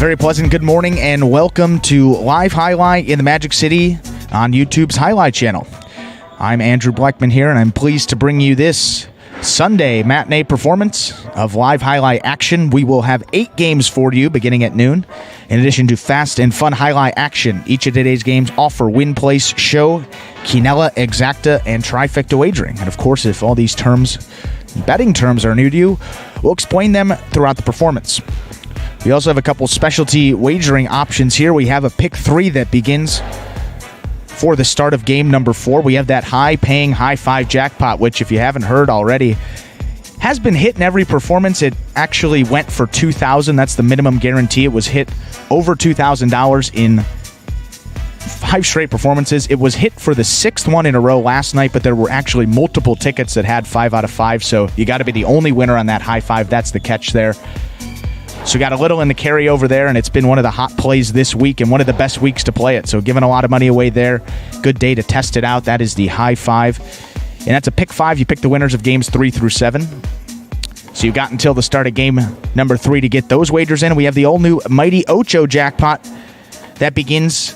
Very pleasant good morning and welcome to Live Jai-Alai in the Magic City on YouTube's Jai-Alai Channel. I'm Andrew Blackman here and I'm pleased to bring you this Sunday matinee performance of Live Jai-Alai action. We will have 8 games for you beginning at noon. In addition to fast and fun Jai-Alai action, each of today's games offer win, place, show, quinella, exacta, and trifecta wagering. And of course, if all these betting terms are new to you, we'll explain them throughout the performance. We also have a couple specialty wagering options here. We have a pick 3 that begins for the start of game number 4. We have that high-paying high 5 jackpot, which if you haven't heard already, has been hit in every performance. It actually went for $2,000. That's the minimum guarantee. It was hit over $2,000 in 5 straight performances. It was hit for the 6th one in a row last night, but there were actually multiple tickets that had 5 out of 5, so you got to be the only winner on that high 5. That's the catch there. So got a little in the carryover there, and it's been one of the hot plays this week and one of the best weeks to play it. So giving a lot of money away there. Good day to test it out. That is the high 5. And that's a pick 5. You pick the winners of games 3 through 7. So you've got until the start of game number 3 to get those wagers in. We have the all-new Mighty Ocho jackpot that begins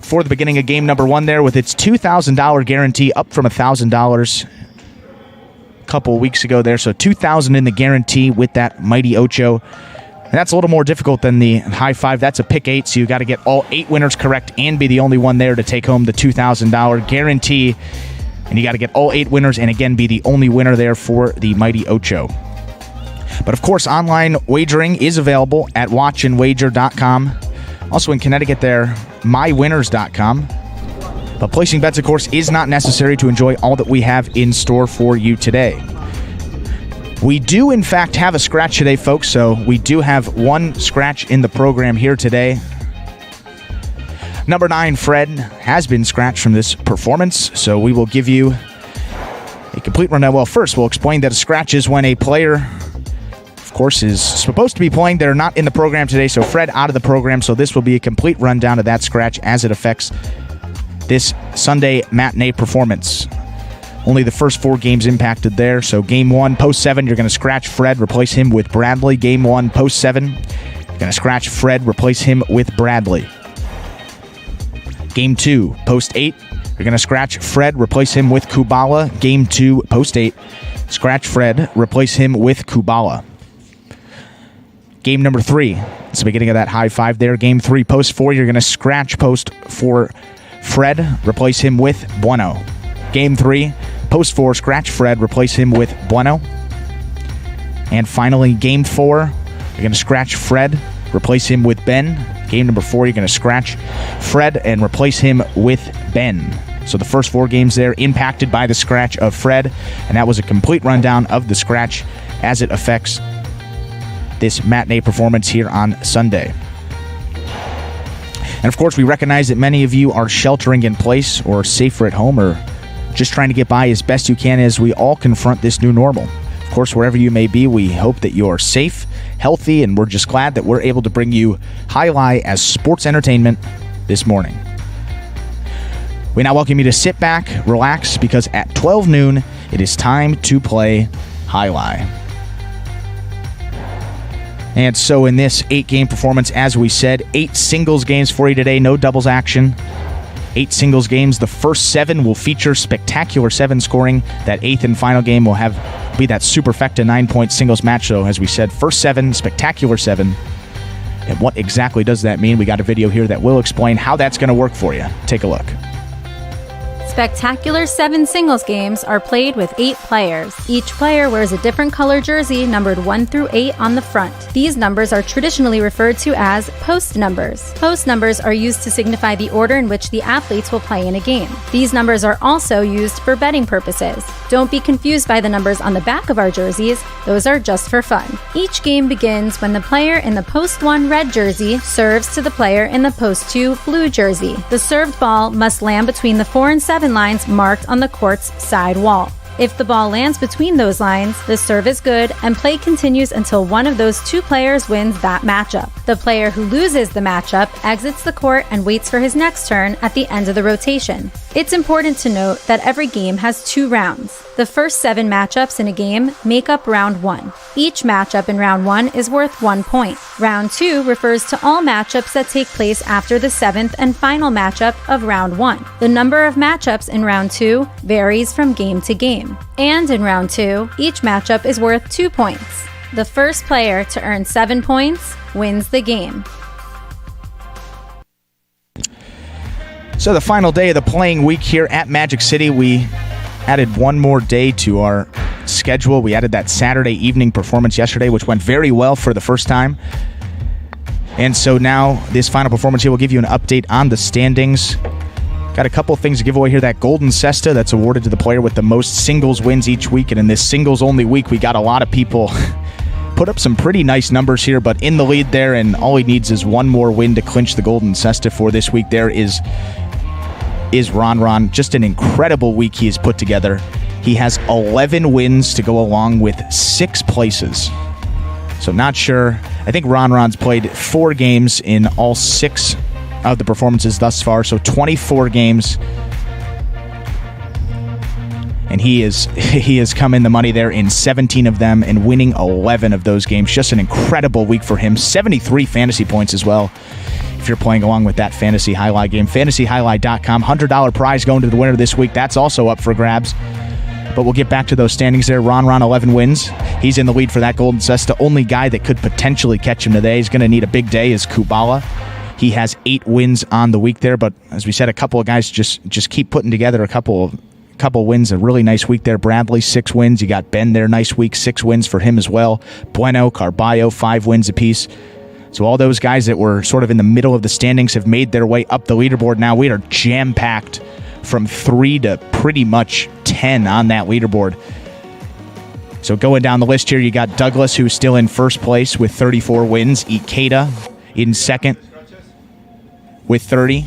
for the beginning of game number 1 there with its $2,000 guarantee, up from $1,000 couple weeks ago there, so $2,000 in the guarantee with that Mighty Ocho. And that's a little more difficult than the high 5. That's a pick 8, so you got to get all 8 winners correct and be the only one there to take home the $2,000 guarantee. And you got to get all 8 winners and again be the only winner there for the Mighty Ocho. But of course, online wagering is available at watchandwager.com. Also in Connecticut there, mywinners.com. But placing bets, of course, is not necessary to enjoy all that we have in store for you today. We do, in fact, have a scratch today, folks, so we do have one scratch in the program here today. Number 9, Fred, has been scratched from this performance, so we will give you a complete rundown. Well, first, we'll explain that a scratch is when a player, of course, is supposed to be playing. They're not in the program today, so Fred out of the program, so this will be a complete rundown of that scratch as it affects this Sunday matinee performance. Only the first 4 games impacted there. So game 1, post 7, you're going to scratch Fred, replace him with Bradley. Game 1, post 7, you're going to scratch Fred, replace him with Bradley. Game 2, post 8, you're going to scratch Fred, replace him with Kubala. Game 2, post 8, scratch Fred, replace him with Kubala. Game number 3, it's the beginning of that high 5 there. Game 3, post 4, you're going to scratch post 4 Fred, replace him with Bueno. Game 3, post 4, scratch Fred, replace him with Bueno. And finally, game 4, you're going to scratch Fred, replace him with Ben. Game number 4, you're going to scratch Fred and replace him with Ben. So the first 4 games there impacted by the scratch of Fred, and that was a complete rundown of the scratch as it affects this matinee performance here on Sunday. And of course, we recognize that many of you are sheltering in place or safer at home or just trying to get by as best you can as we all confront this new normal. Of course, wherever you may be, we hope that you're safe, healthy, and we're just glad that we're able to bring you Jai-Alai as sports entertainment this morning. We now welcome you to sit back, relax, because at 12 noon, it is time to play Jai-Alai. And so in this 8-game performance, as we said, 8 singles games for you today, no doubles action. 8 singles games. The first 7 will feature spectacular 7 scoring. That 8th and final game will be that superfecta 9-point singles match. So as we said, first 7, spectacular 7. And what exactly does that mean? We got a video here that will explain how that's going to work for you. Take a look. Spectacular 7 singles games are played with 8 players. Each player wears a different color jersey numbered 1 through 8 on the front. These numbers are traditionally referred to as post numbers. Post numbers are used to signify the order in which the athletes will play in a game. These numbers are also used for betting purposes. Don't be confused by the numbers on the back of our jerseys. Those are just for fun. Each game begins when the player in the post 1 red jersey serves to the player in the post 2 blue jersey. The served ball must land between the 4 and 7 lines marked on the court's side wall. If the ball lands between those lines, the serve is good and play continues until one of those 2 players wins that matchup. The player who loses the matchup exits the court and waits for his next turn at the end of the rotation. It's important to note that every game has 2 rounds. The first 7 matchups in a game make up round 1. Each matchup in round 1 is worth 1 point. Round 2 refers to all matchups that take place after the 7th and final matchup of round 1. The number of matchups in round 2 varies from game to game. And in round 2, each matchup is worth 2 points. The first player to earn 7 points wins the game. So the final day of the playing week here at Magic City, we added one more day to our schedule. We added that Saturday evening performance yesterday, which went very well for the first time. And so now this final performance here will give you an update on the standings. Got a couple things to give away here. That golden cesta that's awarded to the player with the most singles wins each week. And in this singles only week, we got a lot of people put up some pretty nice numbers here, but in the lead there, and all he needs is one more win to clinch the golden cesta for this week. There is Ron. Just an incredible week he has put together. He has 11 wins to go along with 6 places. So not sure. I think Ron's played 4 games in all 6 of the performances thus far, so 24 games. And he has come in the money there in 17 of them and winning 11 of those games. Just an incredible week for him. 73 fantasy points as well, if you're playing along with that Fantasy Highlight game. FantasyHighlight.com, $100 prize going to the winner this week. That's also up for grabs. But we'll get back to those standings there. Ron, 11 wins. He's in the lead for that golden cesta. Only guy that could potentially catch him today. He's going to need a big day is Carballo. He has 8 wins on the week there. But as we said, a couple of guys just keep putting together a couple wins. A really nice week there. Bradley, 6 wins. You got Ben there, nice week, 6 wins for him as well. Bueno, Carballo, 5 wins apiece. So all those guys that were sort of in the middle of the standings have made their way up the leaderboard now. We are jam-packed from 3 to pretty much 10 on that leaderboard. So going down the list here, you got Douglas, who's still in first place with 34 wins. Ikeda in second with 30.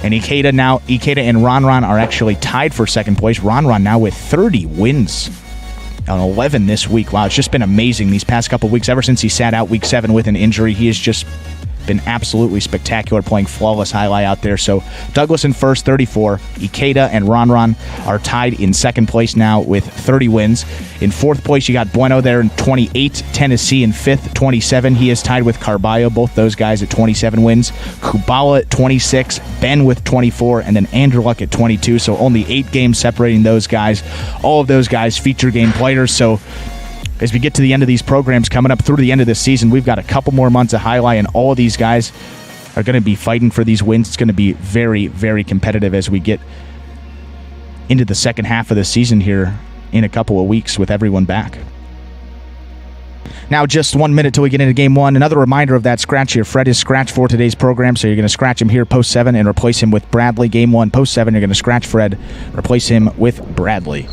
And Ikeda and Ron are actually tied for second place. Ron now with 30 wins on 11 this week. Wow, it's just been amazing these past couple weeks. Ever since he sat out week 7 with an injury, he has just been absolutely spectacular, playing flawless highlight out there. So Douglas in first, 34. Ikeda and Ron are tied in second place now with 30 wins. In fourth place, you got Bueno there in 28. Tennessee in fifth, 27. He is tied with Carballo, both those guys at 27 wins. Carballo at 26. Ben with 24. And then Anderluck at 22. So only 8 games separating those guys. All of those guys feature game players. So as we get to the end of these programs coming up through the end of this season, we've got a couple more months of highlight, and all of these guys are going to be fighting for these wins. It's going to be very, very competitive as we get into the second half of the season here in a couple of weeks with everyone back. Now, just 1 minute till we get into Game 1. Another reminder of that scratch here. Fred is scratched for today's program, so you're going to scratch him here post 7 and replace him with Bradley. Game 1, post 7, you're going to scratch Fred, replace him with Bradley.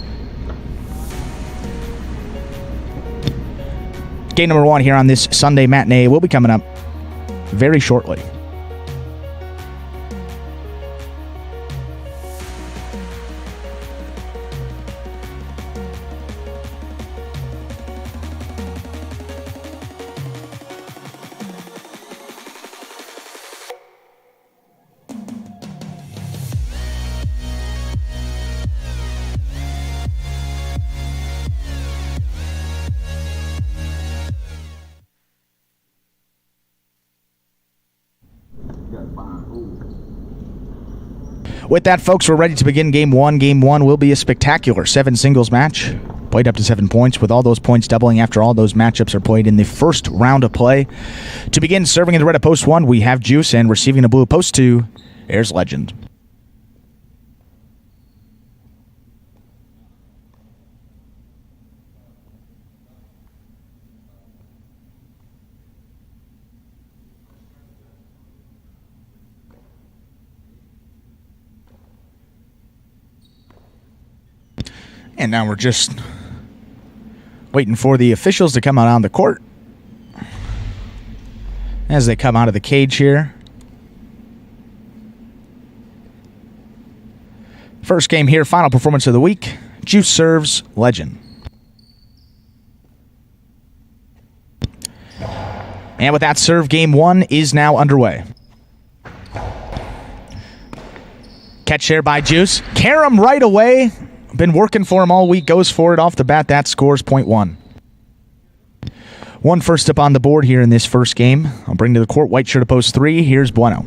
Game number 1 here on this Sunday matinee will be coming up very shortly. With that, folks, we're ready to begin Game 1. Game 1 will be a spectacular 7 singles match, played up to 7 points, with all those points doubling after all those matchups are played in the first round of play. To begin, serving in the red at post 1, we have Juice, and receiving the blue at post 2, there's Legend. And now we're just waiting for the officials to come out on the court as they come out of the cage here. First game here, final performance of the week. Juice serves Legend. And with that serve, Game 1 is now underway. Catch there by Juice. Carom right away. Been working for him all week. Goes for it off the bat. That scores .1. One first up on the board here in this first game. I'll bring to the court white shirt to post 3. Here's Bueno.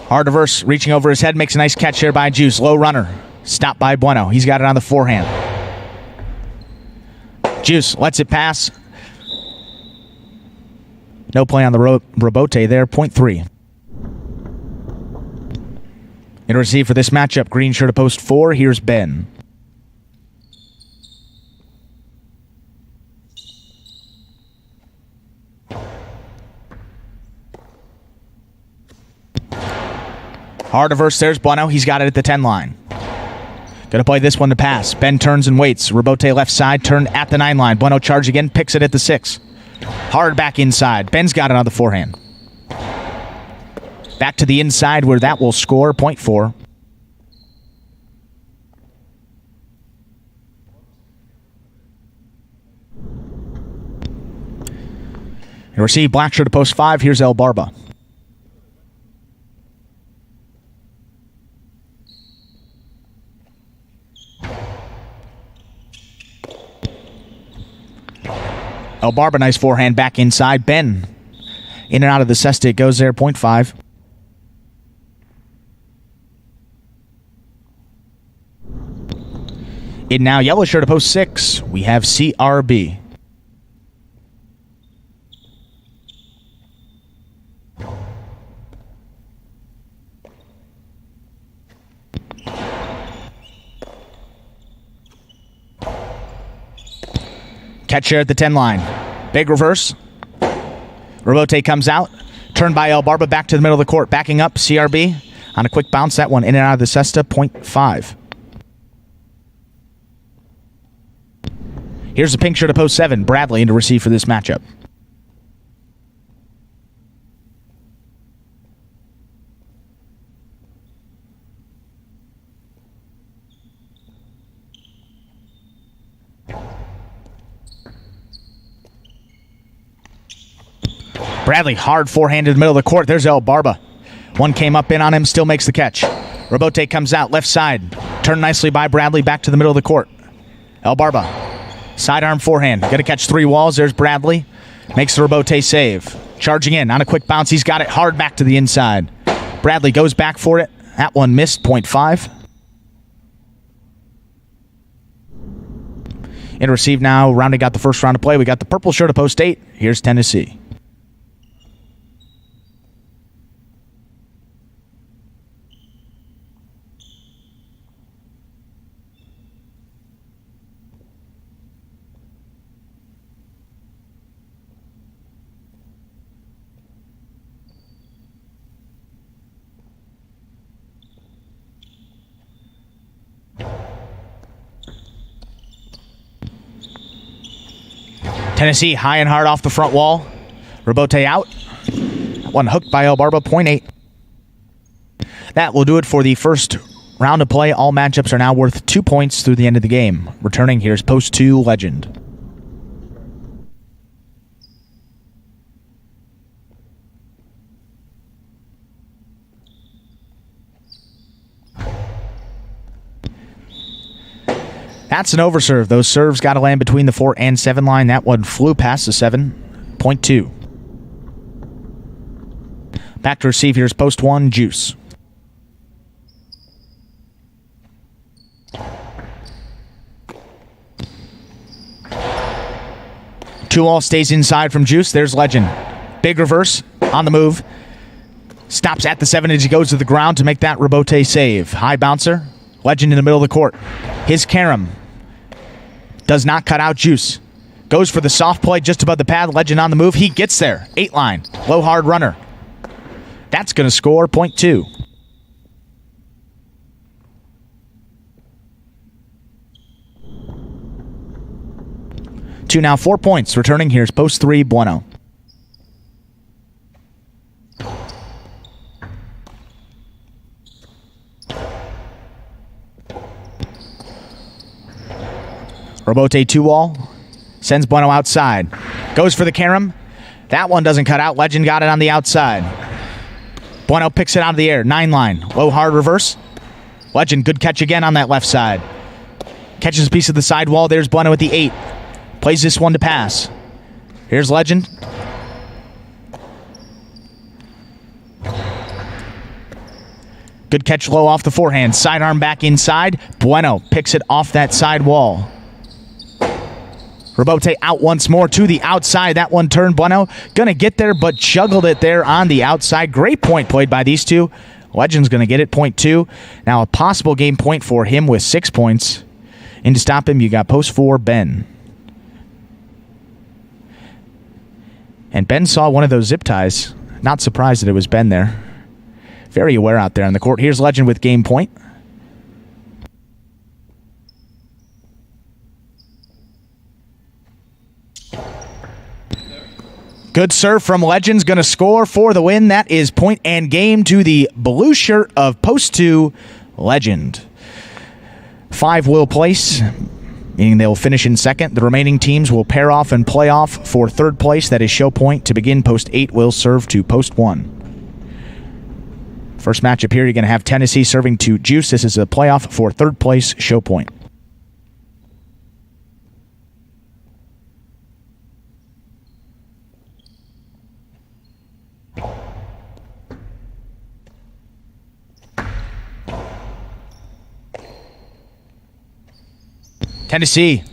Hard reverse, reaching over his head, makes a nice catch there by Juice. Low runner. Stopped by Bueno. He's got it on the forehand. Juice lets it pass. No play on the rebote there, .3. In receive for this matchup, green shirt to post 4. Here's Ben. Hard reverse, there's Bueno. He's got it at the 10 line. Gonna play this one to pass. Ben turns and waits. Rebote left side, turned at the 9 line. Bueno charge again, picks it at the 6. Hard back inside. Ben's got it on the forehand. Back to the inside where that will score .4. And receive black shirt to post 5. Here's El Barba. El Barba, nice forehand back inside. Ben in and out of the cesta. It goes there, .5. In now, yellow shirt to post 6. We have CRB. Catch here at the 10 line. Big reverse. Rebote comes out. Turned by El Barba back to the middle of the court. Backing up, CRB. On a quick bounce, that one in and out of the cesta, .5. Here's the pink shirt to post 7. Bradley in to receive for this matchup. Bradley, hard forehand in the middle of the court. There's El Barba. One came up in on him, still makes the catch. Rebote comes out, left side. Turned nicely by Bradley, back to the middle of the court. El Barba, sidearm forehand. Gonna catch 3 walls. There's Bradley. Makes the Rebote save. Charging in on a quick bounce. He's got it hard back to the inside. Bradley goes back for it. That one missed, .5. In receive now, rounding out the first round of play. We got the purple shirt to post 8. Here's Tennessee. Tennessee high and hard off the front wall. Rebote out. One hooked by El Barba, .8. That will do it for the first round of play. All matchups are now worth 2 points through the end of the game. Returning, here's Post 2 Legend. That's an overserve. Those serves got to land between the 4 and 7 line. That one flew past the 7.2. Back to receive. Here's Post 1, Juice. Two all stays inside from Juice. There's Legend. Big reverse on the move. Stops at the 7 as he goes to the ground to make that Rebote save. High bouncer. Legend in the middle of the court. His Carom does not cut out Juice. Goes for the soft play just above the pad. Legend on the move. He gets there. 8 line. Low hard runner. That's going to score .2. Two now, 4 points. Returning, here's Post 3, Bueno. Robote 2-wall. Sends Bueno outside. Goes for the carom. That one doesn't cut out. Legend got it on the outside. Bueno picks it out of the air. 9-line. Low hard reverse. Legend, good catch again on that left side. Catches a piece of the sidewall. There's Bueno at the 8. Plays this one to pass. Here's Legend. Good catch low off the forehand. Sidearm back inside. Bueno picks it off that side wall. Robote out once more to the outside. That one turned. Bueno going to get there, but juggled it there on the outside. Great point played by these two. Legend's going to get it, point 2. Now a possible game point for him with 6 points. And to stop him, you got post 4, Ben. And Ben saw one of those zip ties. Not surprised that it was Ben there. Very aware out there on the court. Here's Legend with game point. Good serve from Legends. Going to score for the win. That is point and game to the blue shirt of post 2, Legend. 5 will place, meaning they'll finish in second. The remaining teams will pair off and play off for third place. That is show point. To begin, post 8 will serve to post 1. First matchup here, you're going to have Tennessee serving to Juice. This is a playoff for third place, show point. Tennessee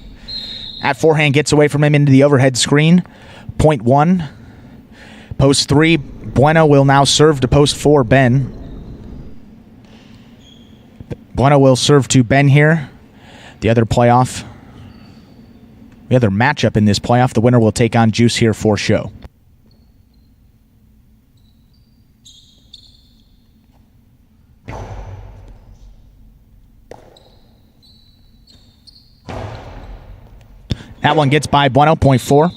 at forehand gets away from him into the overhead screen. Point 1. Post 3, Bueno will now serve to post 4, Ben. Bueno will serve to Ben here. The other matchup in this playoff, the winner will take on Juice here for show. That one gets by Bueno, point 4.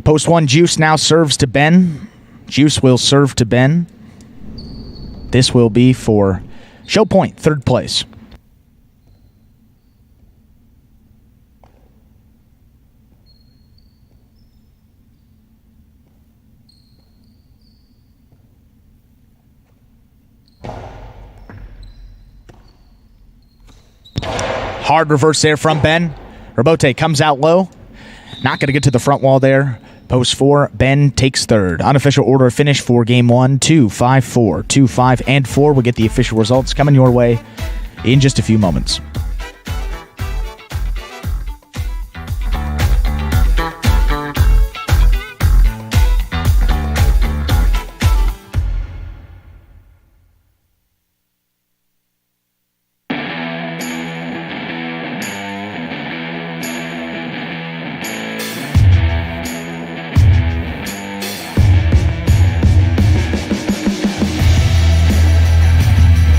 Post 1, Juice now serves to Ben. Juice will serve to Ben. This will be for show point, third place. Hard reverse there from Ben. Robote comes out low. Not going to get to the front wall there. Post 4, Ben takes third. Unofficial order of finish for game 1, 2, 5, 4. 2, 5, and 4. We'll get the official results coming your way in just a few moments.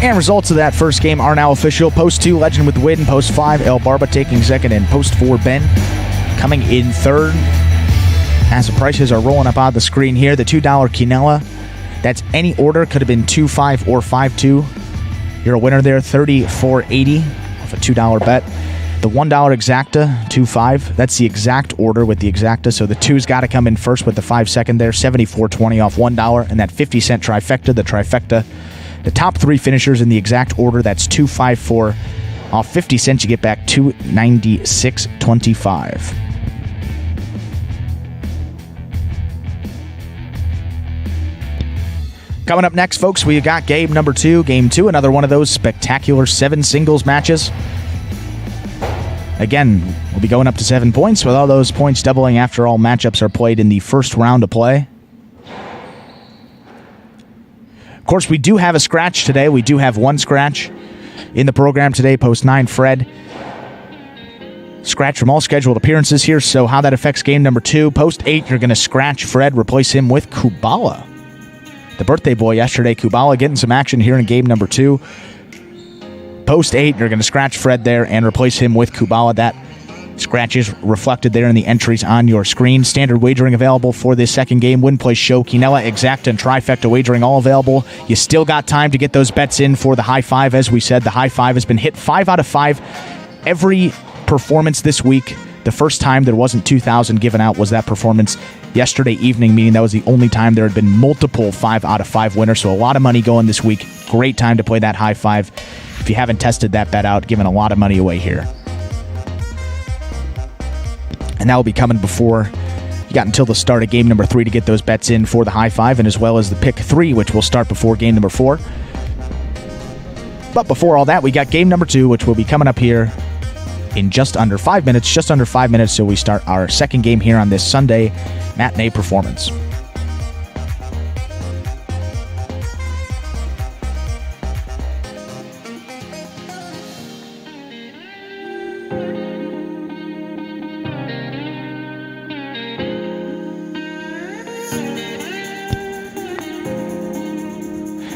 And results of that first game are now official. Post 2, Legend with the win. Post 5, El Barba taking second. And post 4, Ben coming in third. As the prices are rolling up on the screen here, the $2 Quinella, that's any order. Could have been 2-5 or 5-2. You're a winner there, $34.80 off a $2 bet. The $1 Exacta, 2-5. That's the exact order with the Exacta. So the 2's got to come in first with the 5 second there. $74.20 off $1. And that 50-cent trifecta, the trifecta. The top 3 finishers in the exact order, that's 2, 5, 4. Off 50 cents, you get back $296.25. Coming up next, folks, we got game number 2. Game 2, another one of those spectacular 7 singles matches. Again, we'll be going up to 7 points, with all those points doubling after all matchups are played in the first round of play. Of course, we do have a scratch today. We do have one scratch in the program today. Post 9, Fred. Scratch from all scheduled appearances here. So how that affects game number 2. Post 8, you're going to scratch Fred. Replace him with Kubala. The birthday boy yesterday, Kubala, getting some action here in game number 2. Post 8, you're going to scratch Fred there and replace him with Kubala. That scratch is reflected there in the entries on your screen. Standard wagering available for this second game. Win, place, show, Quinella, Exacta, and Trifecta wagering all available. You still got time to get those bets in for the high 5. As we said, the high 5 has been hit 5 out of 5 every performance this week, the first time there wasn't 2,000 given out was that performance yesterday evening, meaning that was the only time there had been multiple 5 out of 5 winners. So a lot of money going this week. Great time to play that high five. If you haven't tested that bet out, giving a lot of money away here. And that will be coming before you got until the start of game number 3 to get those bets in for the high five, and as well as the pick 3, which will start before game number 4. But before all that, we got game number 2, which will be coming up here in just under 5 minutes. Just under 5 minutes, so we start our second game here on this Sunday matinee performance.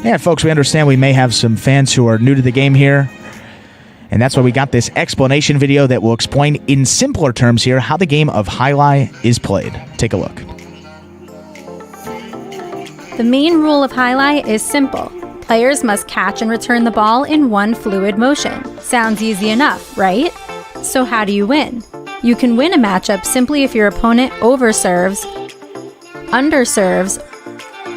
Yeah, folks, we understand we may have some fans who are new to the game here, and that's why we got this explanation video that will explain in simpler terms here how the game of Jai-Alai is played. Take a look. The main rule of Jai-Alai is simple. Players must catch and return the ball in one fluid motion. Sounds easy enough, right? So how do you win? You can win a matchup simply if your opponent overserves, underserves,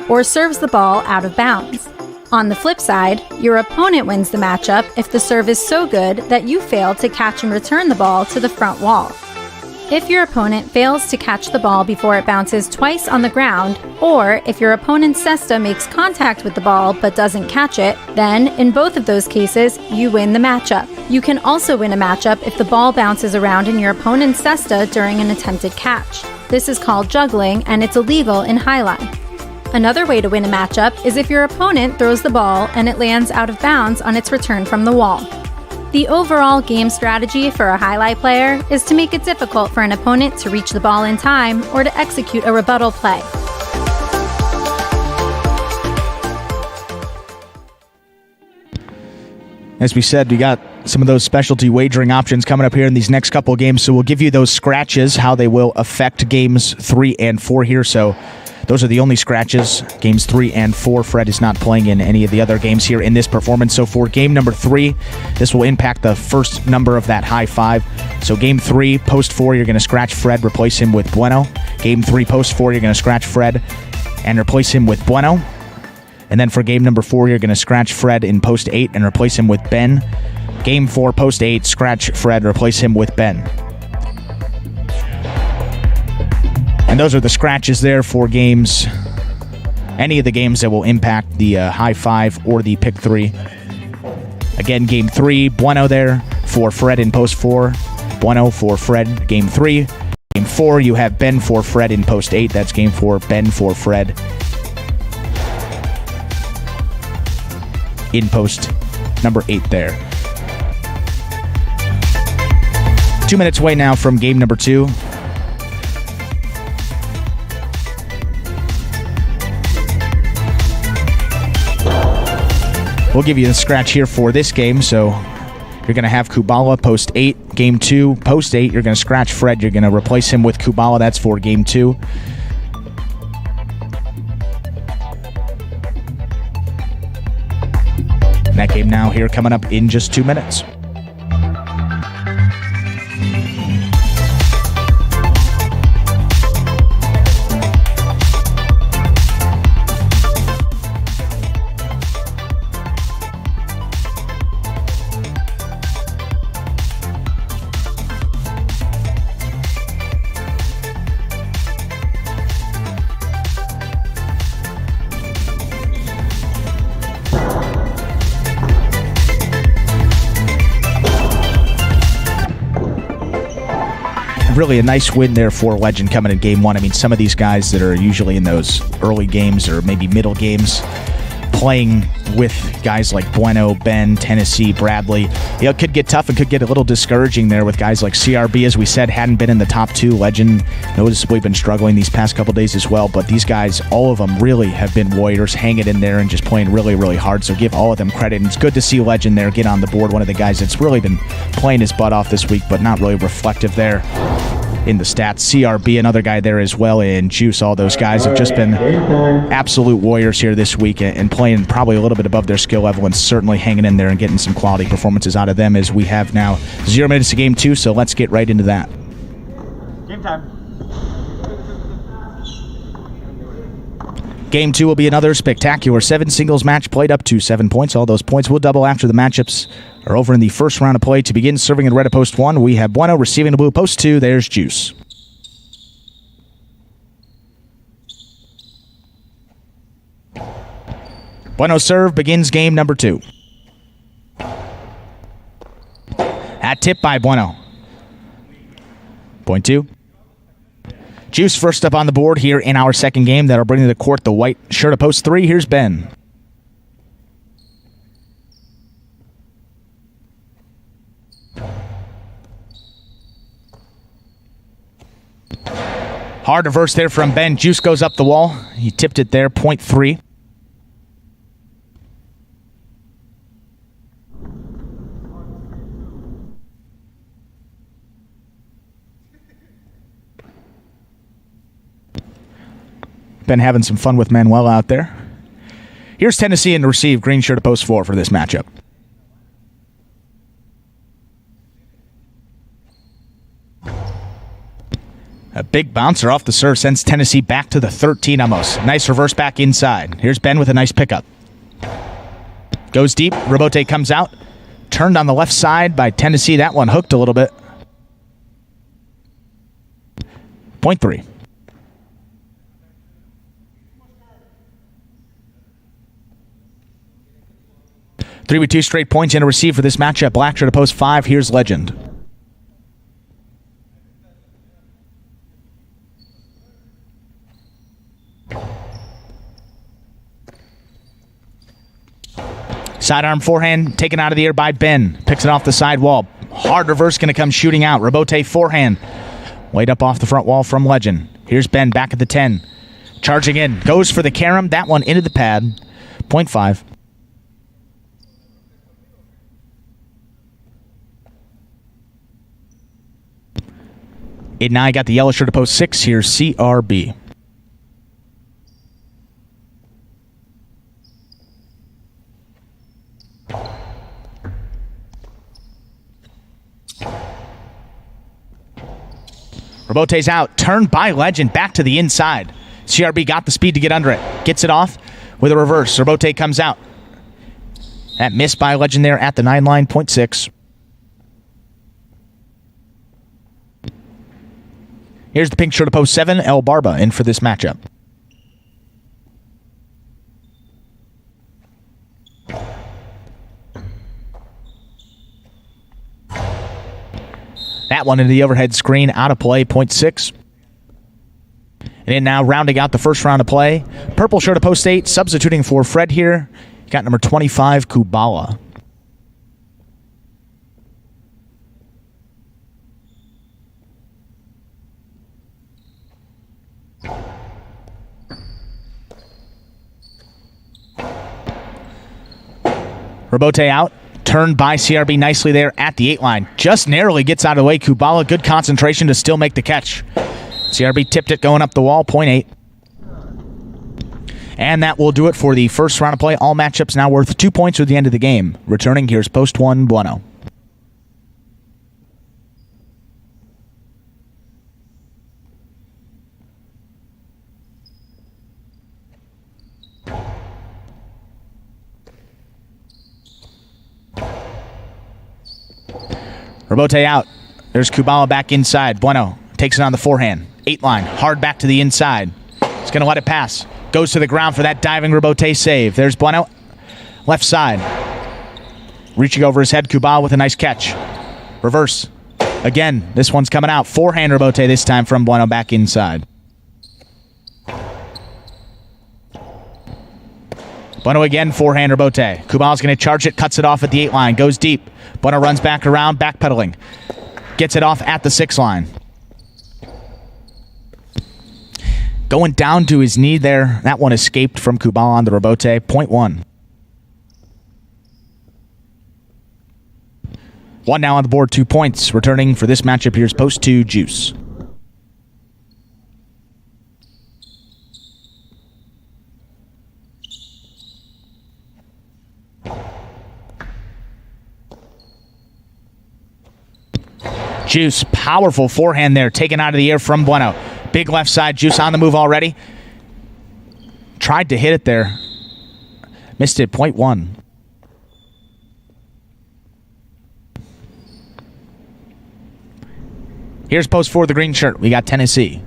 or serves the ball out of bounds. On the flip side, your opponent wins the matchup if the serve is so good that you fail to catch and return the ball to the front wall. If your opponent fails to catch the ball before it bounces twice on the ground, or if your opponent's cesta makes contact with the ball but doesn't catch it, then, in both of those cases, you win the matchup. You can also win a matchup if the ball bounces around in your opponent's cesta during an attempted catch. This is called juggling, and it's illegal in Jai-Alai. Another way to win a matchup is if your opponent throws the ball and it lands out of bounds on its return from the wall. The overall game strategy for a Jai-Alai player is to make it difficult for an opponent to reach the ball in time or to execute a rebuttal play. As we said, we got some of those specialty wagering options coming up here in these next couple of games, so we'll give you those scratches, how they will affect games 3 and 4 here. So those are the only scratches. Games 3 and 4. Fred is not playing in any of the other games here in this performance. So for game number 3, this will impact the first number of that high five. So game 3, post 4, you're going to scratch Fred, replace him with Bueno. Game 3, post 4, you're going to scratch Fred and replace him with Bueno. And then for game number 4, you're going to scratch Fred in post 8 and replace him with Ben. Game 4, post 8, scratch Fred, replace him with Ben. And those are the scratches there for games, any of the games that will impact the high five or the pick 3. Again, game 3, Bueno there for Fred in post 4. Bueno for Fred, game 3. Game 4, you have Ben for Fred in post 8. That's game 4, Ben for Fred in post number 8 there. 2 minutes away now from game number 2. We'll give you the scratch here for this game. So you're going to have Carballo post 8. Game 2, post 8, you're going to scratch Fred. You're going to replace him with Carballo. That's for game 2. And that game now here coming up in just 2 minutes. Really a nice win there for Legend coming in game 1. I mean, some of these guys that are usually in those early games or maybe middle games playing with guys like Bueno, Ben, Tennessee, Bradley, it could get tough and could get a little discouraging there with guys like CRB, as we said, hadn't been in the top 2. Legend noticeably been struggling these past couple days as well, but these guys, all of them really have been warriors, hanging in there and just playing really, really hard, so give all of them credit. And it's good to see Legend there get on the board, one of the guys that's really been playing his butt off this week, but not really reflective there in the stats. CRB, another guy there as well, and Juice. All those guys have just been absolute warriors here this week and playing probably a little bit above their skill level and certainly hanging in there and getting some quality performances out of them as we have now 0 minutes to game 2, so let's get right into that. Game time. Game 2 will be another spectacular 7 singles match played up to 7 points. All those points will double after the matchups are over in the first round of play. To begin serving in red at post 1, we have Bueno receiving the blue post 2. There's Juice. Bueno's serve begins game number 2. At tip by Bueno. Point 2. Juice first up on the board here in our second game. That'll bring to the court the white shirt of post 3. Here's Ben. Hard reverse there from Ben. Juice goes up the wall. He tipped it there, point 3. Been having some fun with Manuel out there. Here's Tennessee in to receive, green shirt to post 4 for this matchup. A big bouncer off the serve sends Tennessee back to the 13 almost. Nice reverse back inside. Here's Ben with a nice pickup. Goes deep. Robote comes out. Turned on the left side by Tennessee. That one hooked a little bit. Point 3. 3 with 2 straight points in a receive for this matchup. Black shirt to post 5. Here's Legend. Sidearm forehand taken out of the air by Ben. Picks it off the side wall. Hard reverse going to come shooting out. Robote forehand. Laid up off the front wall from Legend. Here's Ben back at the 10. Charging in. Goes for the carom. That one into the pad. Point 5. It now got the yellow shirt to post 6. Here's CRB. Robote's out. Turned by Legend. Back to the inside. CRB got the speed to get under it. Gets it off with a reverse. Robote comes out. That missed by Legend there at the 9 line. Point 6. Here's the pink shirt to post 7. El Barba in for this matchup. That one into the overhead screen, out of play, point 6. And then now rounding out the first round of play, purple shirt to post 8, substituting for Fred here. You got number 25, Carballo. Robote out. Turned by CRB nicely there at the 8 line. Just narrowly gets out of the way. Carballo, good concentration to still make the catch. CRB tipped it going up the wall, point 8. And that will do it for the first round of play. All matchups now worth 2 points at the end of the game. Returning, here's post 1, Bueno. Robote out. There's Carballo back inside. Bueno takes it on the forehand. 8 line. Hard back to the inside. He's going to let it pass. Goes to the ground for that diving Robote save. There's Bueno. Left side. Reaching over his head. Carballo with a nice catch. Reverse. Again, this one's coming out. Forehand Robote this time from Bueno back inside. Bueno again, forehand Robote. Carballo's going to charge it, cuts it off at the 8 line, goes deep. Bueno runs back around, backpedaling. Gets it off at the 6 line. Going down to his knee there. That one escaped from Carballo on the Robote. Point 1. 1 now on the board, 2 points. Returning for this matchup, here's post 2, Juice. Juice, powerful forehand there, taken out of the air from Bueno. Big left side, Juice on the move already. Tried to hit it there. Missed it, point one. Here's post 4, the green shirt. We got Tennessee.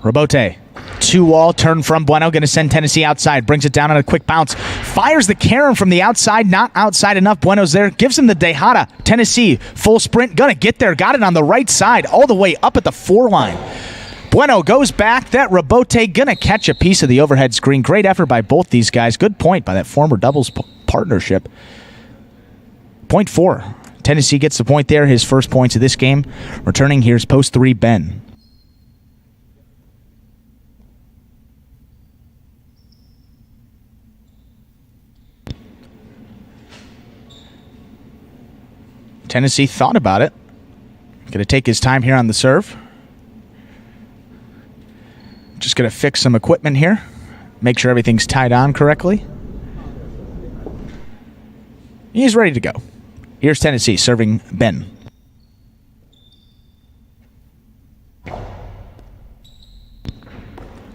Rebote, 2-wall, turn from Bueno, going to send Tennessee outside, brings it down on a quick bounce, fires the Karen from the outside, not outside enough, Bueno's there, gives him the Tejada, Tennessee, full sprint, gonna get there, got it on the right side, all the way up at the 4 line. Bueno goes back, that Rebote gonna catch a piece of the overhead screen. Great effort by both these guys, good point by that former doubles partnership. Point 4, Tennessee gets the point there, his first points of this game. Returning, here's post 3, Ben. Tennessee thought about it. Going to take his time here on the serve. Just going to fix some equipment here. Make sure everything's tied on correctly. He's ready to go. Here's Tennessee serving Ben.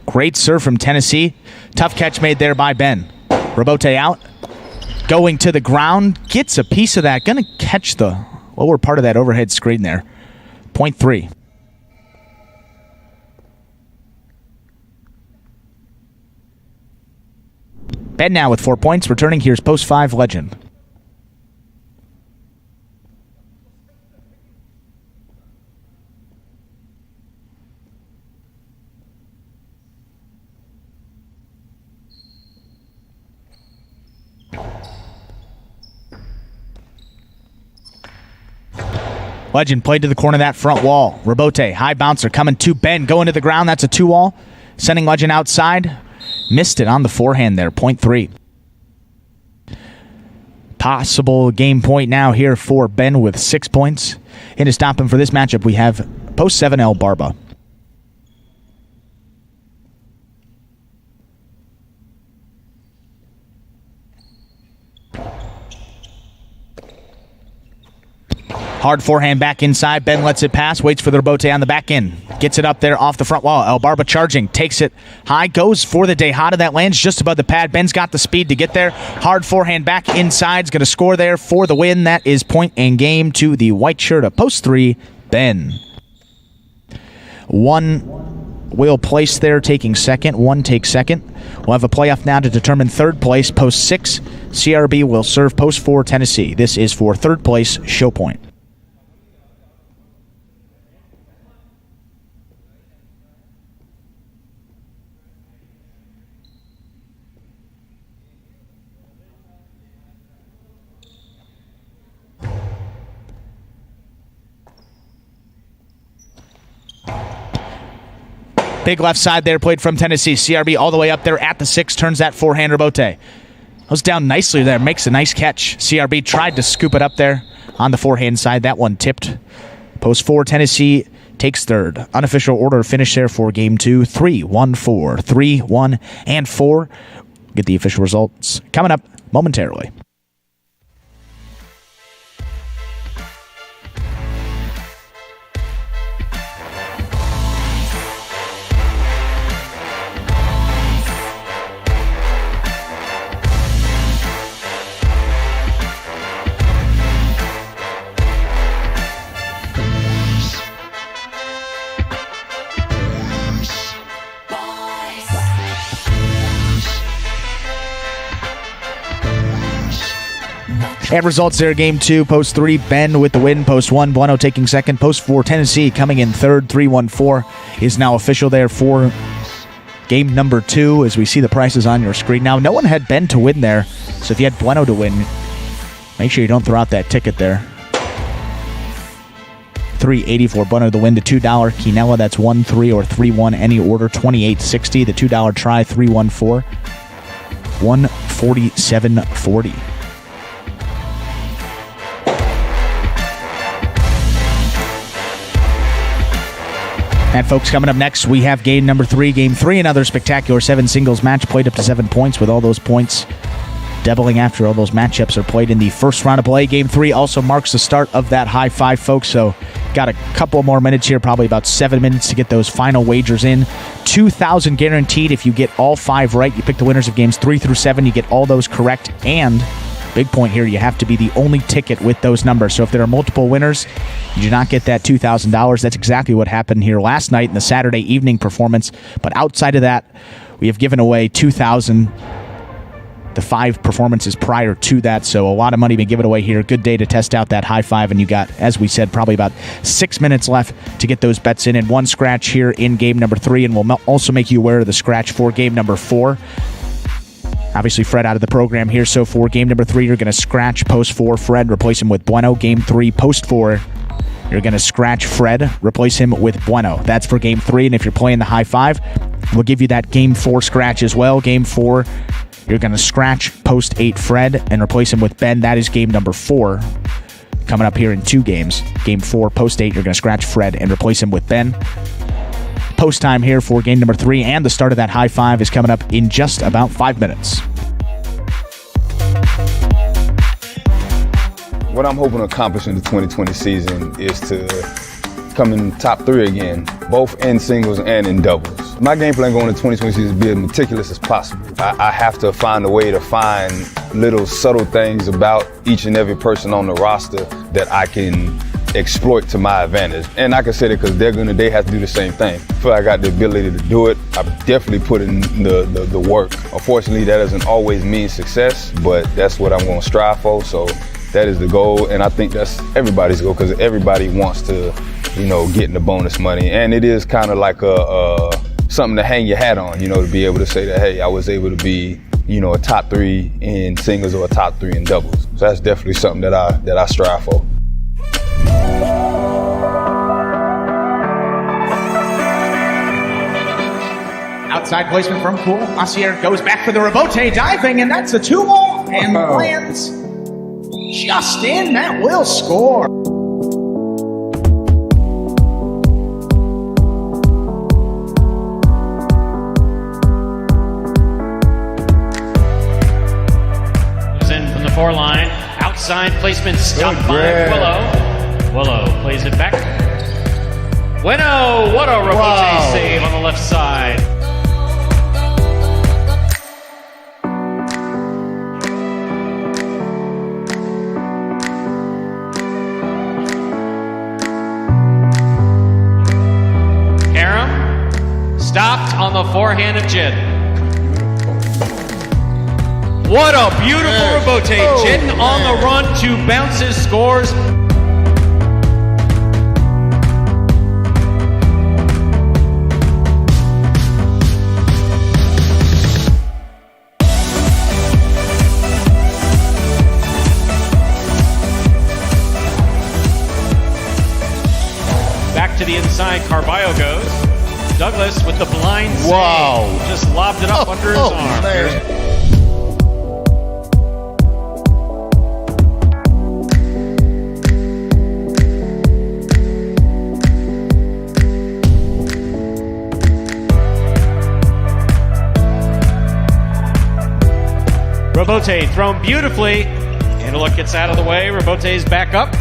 Great serve from Tennessee. Tough catch made there by Ben. Rebote out. Going to the ground, gets a piece of that. Going to catch the lower part of that overhead screen there. Point 3. Ben now with 4 points. Returning, here's post 5, Legend. Legend played to the corner of that front wall. Rebote, high bouncer coming to Ben, going to the ground. That's a 2-wall. Sending Legend outside. Missed it on the forehand there. Point 3. Possible game point now here for Ben with 6 points. In to stop him for this matchup, we have post 7, El Barba. Hard forehand back inside. Ben lets it pass. Waits for the Rebote on the back end. Gets it up there off the front wall. El Barba charging. Takes it high. Goes for the Tejada. That lands just above the pad. Ben's got the speed to get there. Hard forehand back inside. Is going to score there for the win. That is point and game to the white shirt of post 3, Ben. 1 will place there, taking second. 1 takes second. We'll have a playoff now to determine third place. Post 6, CRB will serve post 4, Tennessee. This is for third place, show point. Big left side there, played from Tennessee. CRB all the way up there at the 6, turns that forehand Rebote. Goes down nicely there, makes a nice catch. CRB tried to scoop it up there on the forehand side. That one tipped. Post 4, Tennessee takes third. Unofficial order finish there for game 2. 3, 1, 4. 3, 1, and 4. Get the official results coming up momentarily. And results there, game 2, post 3, Ben with the win, post 1, Bueno taking second, post 4, Tennessee coming in third, 3-1-4 is now official there for game number 2 as we see the prices on your screen. Now, no one had Ben to win there, so if you had Bueno to win, make sure you don't throw out that ticket there. $3.80 Bueno to win, the $2 Quinella, that's 1-3 or 3-1 any order, $28.60, the $2 try, 3-1-4, $147.40. And folks, coming up next, we have game number 3. Game 3, another spectacular 7 singles match played up to 7 points, with all those points doubling after all those matchups are played in the first round of play. Game 3 also marks the start of that high five, folks, so got a couple more minutes here, probably about 7 minutes to get those final wagers in. $2,000 guaranteed if you get all 5 right. You pick the winners of games 3 through 7, you get all those correct, and big point here, you have to be the only ticket with those numbers. So if there are multiple winners, you do not get that $2,000. That's exactly what happened here last night in the Saturday evening performance. But outside of that, we have given away $2,000 the 5 performances prior to that. So a lot of money being given away here. Good day to test out that high five. And you got, as we said, probably about 6 minutes left to get those bets in. And 1 scratch here in game number 3. And we'll also make you aware of the scratch for game number 4. Obviously, Fred out of the program here. So for game number 3, you're going to scratch post 4 Fred, replace him with Bueno. Game 3, post 4, you're going to scratch Fred, replace him with Bueno. That's for game 3. And if you're playing the high five, we'll give you that game 4 scratch as well. Game 4, you're going to scratch post 8 Fred and replace him with Ben. That is game number 4. Coming up here in 2 games. Game 4, post 8, you're going to scratch Fred and replace him with Ben. Post time here for game number 3, and the start of that high five is coming up in just about 5 minutes. What I'm hoping to accomplish in the 2020 season is to come in top 3 again, both in singles and in doubles. My game plan going into 2020 season is to be as meticulous as possible. I have to find a way to find little subtle things about each and every person on the roster that I can exploit to my advantage. And I can say that because they have to do the same thing. I feel like I got the ability to do it. I've definitely put in the work. Unfortunately, that doesn't always mean success, but that's what I'm going to strive for. So that is the goal, and I think that's everybody's goal because everybody wants to, get in the bonus money. And it is kind of like something to hang your hat on, to be able to say that, hey, I was able to be, a top 3 in singles or a top 3 in doubles. So that's definitely something that I strive for. Outside placement from Poole. Asier goes back for the rebote, diving, and that's a 2-ball, and lands just in. That will score. Goes in from the 4 line. Outside placement stopped by Willow. Willow plays it back. Bueno, what a rebote save on the left side. Karam stopped on the forehand of Jin. What a beautiful rebote. Jin on the run, 2 bounces, scores. Back to the inside, Carballo goes. Douglas with the blind save. Wow. Just lobbed it up under his arm. Man. Rebote thrown beautifully. Anderluck gets out of the way. Rebote's back up.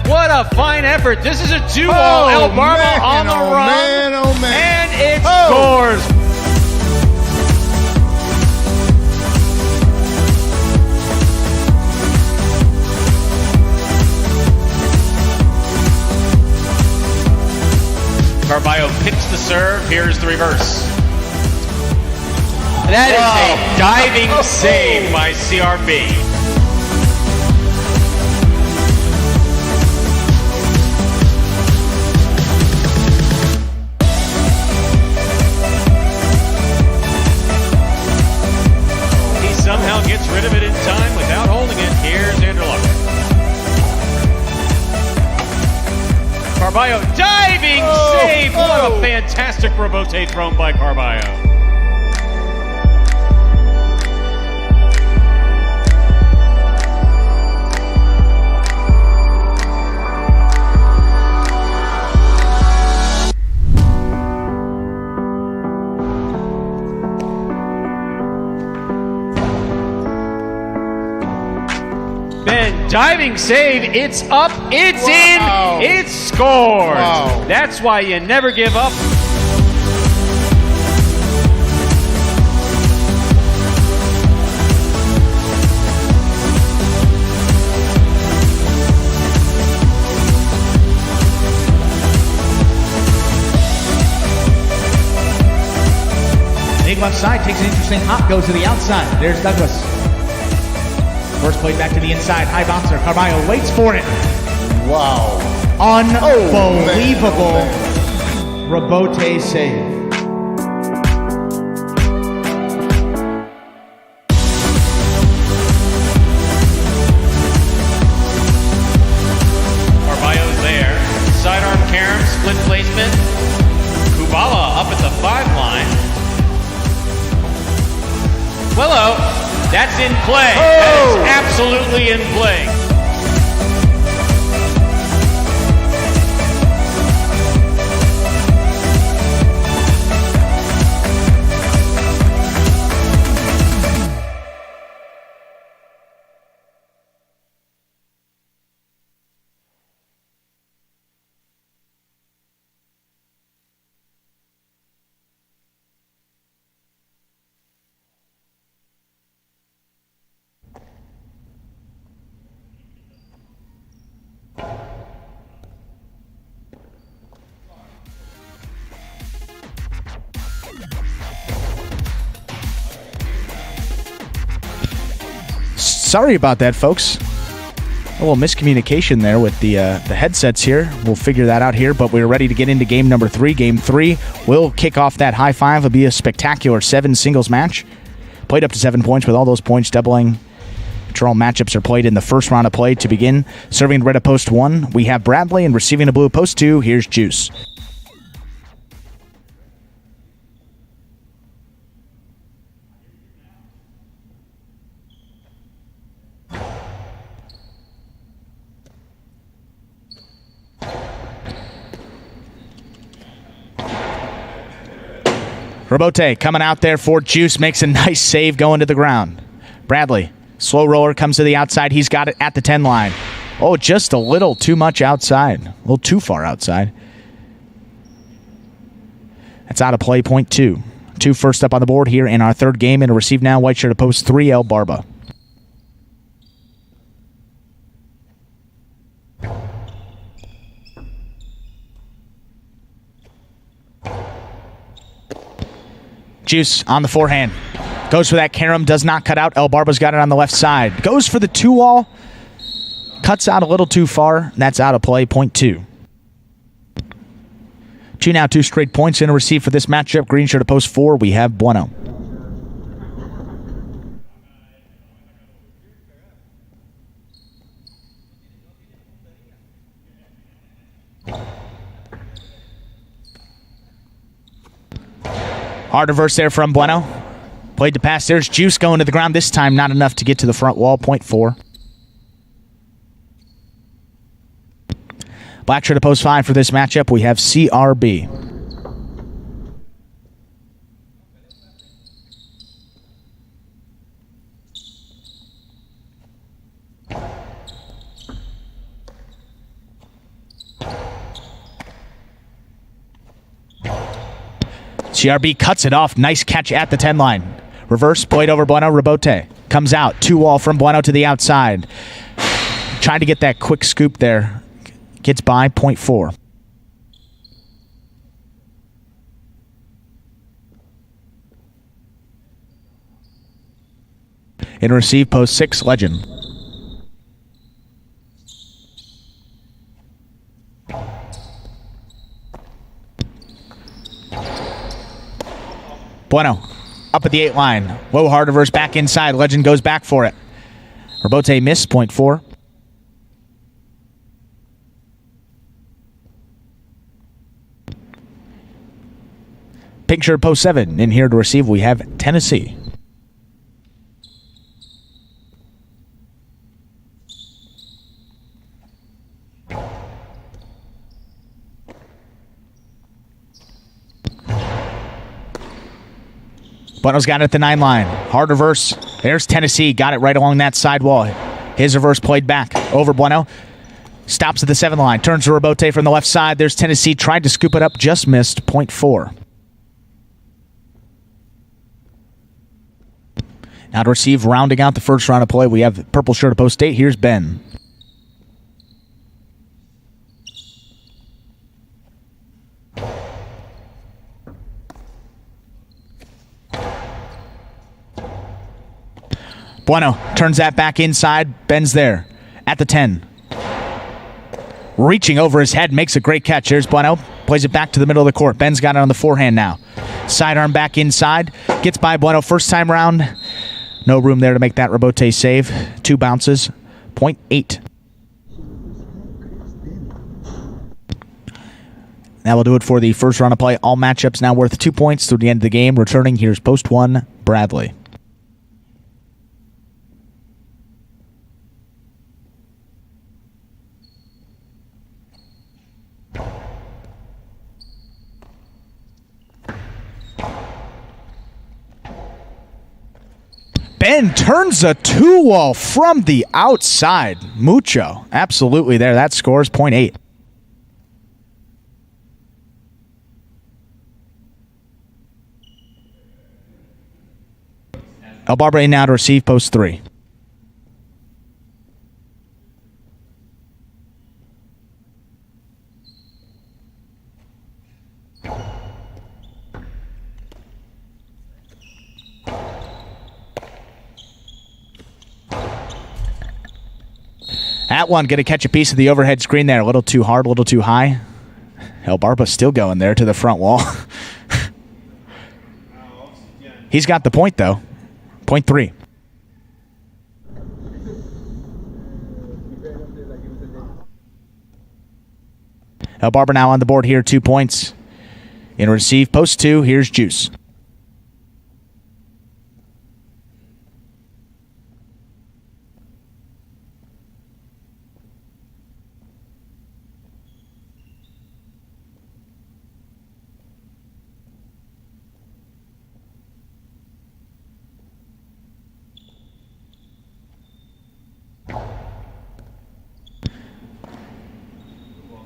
What a fine effort. This is a 2-ball. El Barba on the run. And it scores. Carballo picks the serve. Here's the reverse. That is a diving save by CRB. He somehow gets rid of it in time without holding it. Here's Anderluck. Carballo diving save. What a fantastic rebote thrown by Carballo. diving save. It's up. It's in. It's scored. Wow. That's why you never give up. Big left side takes an interesting hop, goes to the outside. There's Douglas. First play back to the inside. High bouncer. Carballo waits for it. Wow. Unbelievable. Rebote save. Carballo's there. Sidearm carom, split placement. Carballo up at the 5-line. Willow, that's in play. That is absolutely in play. Sorry about that, folks. A little miscommunication there with the headsets here. We'll figure that out here, but we're ready to get into game number 3. Game 3 will kick off that high five. It'll be a spectacular 7 singles match. Played up to 7 points with all those points doubling. After all matchups are played in the first round of play to begin. Serving red at post 1, we have Bradley, and receiving a blue at post 2, here's Juice. Rebote coming out there for Juice, makes a nice save going to the ground. Bradley, slow roller, comes to the outside. He's got it at the 10 line. Oh, just a little too much outside. A little too far outside. That's out of play, point 2. 2 first up on the board here in our third game, and a receive now, white shirt to post 3, El Barba. Juice on the forehand. Goes for that carom, does not cut out. El Barba's got it on the left side. Goes for the 2-wall. Cuts out a little too far. That's out of play, point 2. 2 now, 2 straight points in a receive for this matchup. Green shirt to post 4. We have Bueno. Hard reverse there from Bueno. Played the pass. There's Juice going to the ground. This time not enough to get to the front wall. Point 4. Black shirt to post 5 for this matchup. We have CRB. CRB cuts it off. Nice catch at the 10 line. Reverse, played over Bueno. Rebote comes out. 2-wall from Bueno to the outside. Trying to get that quick scoop there. Gets by, point 4. In receive, post 6, Legend. Bueno, up at the 8 line. Low hard reverse back inside. Legend goes back for it. Rebote missed, point 4. Pink shirt post 7. In here to receive, we have Tennessee. Bueno's got it at the 9 line. Hard reverse. There's Tennessee. Got it right along that sidewall. His reverse played back over Bueno. Stops at the 7 line. Turns to Rebote from the left side. There's Tennessee. Tried to scoop it up. Just missed. Point 4. Now to receive, rounding out the first round of play, we have purple shirt of post 8. Here's Ben. Bueno turns that back inside. Ben's there at the 10. Reaching over his head, makes a great catch. Here's Bueno. Plays it back to the middle of the court. Ben's got it on the forehand now. Sidearm back inside. Gets by Bueno first time round. No room there to make that Rebote save. 2 bounces. Point 8. That will do it for the first round of play. All matchups now worth 2 points through the end of the game. Returning, here's post 1, Bradley. Ben turns a 2-wall from the outside. Mucho. Absolutely there. That scores point 8. El Barba in now to receive post 3. That one going to catch a piece of the overhead screen there. A little too hard, a little too high. El Barba still going there to the front wall. He's got the point, though. Point 3. El Barba now on the board here, 2 points. In receive, post 2, here's Juice.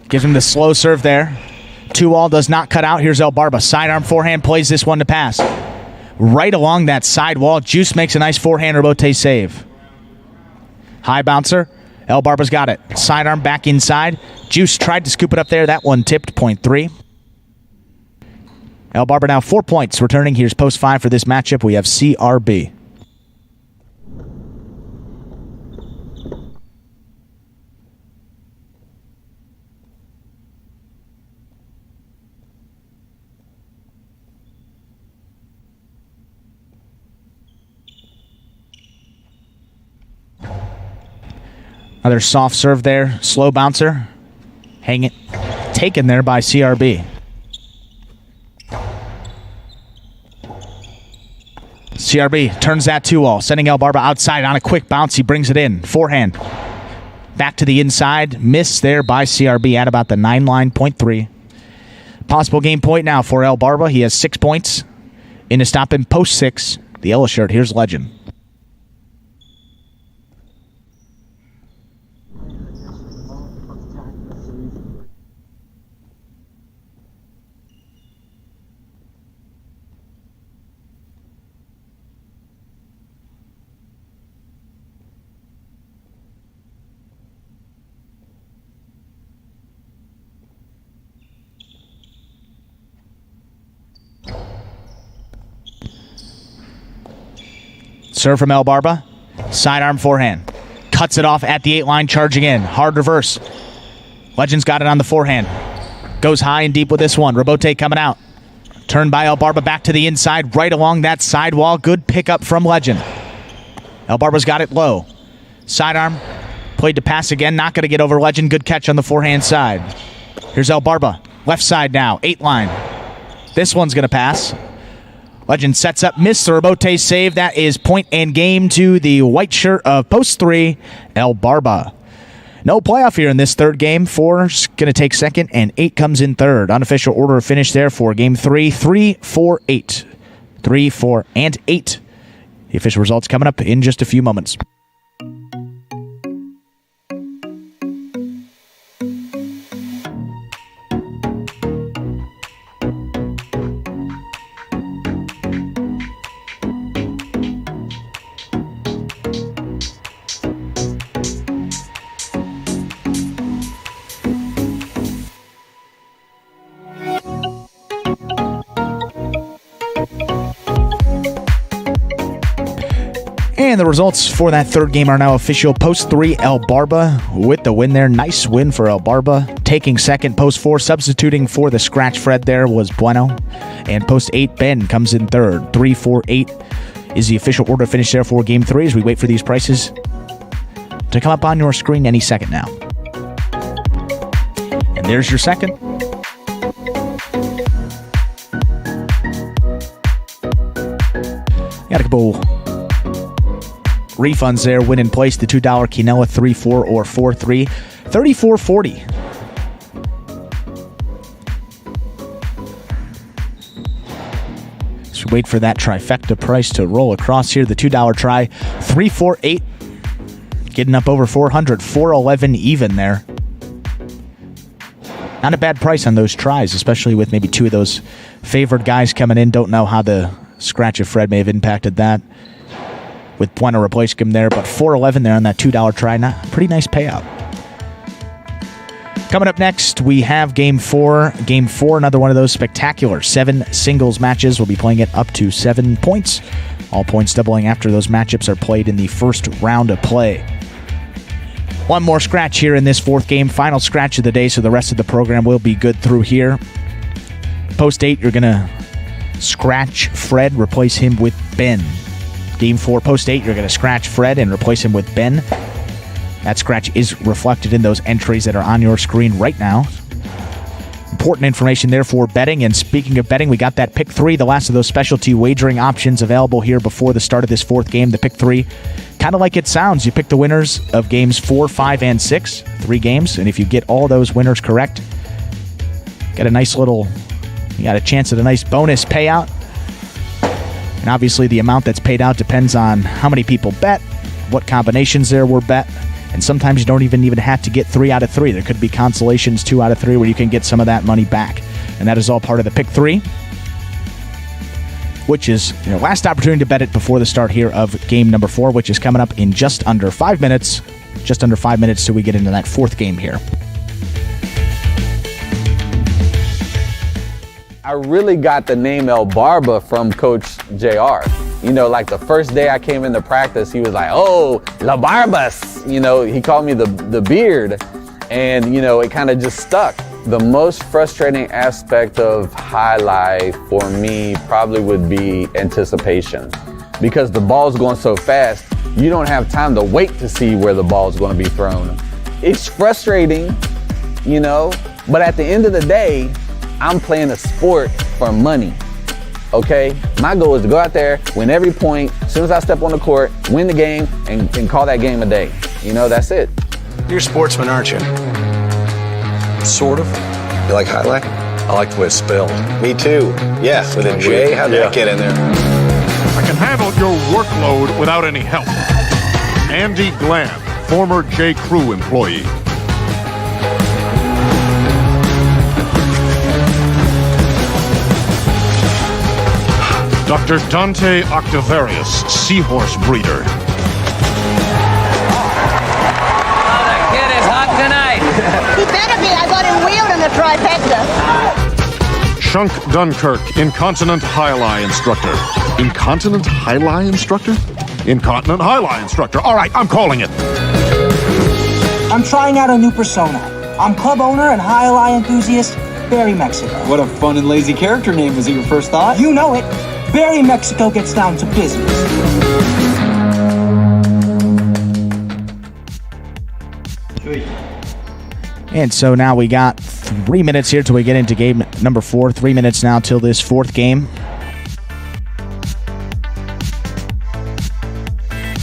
Gives him the slow serve there. 2-all does not cut out. Here's El Barba. Sidearm forehand, plays this one to pass. Right along that side wall. Juice makes a nice forehand Rebote save. High bouncer. El Barba's got it. Sidearm back inside. Juice tried to scoop it up there. That one tipped, point 3. El Barba now 4 points. Returning, here's post 5 for this matchup. We have CRB. Another soft serve there. Slow bouncer. Hang it. Taken there by CRB. CRB turns that 2-all. Sending El Barba outside on a quick bounce. He brings it in. Forehand. Back to the inside. Miss there by CRB at about the 9 line. Point 3. Possible game point now for El Barba. He has 6 points. In to stop him post 6. The yellow shirt. Here's Legend. Serve from El Barba. Sidearm forehand. Cuts it off at the 8 line, charging in. Hard reverse. Legend's got it on the forehand. Goes high and deep with this one. Rebote coming out. Turned by El Barba back to the inside, right along that side wall. Good pickup from Legend. El Barba's got it low. Sidearm. Played to pass again. Not going to get over Legend. Good catch on the forehand side. Here's El Barba. Left side now. 8 line. This one's going to pass. Legend sets up, missed the Rebote save. That is point and game to the white shirt of post 3, El Barba. No playoff here in this third game. 4's going to take second, and 8 comes in third. Unofficial order of finish there for game 3. 3, 4, 8. 3, 4, and 8. The official results coming up in just a few moments. And the results for that third game are now official. Post 3, El Barba with the win there. Nice win for El Barba. Taking second. Post 4, substituting for the scratch Fred there was Bueno. And post 8, Ben comes in third. 3, 4, 8 is the official order finish there for game 3 as we wait for these prices to come up on your screen any second now. And there's your second. Got a couple refunds there. Win in place, the $2 Quinella 3-4 or 4-3. $34.40. So wait for that trifecta price to roll across here. The $2 try, 348. Getting up over 400, 411 even there. Not a bad price on those tries, especially with maybe two of those favored guys coming in. Don't know how the scratch of Fred may have impacted that with Bueno replacing him there, but 411 there on that $2 try. Not pretty nice payout. Coming up next, we have Game 4. Game 4, another one of those spectacular 7 singles matches. We'll be playing it up to 7 points. All points doubling after those matchups are played in the first round of play. One more scratch here in this fourth game. Final scratch of the day, so the rest of the program will be good through here. Post 8, you're going to scratch Fred, replace him with Ben. Game 4, post 8, you're going to scratch Fred and replace him with Ben. That scratch is reflected in those entries that are on your screen right now. Important information there for betting. And speaking of betting, we got that pick 3, the last of those specialty wagering options available here before the start of this fourth game. The pick 3, kind of like it sounds. You pick the winners of games 4, 5, and 6, 3 games. And if you get all those winners correct, you got a chance at a nice bonus payout. And obviously the amount that's paid out depends on how many people bet, what combinations there were bet. And sometimes you don't even have to get 3 out of 3. There could be consolations 2 out of 3 where you can get some of that money back. And that is all part of the pick 3, which is your last opportunity to bet it before the start here of game number 4, which is coming up in just under 5 minutes. Just under 5 minutes till we get into that fourth game here. I really got the name El Barba from Coach JR. You know, like the first day I came into practice, he was like, "Oh, La Barbas." You know, he called me the beard. And, you know, it kind of just stuck. The most frustrating aspect of Jai-Alai for me probably would be anticipation. Because the ball's going so fast, you don't have time to wait to see where the ball's going to be thrown. It's frustrating, you know, but at the end of the day, I'm playing a sport for money, okay? My goal is to go out there, win every point, as soon as I step on the court, win the game, and call that game a day. You know, that's it. You're a sportsman, aren't you? Sort of. You like Jai-Alai? I like the way it's spelled. Me too. Yeah, with a J. How'd that get in there? I can handle your workload without any help. Andy Glenn, former J. Crew employee. Dr. Dante Octavarius, seahorse breeder. Oh, the kid is hot tonight. He better be. I got him wheeled in the trifecta. Shunk Dunkirk, incontinent Jai-Alai instructor. Incontinent Jai-Alai instructor? Incontinent Jai-Alai instructor. All right, I'm calling it. I'm trying out a new persona. I'm club owner and Jai-Alai enthusiast, Barry Mexico. What a fun and lazy character name. Was it your first thought? You know it. Barry Mexico gets down to business. And so now we got 3 minutes here till we get into game number 4. 3 minutes now till this fourth game.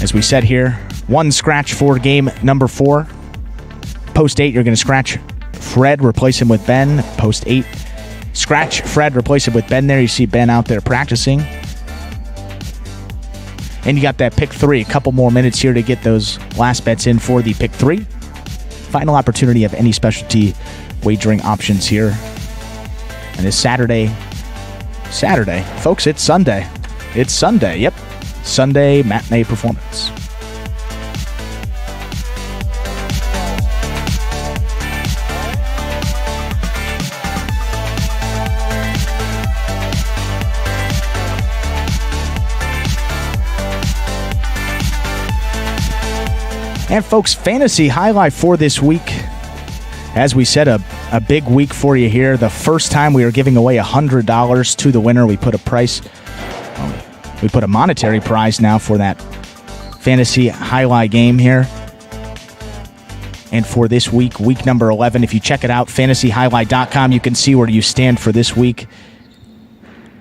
As we said here, 1 scratch for game number 4. Post 8, you're going to scratch Fred, replace him with Ben. Post 8, scratch Fred, replace him with Ben there. You see Ben out there practicing. And you got that pick 3. A couple more minutes here to get those last bets in for the pick 3. Final opportunity of any specialty wagering options here. And it's Saturday. Folks, it's Sunday. It's Sunday, yep. Sunday matinee performance. And folks, fantasy highlight for this week. As we said, a big week for you here. The first time we were giving away $100 to the winner. We put a monetary prize now for that fantasy highlight game here. And for this week, week number 11, if you check it out, fantasyhighlight.com, you can see where you stand for this week.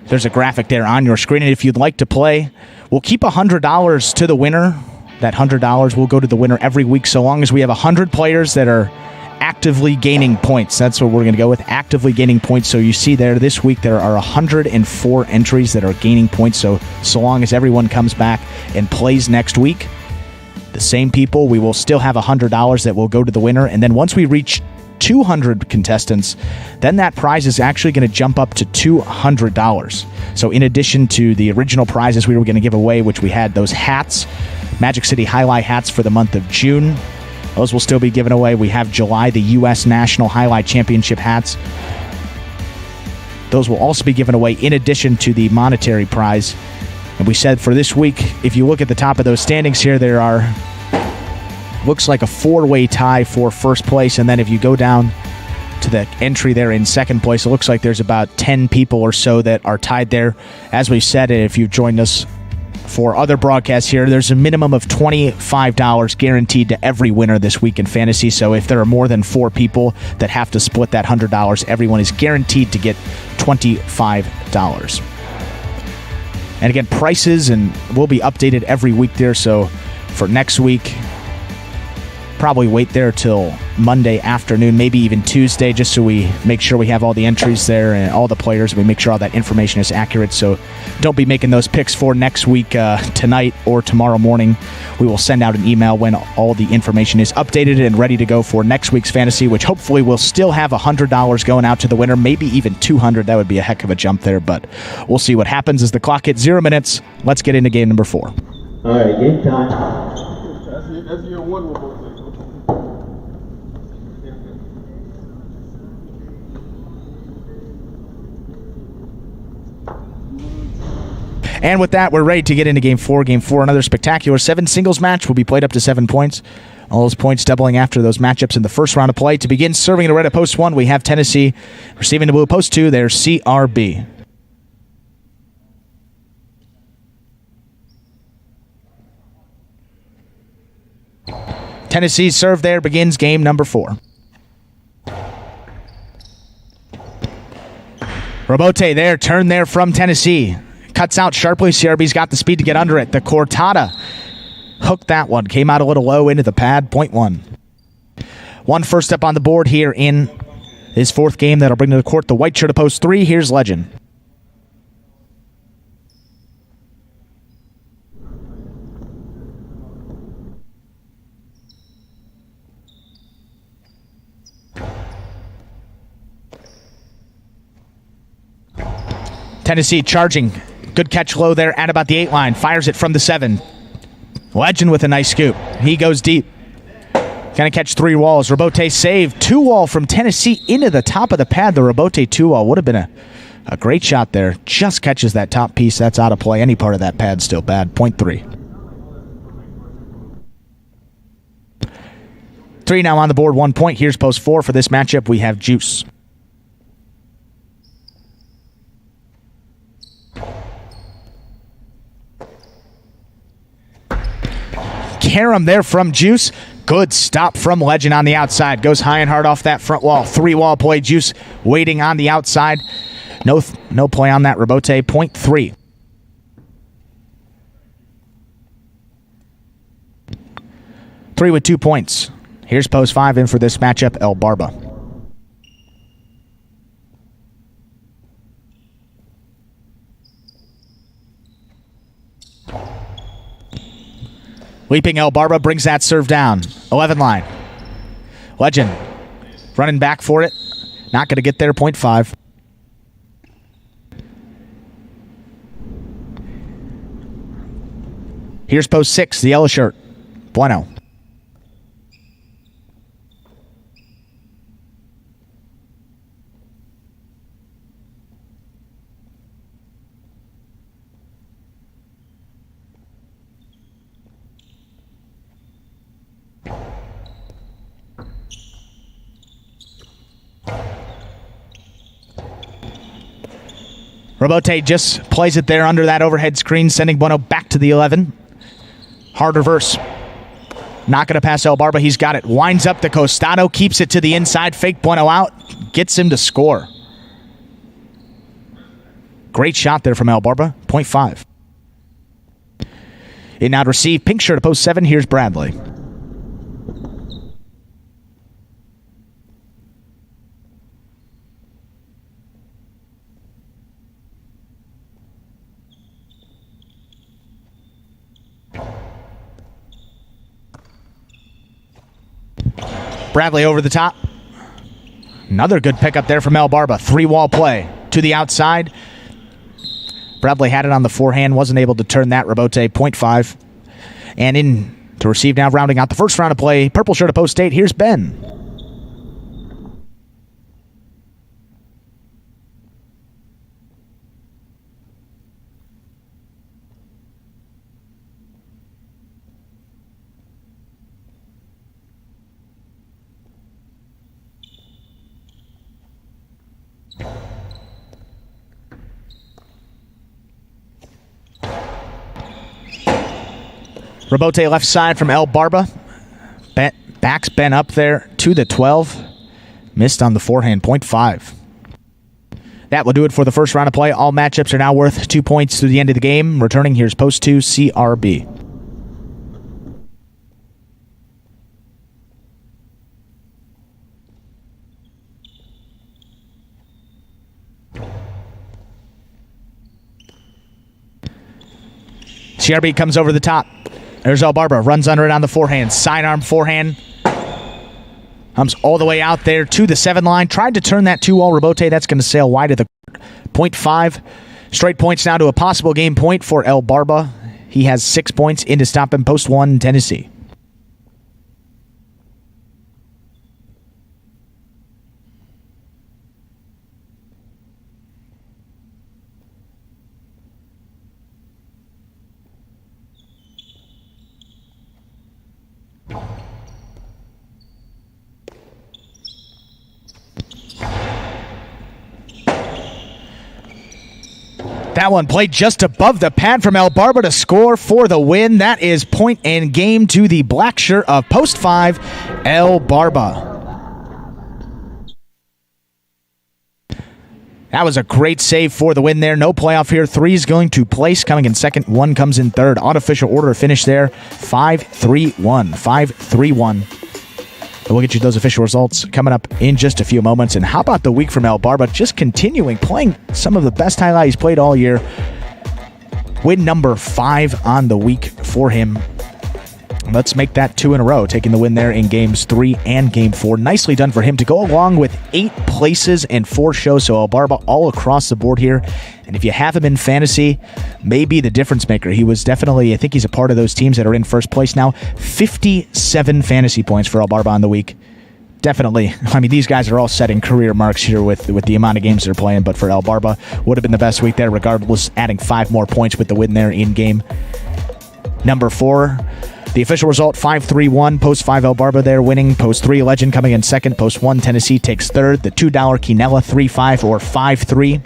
There's a graphic there on your screen. And if you'd like to play, we'll keep $100 to the winner. That $100 will go to the winner every week so long as we have 100 players that are actively gaining points. That's what we're going to go with, actively gaining points. So you see there, this week there are 104 entries that are gaining points. So long as everyone comes back and plays next week, the same people, we will still have $100 that will go to the winner. And then once we reach 200 contestants, then that prize is actually going to jump up to $200. So in addition to the original prizes we were going to give away, which we had those hats, Magic City Jai-Alai hats for the month of June, those will still be given away. We have July, the U.S. National Jai-Alai Championship hats. Those will also be given away in addition to the monetary prize. And we said for this week, if you look at the top of those standings here, there are, looks like a four-way tie for first place. And then if you go down to the entry there in second place, it looks like there's about 10 people or so that are tied there. As we said, if you've joined us for other broadcasts here, there's a minimum of $25 guaranteed to every winner this week in fantasy. So if there are more than 4 people that have to split that $100, everyone is guaranteed to get $25. And again, prices and will be updated every week there. So for next week, probably wait there till Monday afternoon, maybe even Tuesday, just so we make sure we have all the entries there and all the players. We make sure all that information is accurate. So don't be making those picks for next week tonight or tomorrow morning. We will send out an email when all the information is updated and ready to go for next week's fantasy, which hopefully will still have $100 going out to the winner, maybe even $200. That would be a heck of a jump there, but we'll see what happens as the clock hits 0 minutes. Let's get into game number 4. All right, game time. That's year one. We'll both say. And with that, we're ready to get into Game 4. Game 4, another spectacular 7 singles match will be played up to 7 points. All those points doubling after those matchups in the first round of play. To begin serving the red at post 1, we have Tennessee. Receiving the blue at post 2, there's CRB. Tennessee's serve there begins game number 4. Robote there, turn there from Tennessee. Cuts out sharply. CRB's got the speed to get under it. The Cortada hooked that one. Came out a little low into the pad. Point 1. 1 first up on the board here in his 4th game. That'll bring to the court the white shirt of post 3. Here's Legend. Tennessee charging. Good catch low there at about the 8 line. Fires it from the 7. Legend with a nice scoop. He goes deep. Gonna catch 3 walls. Robote save. 2 wall from Tennessee into the top of the pad. The Robote 2 wall would have been a great shot there. Just catches that top piece. That's out of play. Any part of that pad still bad. Point 3. 3 now on the board. 1 point. Here's post 4 for this matchup. We have Juice. Karam there from Juice. Good stop from Legend on the outside. Goes high and hard off that front wall. 3 wall play. Juice waiting on the outside. No play on that. Robote. Point 3. 3 with 2 points. Here's post 5 in for this matchup. El Barba. Leaping El Barba brings that serve down. 11 line. Legend running back for it. Not going to get there. Point 5. Here's post 6, the yellow shirt. Bueno. Robote just plays it there under that overhead screen, sending Bueno back to the 11. Hard reverse. Not going to pass El Barba. He's got it. Winds up to Costado. Keeps it to the inside. Fake Bueno out. Gets him to score. Great shot there from El Barba. 0.5. In now to receive. Pink shirt to post 7. Here's Bradley. Bradley over the top. Another good pickup there from El Barba. 3-wall play to the outside. Bradley had it on the forehand. Wasn't able to turn that. Robote 0.5. And in to receive now, rounding out the first round of play. Purple shirt to post 8. Here's Ben. Robote left side from El Barba. Backs Ben up there to the 12. Missed on the forehand, 0.5. That will do it for the first round of play. All matchups are now worth 2 points through the end of the game. Returning, here's post 2, CRB. CRB comes over the top. There's El Barba. Runs under it on the forehand. Sidearm forehand. Comes all the way out there to the 7 line. Tried to turn that 2-wall Robote. That's going to sail wide of the 0.5. Straight points now to a possible game point for El Barba. He has 6 points into stop him. Post 1, Tennessee. That one played just above the pad from El Barba to score for the win. That is point and game to the black shirt of post 5, El Barba. That was a great save for the win there. No playoff here. 3 is going to place, coming in second. 1 comes in third. Unofficial order finish there. 5-3-1. 5-3-1. We'll get you those official results coming up in just a few moments. And how about the week from El Barba? Just continuing playing some of the best highlights he's played all year. Win number 5 on the week for him. Let's make that 2 in a row, taking the win there in games 3 and game 4. Nicely done for him to go along with 8 places and 4 shows. So El Barba all across the board here. And if you have him in fantasy, maybe the difference maker. He was definitely, I think he's a part of those teams that are in first place now. 57 fantasy points for El Barba on the week. Definitely. I mean, these guys are all setting career marks here with the amount of games they're playing. But for El Barba, would have been the best week there regardless, adding 5 more points with the win there in game number 4. The official result, 5-3-1. Post 5, El Barba there winning. Post 3, Legend coming in second. Post 1, Tennessee takes third. The $2 Quinella, 3-5 or 5-3.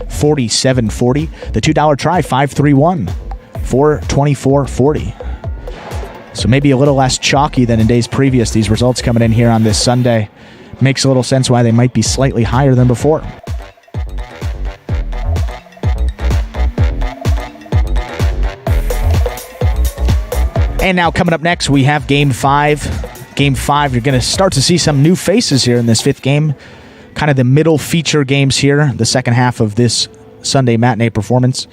47-40. The $2 try, 5-3-1. 4-24-40. So maybe a little less chalky than in days previous. These results coming in here on this Sunday. Makes a little sense why they might be slightly higher than before. And now coming up next, we have Game 5. Game 5, you're going to start to see some new faces here in this 5th game. Kind of the middle feature games here, the second half of this Sunday matinee performance.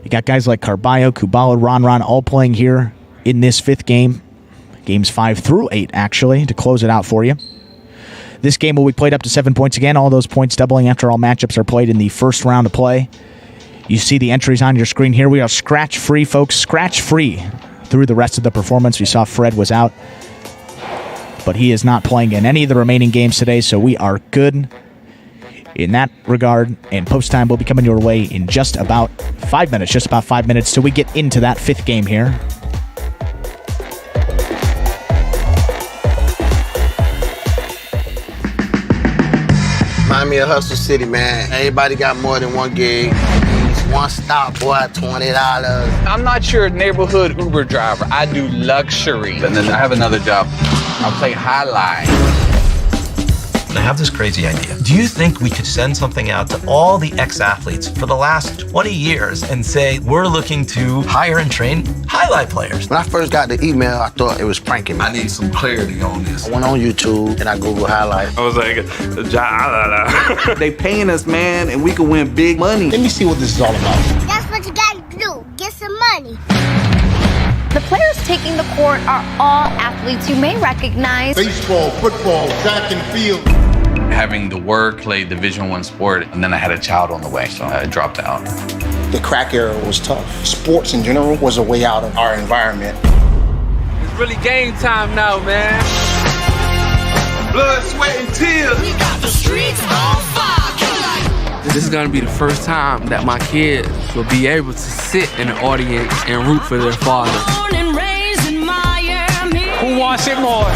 You got guys like Carballo, Carballo, Ron all playing here in this 5th game. Games 5 through 8, actually, to close it out for you. This game will be played up to 7 points again. All those points doubling after all matchups are played in the first round of play. You see the entries on your screen here. We are scratch-free, folks. Scratch-free through the rest of the performance. We saw Fred was out, but he is not playing in any of the remaining games today, so we are good in that regard. And post time will be coming your way in just about 5 minutes, till we get into that 5th game here. My Remind me of Hustle City, man. Everybody got more than one gig. One stop, boy, $20. I'm not your neighborhood Uber driver. I do luxury. And then I have another job. I'll play highlight. I have this crazy idea. Do you think we could send something out to all the ex-athletes for the last 20 years and say, we're looking to hire and train highlight players? When I first got the email, I thought it was pranking me. I need some clarity on this. I went on YouTube and I Googled highlight. I was like, Jai-Alai. They paying us, man, and we can win big money. Let me see what this is all about. That's what you gotta do. Get some money. The players taking the court are all athletes you may recognize. Baseball, football, track and field. Having to work, play Division I sport, and then I had a child on the way, so I dropped out. The crack era was tough. Sports in general was a way out of our environment. It's really game time now, man. Blood, sweat, and tears. We got the streets on fire. This is gonna be the first time that my kids will be able to sit in the audience and root for their father. Who wants it more?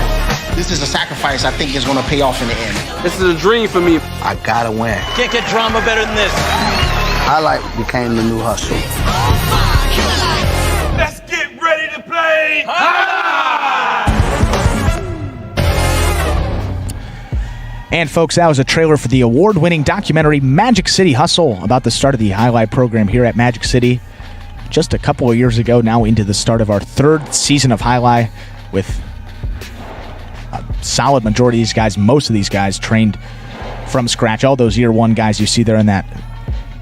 This is a sacrifice I think is going to pay off in the end. This is a dream for me. I gotta win. Can't get drama better than this. Highlight became the new hustle. Let's get ready to play. And folks, that was a trailer for the award-winning documentary Magic City Hustle about the start of the highlight program here at Magic City. Just a couple of years ago, now into the start of our third season of highlight with a solid majority of these guys, most of these guys trained from scratch. All those year one guys you see there in that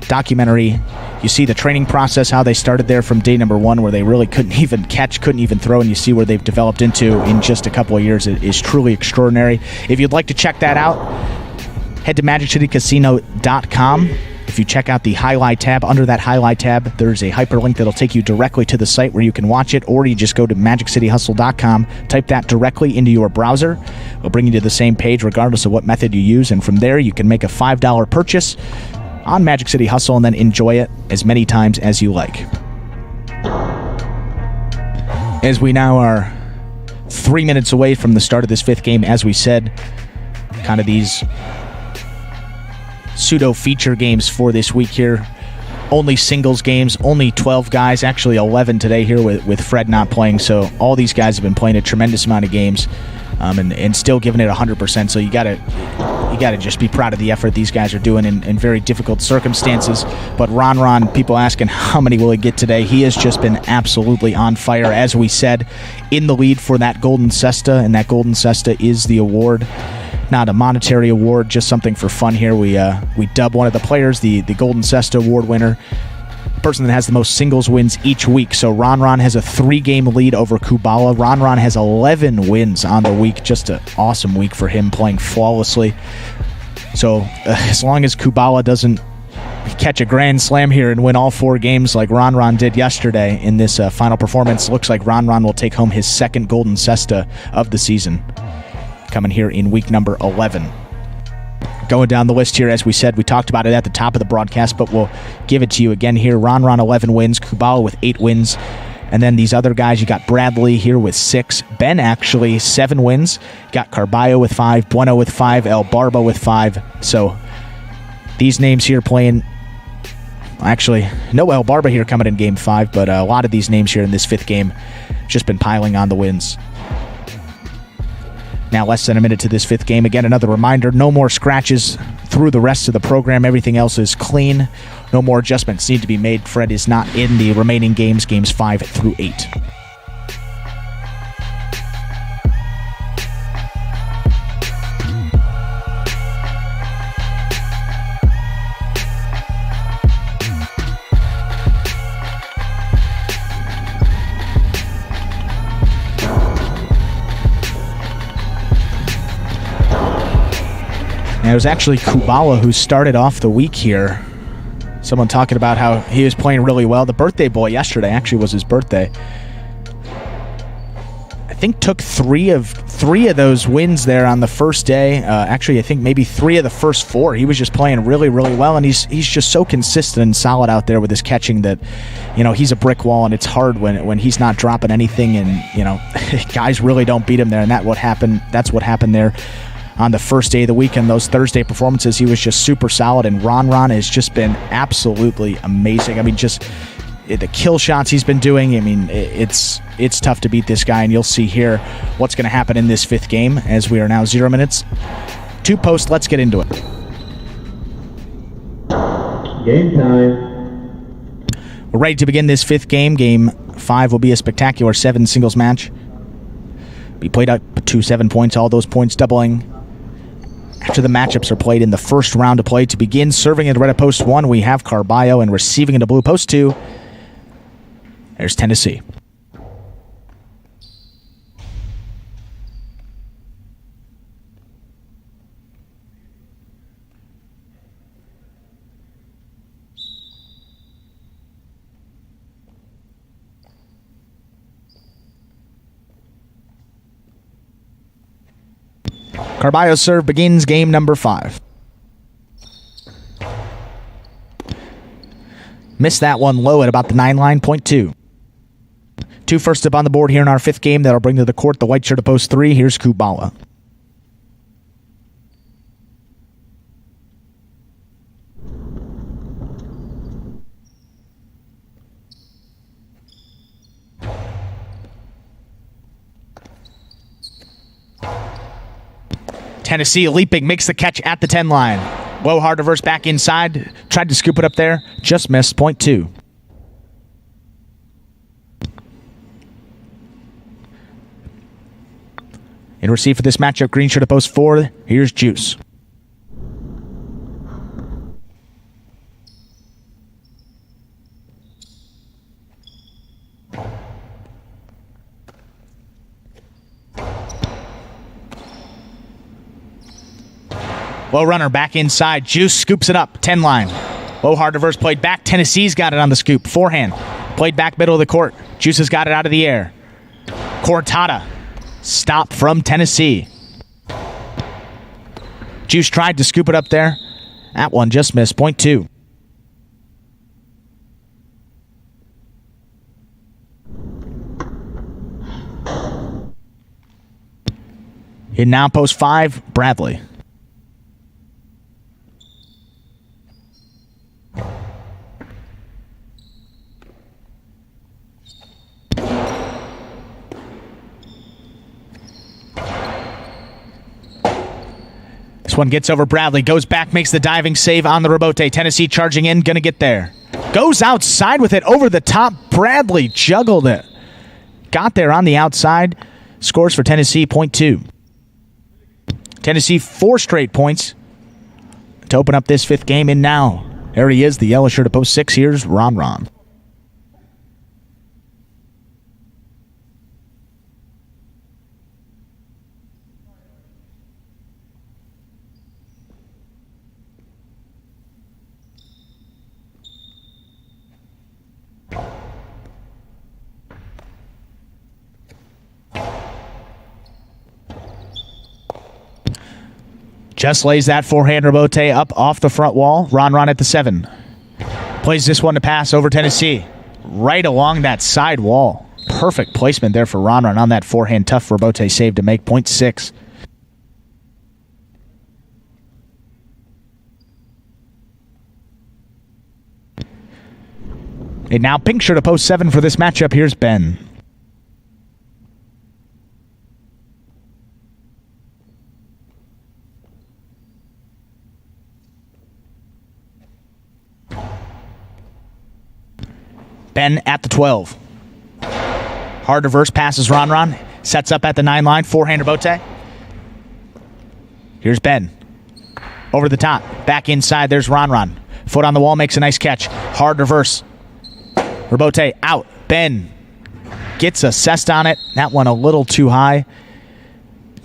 documentary. You see the training process, how they started there from day number one, where they really couldn't even catch, couldn't even throw, and you see where they've developed into in just a couple of years. It is truly extraordinary. If you'd like to check that out, head to MagicCityCasino.com. If you check out the highlight tab, under that highlight tab, there's a hyperlink that'll take you directly to the site where you can watch it, or you just go to MagicCityHustle.com, type that directly into your browser. It'll bring you to the same page regardless of what method you use, and from there you can make a $5 purchase on Magic City Hustle and then enjoy it as many times as you like. As we now are 3 minutes away from the start of this fifth game, as we said, kind of these pseudo-feature games for this week here. Only singles games, only 12 guys, actually 11 today here with Fred not playing, so all these guys have been playing a tremendous amount of games and still giving it 100%, so you gotta just be proud of the effort these guys are doing in very difficult circumstances. But Ron, people asking how many will he get today. He has just been absolutely on fire, as we said, in the lead for that Golden Cesta, and that Golden Cesta is the award. Not a monetary award, just something for fun here. We dub one of the players the Golden Cesta award winner, the person that has the most singles wins each week. So Ron has a 3-game lead over Carballo. Ron has 11 wins on the week. Just an awesome week for him, playing flawlessly. So as long as Carballo doesn't catch a grand slam here and win all 4 games like Ron did yesterday in this final performance, looks like Ron will take home his second Golden Cesta of the season, coming here in week number 11. Going down the list here, as we said, we talked about it at the top of the broadcast, but we'll give it to you again here. Ron 11 wins, Carballo with 8 wins, and then these other guys, you got Bradley here with 6, Ben actually 7 wins, got Carballo with 5, Bueno with 5, El Barba with 5. So these names here playing, actually no El Barba here coming in game 5, but a lot of these names here in this 5th game just been piling on the wins. Now less than a minute to this 5th game. Again, another reminder, no more scratches through the rest of the program. Everything else is clean. No more adjustments need to be made. Fred is not in the remaining games 5 through 8. And it was actually Carballo who started off the week here. Someone talking about how he was playing really well. The birthday boy yesterday actually was his birthday. I think took three of those wins there on the first day. Actually, I think maybe 3 of the first 4. He was just playing really, really well, and he's just so consistent and solid out there with his catching that, he's a brick wall, and it's hard when he's not dropping anything, and guys really don't beat him there, and that's what happened there. on the first day of the weekend. Those Thursday performances, he was just super solid, and Ron has just been absolutely amazing. I mean, just the kill shots he's been doing, I mean, it's tough to beat this guy, and you'll see here what's going to happen in this fifth game as we are now 0 minutes. 2 post, let's get into it. Game time. We're ready to begin this fifth game. Game 5 will be a spectacular 7 singles match. Be played up to 7 points, all those points doubling after the matchups are played in the first round of play. To begin, serving in red at post 1, we have Carballo, and receiving into blue post 2, there's Tennessee. Carballo's serve begins game number 5. Missed that one low at about the 9 line, point 2. 2 first up on the board here in our fifth game. That'll bring to the court the white shirt to post 3. Here's Carballo. Tennessee leaping, makes the catch at the 10 line. Low hard reverse back inside. Tried to scoop it up there. Just missed. Point 2. In receive for this matchup, green shirt to post 4. Here's Juice. Low runner back inside. Juice scoops it up. 10 line. Low hard reverse played back. Tennessee's got it on the scoop. Forehand. Played back middle of the court. Juice has got it out of the air. Cortada. Stop from Tennessee. Juice tried to scoop it up there. That one just missed. Point 2. In now post 5, Bradley. One gets over Bradley, goes back, makes the diving save on the rebote. Tennessee charging in, gonna get there. Goes outside with it, over the top. Bradley juggled it. Got there on the outside. Scores for Tennessee, point 2. Tennessee 4 straight points to open up this fifth game. And now, there he is, the yellow shirt to post 6. Here's Ron. Just lays that forehand rebote up off the front wall. Ron at the 7. Plays this one to pass over Tennessee. Right along that side wall. Perfect placement there for Ron on that forehand. Tough rebote save to make. Point 6. And now pink shirt to post 7 for this matchup. Here's Ben. Ben at the 12. Hard reverse passes Ron. Sets up at the 9 line. Forehand rebote. Here's Ben. Over the top. Back inside. There's Ron. Foot on the wall. Makes a nice catch. Hard reverse. Rebote out. Ben gets assessed on it. That one a little too high.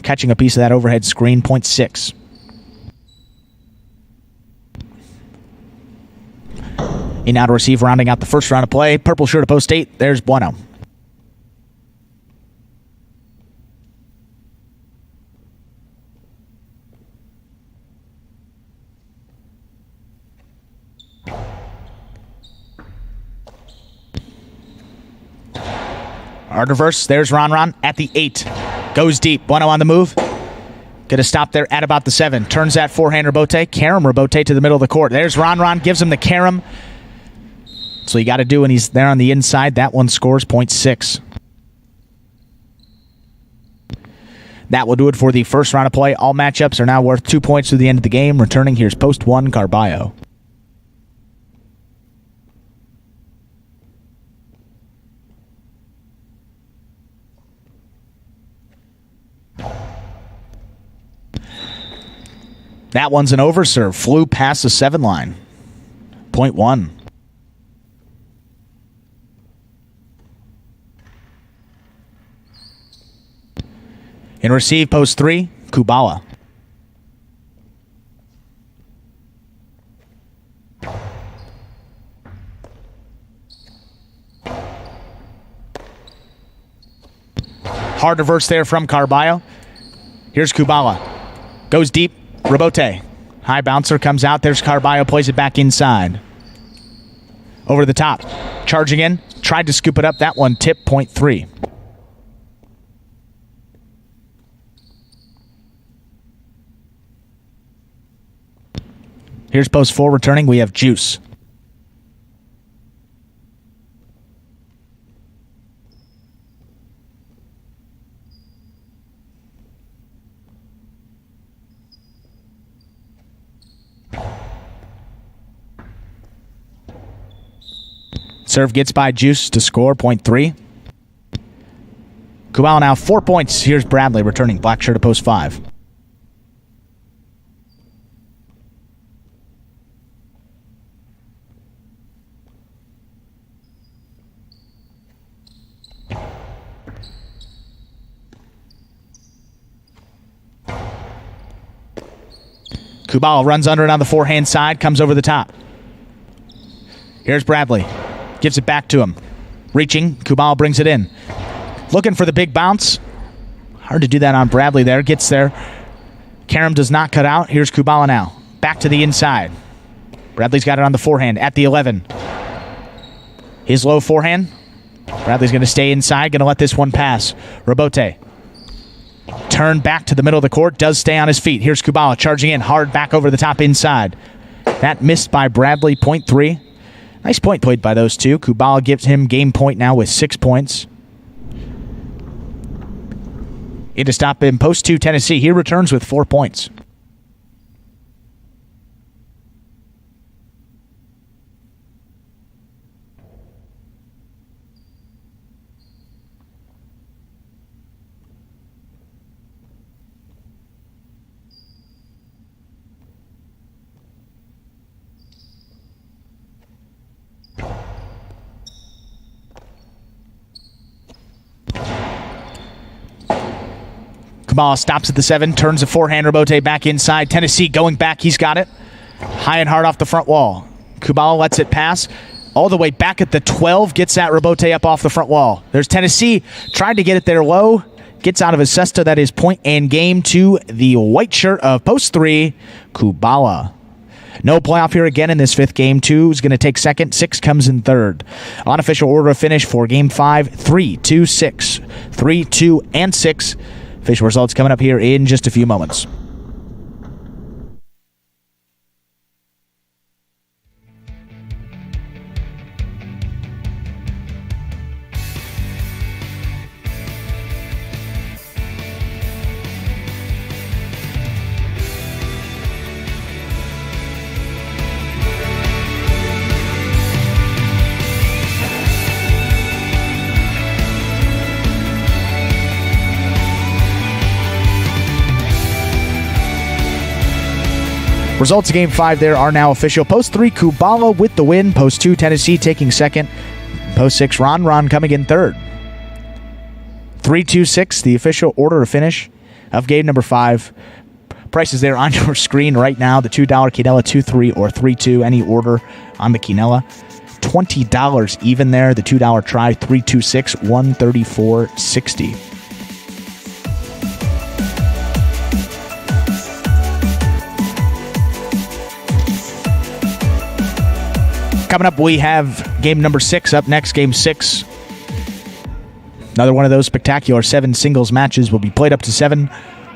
Catching a piece of that overhead screen. Point 6. In now to receive, rounding out the first round of play. Purple shirt to post 8. There's Bueno. Hard reverse. There's Ron at the 8. Goes deep. Bueno on the move. Going to stop there at about the 7. Turns that forehand rebote. Karam rebote to the middle of the court. There's Ron. Gives him the Karam. So you got to do when he's there on the inside. That one scores 0.6. That will do it for the first round of play. All matchups are now worth 2 points through the end of the game. Returning, here's post 1, Carballo. That one's an overserve. Flew past the 7 line. 0.1. In receive, post 3, Kubala. Hard reverse there from Carballo. Here's Kubala. Goes deep. Rebote. High bouncer comes out. There's Carballo. Plays it back inside. Over the top. Charging in. Tried to scoop it up. That one tipped 0.3. Here's post 4 returning. We have Juice. Serve gets by Juice to score 0.3. Kubala now 4 points. Here's Bradley returning. Black shirt to post 5. Kubala runs under it on the forehand side. Comes over the top. Here's Bradley. Gives it back to him. Reaching. Kubala brings it in. Looking for the big bounce. Hard to do that on Bradley there. Gets there. Karam does not cut out. Here's Kubala now. Back to the inside. Bradley's got it on the forehand at the 11. His low forehand. Bradley's going to stay inside. Going to let this one pass. Rebote. Turn back to the middle of the court. Does stay on his feet. Here's Kubala charging in. Hard back over the top inside. That missed by Bradley. 0.3. Nice point played by those two. Kubala gives him game point now with 6 points. In to stop him, post 2 Tennessee. He returns with 4 points. Kubala stops at the 7, turns a forehand rebote back inside. Tennessee going back, he's got it. High and hard off the front wall. Kubala lets it pass all the way back at the 12, gets that rebote up off the front wall. There's Tennessee, tried to get it there low, gets out of his cesta. That is point and game to the white shirt of post 3, Kubala. No playoff here again in this 5th game. 2 is going to take 2nd. 6 comes in 3rd. Unofficial order of finish for game 5, 3, 2, 6. 3, 2, and 6. Official results coming up here in just a few moments. Results of Game 5 there are now official. Post 3, Kubala with the win. Post 2, Tennessee taking 2nd. Post 6, Ron coming in 3rd. 3, 2, 6, the official order of finish of game number 5. Prices there on your screen right now. The $2 Quinella, 2-3 or 3-2. Any order on the Quinella. $20 even there. The $2 try, 3-2-6, $134.60. Coming up, we have game number 6 up next. Game 6. Another one of those spectacular 7 singles matches will be played up to 7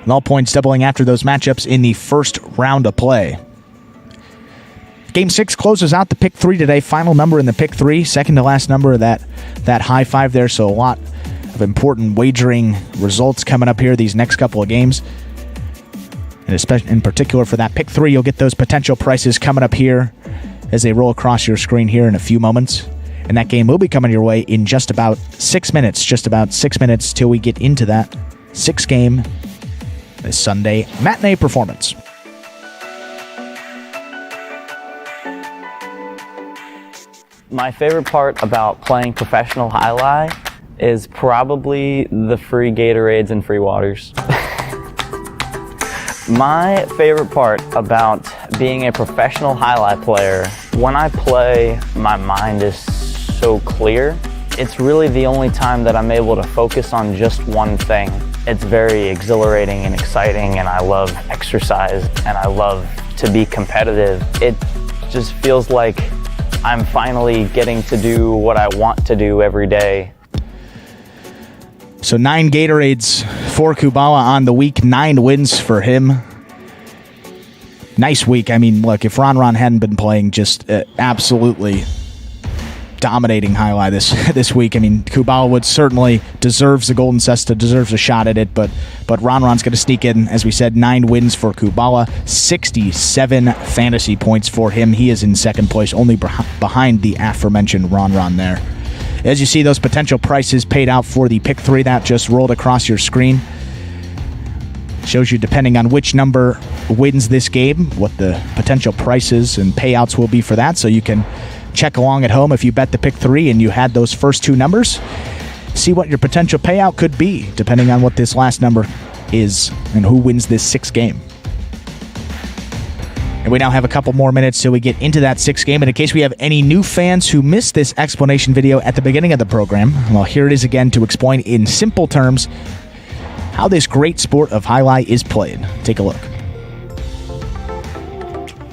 with all points doubling after those matchups in the first round of play. Game 6 closes out the pick 3 today. Final number in the pick 3, second to last number of that high 5 there. So a lot of important wagering results coming up here these next couple of games. And especially in particular for that pick 3, you'll get those potential prices coming up here as they roll across your screen here in a few moments. And that game will be coming your way in just about 6 minutes. Just about 6 minutes till we get into that 6th game this Sunday matinee performance. My favorite part about playing professional Jai-Alai is probably the free Gatorades and free waters. My favorite part about being a professional Jai-Alai player, when I play, my mind is so clear. It's really the only time that I'm able to focus on just one thing. It's very exhilarating and exciting, and I love exercise, and I love to be competitive. It just feels like I'm finally getting to do what I want to do every day. So 9 Gatorades for Carballo on the week, 9 wins for him. Nice week. I mean, look, if Ron hadn't been playing just absolutely dominating Jai-Alai this week, I mean, Carballo would certainly deserves the golden cesta, deserves a shot at it, but Ron's going to sneak in, as we said, 9 wins for Carballo, 67 fantasy points for him. He is in second place, only behind the aforementioned Ron there. As you see, those potential prices paid out for the pick 3 that just rolled across your screen. Shows you, depending on which number wins this game, what the potential prices and payouts will be for that, so you can check along at home if you bet the pick 3 and you had those first 2 numbers. See what your potential payout could be, depending on what this last number is and who wins this 6th game. And we now have a couple more minutes till we get into that 6th game. And in case we have any new fans who missed this explanation video at the beginning of the program, well, here it is again to explain in simple terms how this great sport of Jai-Alai is played. Take a look.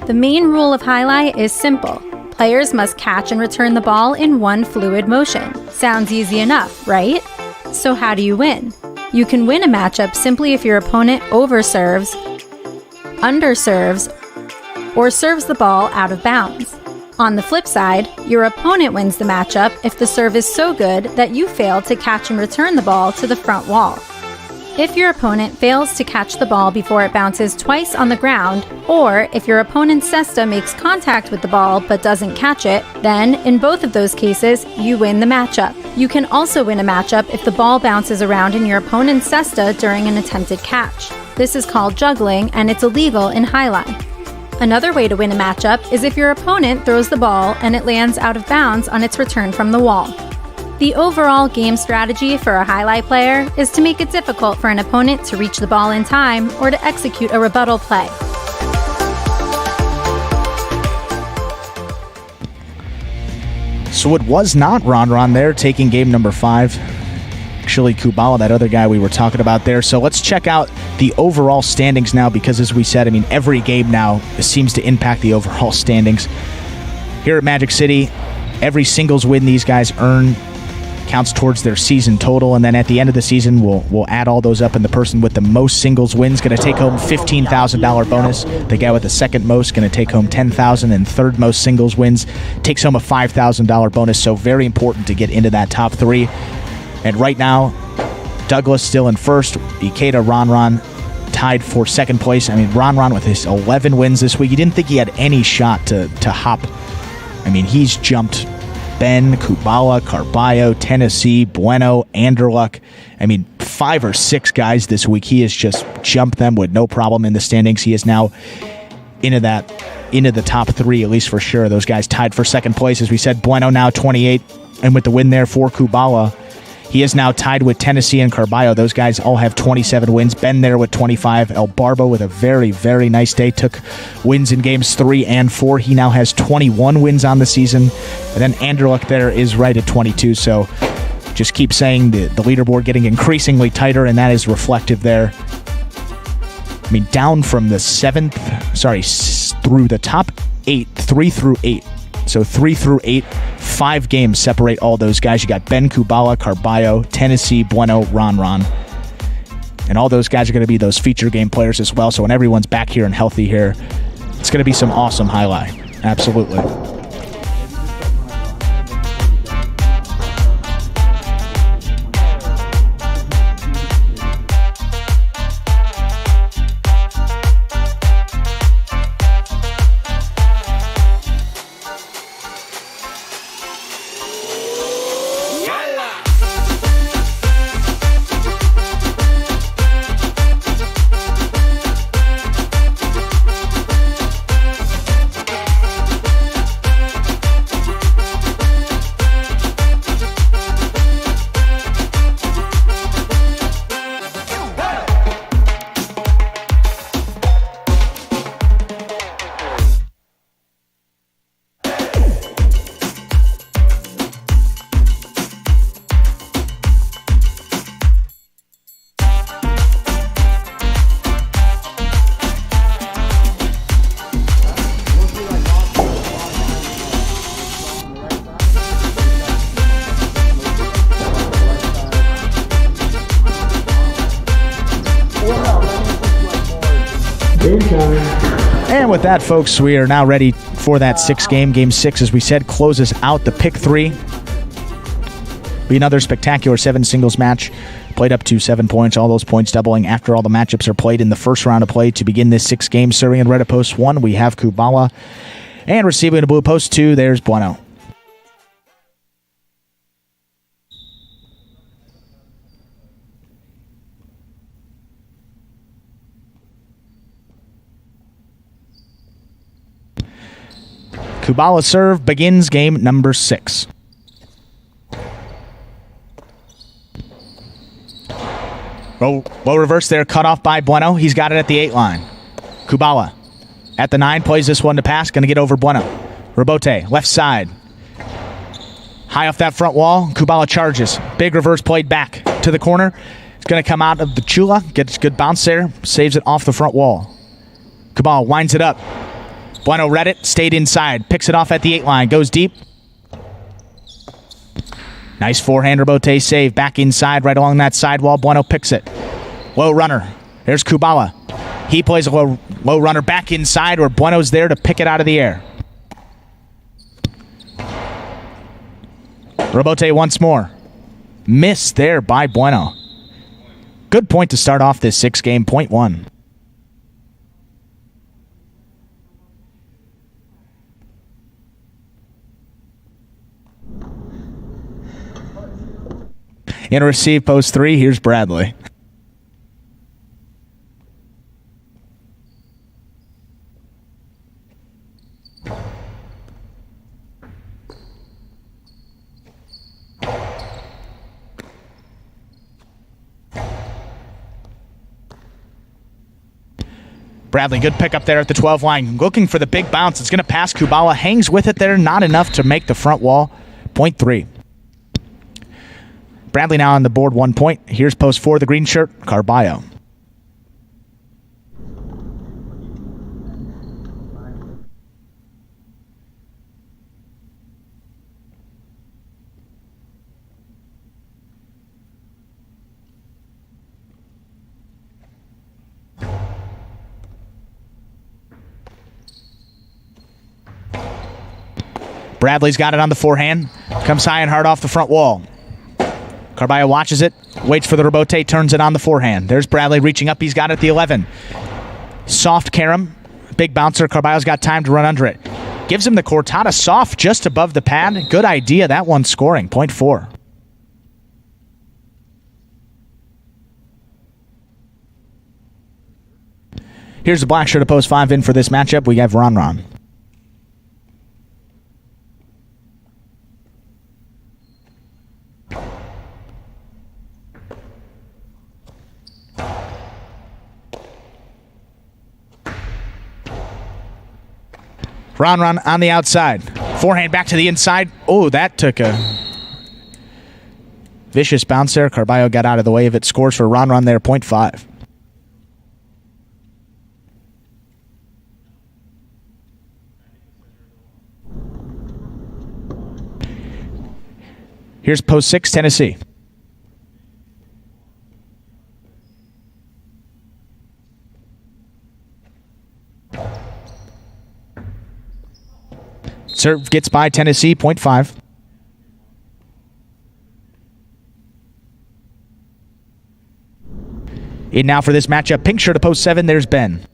The main rule of Jai-Alai is simple. Players must catch and return the ball in one fluid motion. Sounds easy enough, right? So how do you win? You can win a matchup simply if your opponent overserves, underserves, or serves the ball out of bounds. On the flip side, your opponent wins the matchup if the serve is so good that you fail to catch and return the ball to the front wall. If your opponent fails to catch the ball before it bounces twice on the ground, or if your opponent's cesta makes contact with the ball but doesn't catch it, then in both of those cases, you win the matchup. You can also win a matchup if the ball bounces around in your opponent's cesta during an attempted catch. This is called juggling, and it's illegal in Jai-Alai. Another way to win a matchup is if your opponent throws the ball and it lands out of bounds on its return from the wall. The overall game strategy for a Jai-Alai player is to make it difficult for an opponent to reach the ball in time or to execute a rebuttal play. So it was not Ron there taking game number 5. Actually, Carballo, that other guy we were talking about there. So let's check out the overall standings now, because as we said, I mean, every game now seems to impact the overall standings. Here at Magic City, every singles win these guys earn counts towards their season total, and then at the end of the season we'll add all those up, and the person with the most singles wins going to take home $15,000 bonus. The guy with the second most going to take home $10,000, and third most singles wins takes home a $5,000 bonus. So very important to get into that top 3. And right now, Douglas still in first, Ikeda, Ron tied for second place. I mean, Ron with his 11 wins this week, you didn't think he had any shot to hop. I mean, he's jumped Ben, Carballo, Carballo, Tennessee, Bueno, Anderluck. I mean, 5 or 6 guys this week. He has just jumped them with no problem in the standings. He is now into the top 3, at least for sure. Those guys tied for second place. As we said, Bueno now 28, and with the win there for Carballo, he is now tied with Tennessee and Carballo. Those guys all have 27 wins. Ben there with 25. El Barbo with a very, very nice day. Took wins in games 3 and 4. He now has 21 wins on the season. And then Anderluck there is right at 22. So just keep saying the leaderboard getting increasingly tighter, and that is reflective there. I mean, down from the through the top 8, 3 through 8. So 3 through 8, 5 games separate all those guys. You got Ben, Carballo, Carballo, Tennessee, Bueno, Ron. And all those guys are going to be those feature game players as well. So when everyone's back here and healthy here, it's going to be some awesome highlight. Absolutely. And with that, folks, we are now ready for that 6th game. Game 6, as we said, closes out the pick 3. Be another spectacular 7 singles match. Played up to 7 points, all those points doubling after all the matchups are played in the first round of play to begin this 6th game. Serving in red at post 1, we have Carballo. And receiving in blue post 2, there's Bueno. Carballo's serve begins game number 6. Low reverse there, cut off by Bueno. He's got it at the 8 line. Carballo at the 9, plays this one to pass. Going to get over Bueno. Rebote, left side. High off that front wall. Carballo charges. Big reverse played back to the corner. It's going to come out of the Chula. Gets a good bounce there. Saves it off the front wall. Carballo winds it up. Bueno read it, stayed inside, picks it off at the 8 line, goes deep. Nice forehand rebote save, back inside, right along that sidewall. Bueno picks it. Low runner. There's Carballo. He plays a low runner back inside where Bueno's there to pick it out of the air. Rebote once more. Missed there by Bueno. Good point to start off this 6th game, point 1. In a receive post 3, here's Bradley. Bradley, good pick up there at the 12 line. Looking for the big bounce. It's going to pass Carballo. Hangs with it there. Not enough to make the front wall. Point 3. Bradley now on the board, 1 point. Here's post 4, the green shirt, Carballo. Bradley's got it on the forehand. Comes high and hard off the front wall. Carballo watches it, waits for the rebote, turns it on the forehand. There's Bradley reaching up. He's got it at the 11. Soft carom. Big bouncer. Carballo's got time to run under it. Gives him the cortada soft just above the pad. Good idea. That one scoring. Point 4. Here's the black shirt of post 5 in for this matchup. We have Ron. Ron on the outside. Forehand back to the inside. Oh, that took a vicious bounce there. Carballo got out of the way of it. Scores for Ron there, 0.5. Here's post 6, Tennessee. Serve gets by Tennessee, 0.5. In now for this matchup, pink shirt to post 7, there's Ben.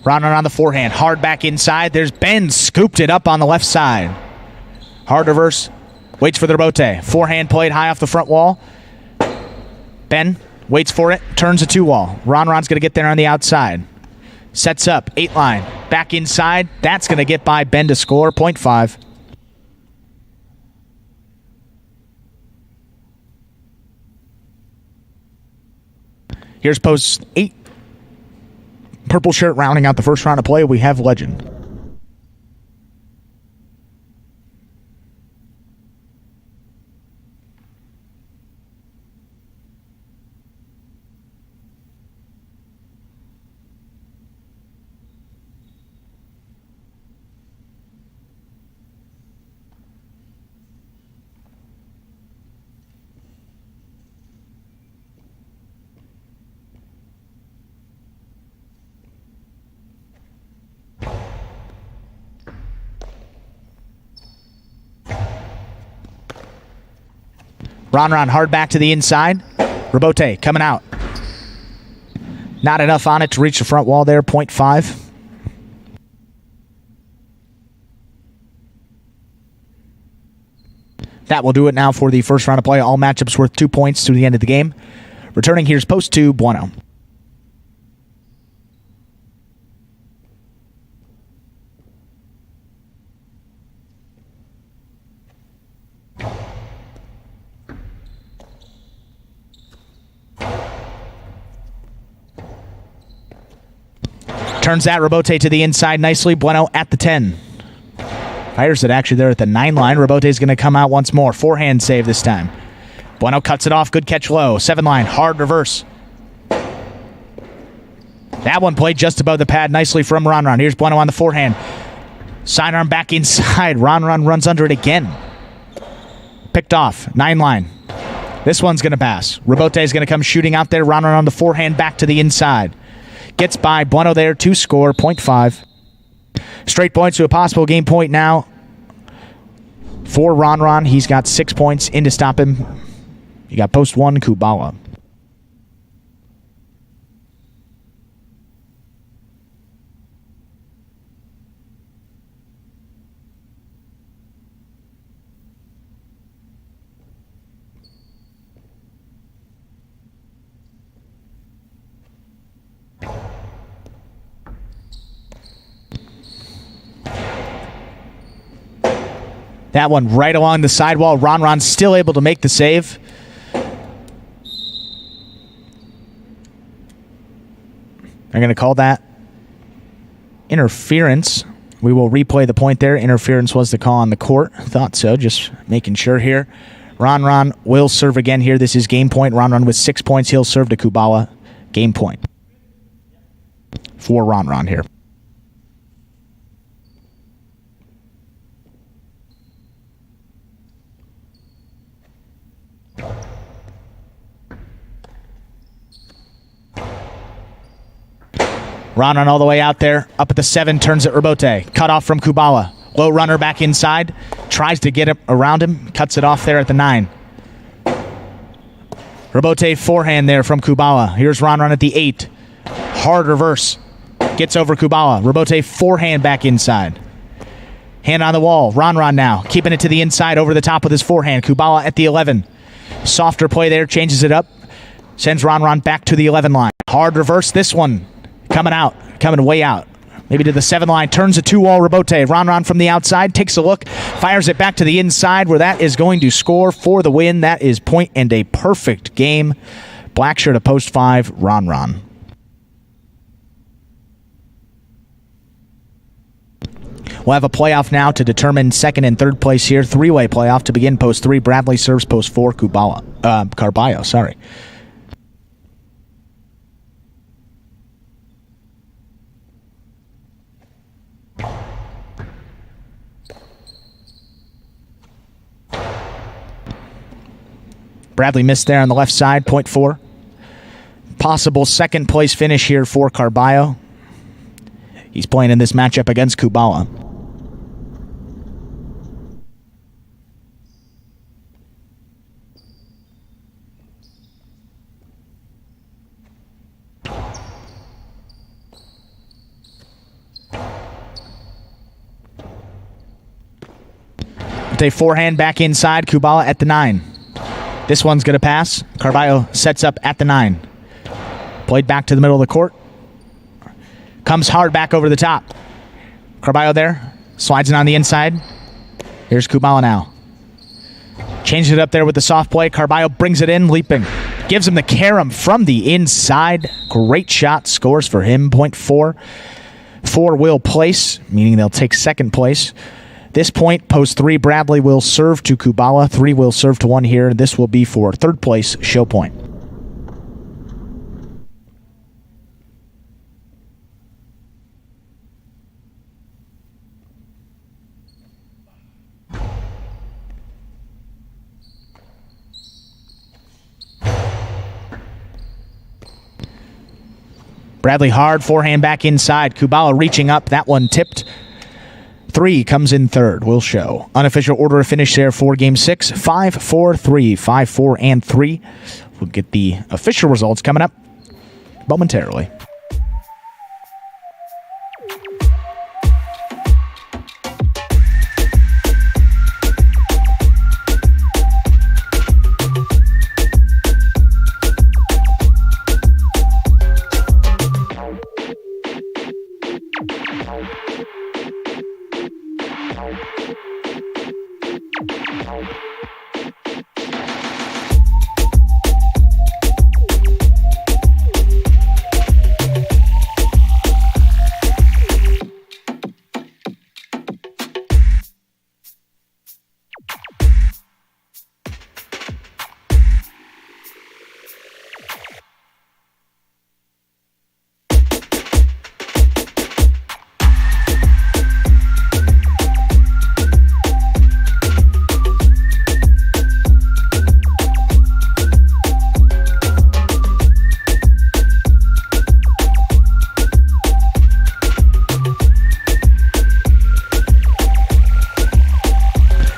Ron on the forehand, hard back inside. There's Ben, scooped it up on the left side. Hard reverse, waits for the rebote. Forehand played high off the front wall. Ben waits for it, turns a 2-wall. Ron's going to get there on the outside. Sets up, 8-line, back inside. That's going to get by Ben to score, 0.5. Here's post 8. Purple shirt rounding out the first round of play. We have Legend. Ron hard back to the inside. Rebote coming out. Not enough on it to reach the front wall there, 0.5. That will do it now for the first round of play. All matchups worth 2 points to the end of the game. Returning, here's post 2, Bueno. Turns that rebote to the inside nicely. Bueno at the 10. Fires it actually there at the 9-line. Rebote is going to come out once more. Forehand save this time. Bueno cuts it off. Good catch low. 7-line. Hard reverse. That one played just above the pad nicely from Ron. Here's Bueno on the forehand. Sidearm back inside. Ron runs under it again. Picked off. 9-line. This one's going to pass. Rebote is going to come shooting out there. Ron on the forehand back to the inside. Gets by Bueno there to score, 0.5. Straight points to a possible game point now for Ron. He's got 6 points in to stop him. You got post 1, Carballo. That one right along the sidewall. Ron's still able to make the save. I'm going to call that interference. We will replay the point there. Interference was the call on the court. Thought so, just making sure here. Ron will serve again here. This is game point. Ron with 6 points. He'll serve to Carballo. Game point for Ron here. Ron all the way out there. Up at the 7, turns at Rebote. Cut off from Carballo. Low runner back inside. Tries to get it around him. Cuts it off there at the 9. Rebote forehand there from Carballo. Here's Ron at the 8. Hard reverse. Gets over Carballo. Rebote forehand back inside. Hand on the wall. Ron now. Keeping it to the inside over the top with his forehand. Carballo at the 11. Softer play there. Changes it up. Sends Ron back to the 11 line. Hard reverse. This one coming out. Coming way out. Maybe to the 7 line. Turns a 2-wall Rebote. Ron from the outside. Takes a look. Fires it back to the inside where that is going to score for the win. That is point and a perfect game. Black shirt to post 5. Ron. We'll have a playoff now to determine second and third place here. 3-way playoff to begin post 3. Bradley serves post 4. Carballo, sorry. Bradley missed there on the left side, 0.4. Possible second place finish here for Carballo. He's playing in this matchup against Kubala. They forehand back inside. Kubala at the 9. This one's going to pass. Carballo sets up at the 9. Played back to the middle of the court. Comes hard back over the top. Carballo there. Slides it on the inside. Here's Kubala now. Changes it up there with the soft play. Carballo brings it in, leaping. Gives him the carom from the inside. Great shot. Scores for him. 0.4. 4 will place, meaning they'll take second place. This point, post 3, Bradley will serve to Kubala. 3 will serve to 1 here. This will be for third place, show point. Bradley hard, forehand back inside. Kubala reaching up. That one tipped. 3 comes in third. We'll show. Unofficial order of finish there for Game 6. 5-4-3. 5-4 and 3. We'll get the official results coming up momentarily.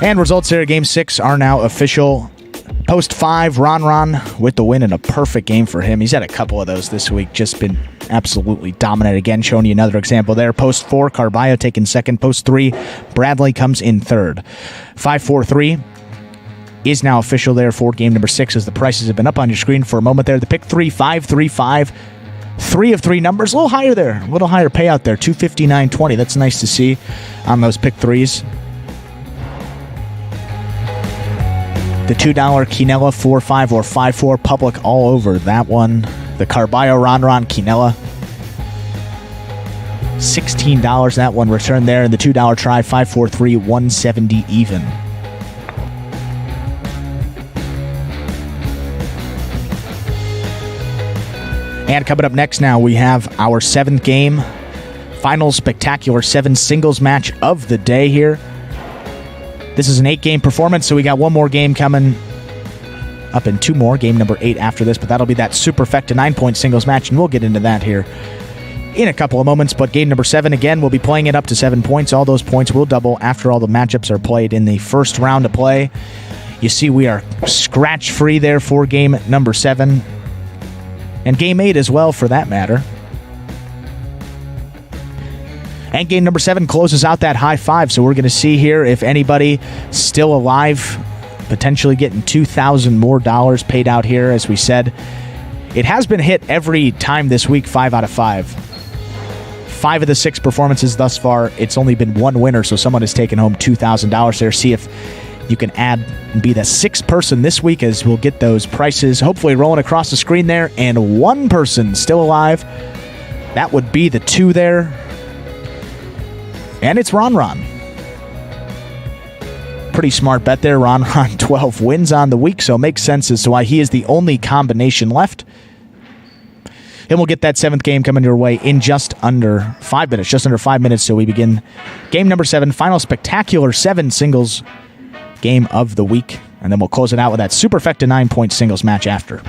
And results here at Game 6 are now official. Post 5, Ron with the win, and a perfect game for him. He's had a couple of those this week, just been absolutely dominant again. Showing you another example there. Post 4, Carballo taking second. Post 3, Bradley comes in third. 5-4-3 is now official there for game number 6, as the prices have been up on your screen for a moment there. The pick 3, 5-3-5. 3 of 3 numbers, a little higher there. A little higher payout there, 259.20. That's nice to see on those pick 3s. The $2 Quinella 4-5 or 5-4 public all over that one. The Carballo Ron Quinella. $16 that one return there. And the $2 try 5-4-3, 170 even. And coming up next now, we have our 7th game. Final spectacular 7 singles match of the day here. This is an 8-game performance, so we got one more game coming up in 2 more. Game number 8 after this, but that'll be that superfecta 9-point singles match, and we'll get into that here in a couple of moments. But game number 7, again, we'll be playing it up to 7 points. All those points will double after all the matchups are played in the first round of play. You see we are scratch-free there for game number 7. And game 8 as well, for that matter. And game number 7 closes out that high 5, so we're going to see here if anybody still alive, potentially getting $2,000 more dollars paid out here. As we said, it has been hit every time this week, 5 out of 5. 5 of the 6 performances thus far, it's only been one winner, so someone has taken home $2,000 there. See if you can add and be the 6th person this week, as we'll get those prices hopefully rolling across the screen there. And one person still alive. That would be the 2 there. And it's Ron. Pretty smart bet there. Ron 12 wins on the week, so it makes sense as to why he is the only combination left. And we'll get that 7th game coming your way in just under 5 minutes. Just under 5 minutes, so we begin game number 7, final spectacular 7 singles game of the week. And then we'll close it out with that superfecta 9-point singles match after.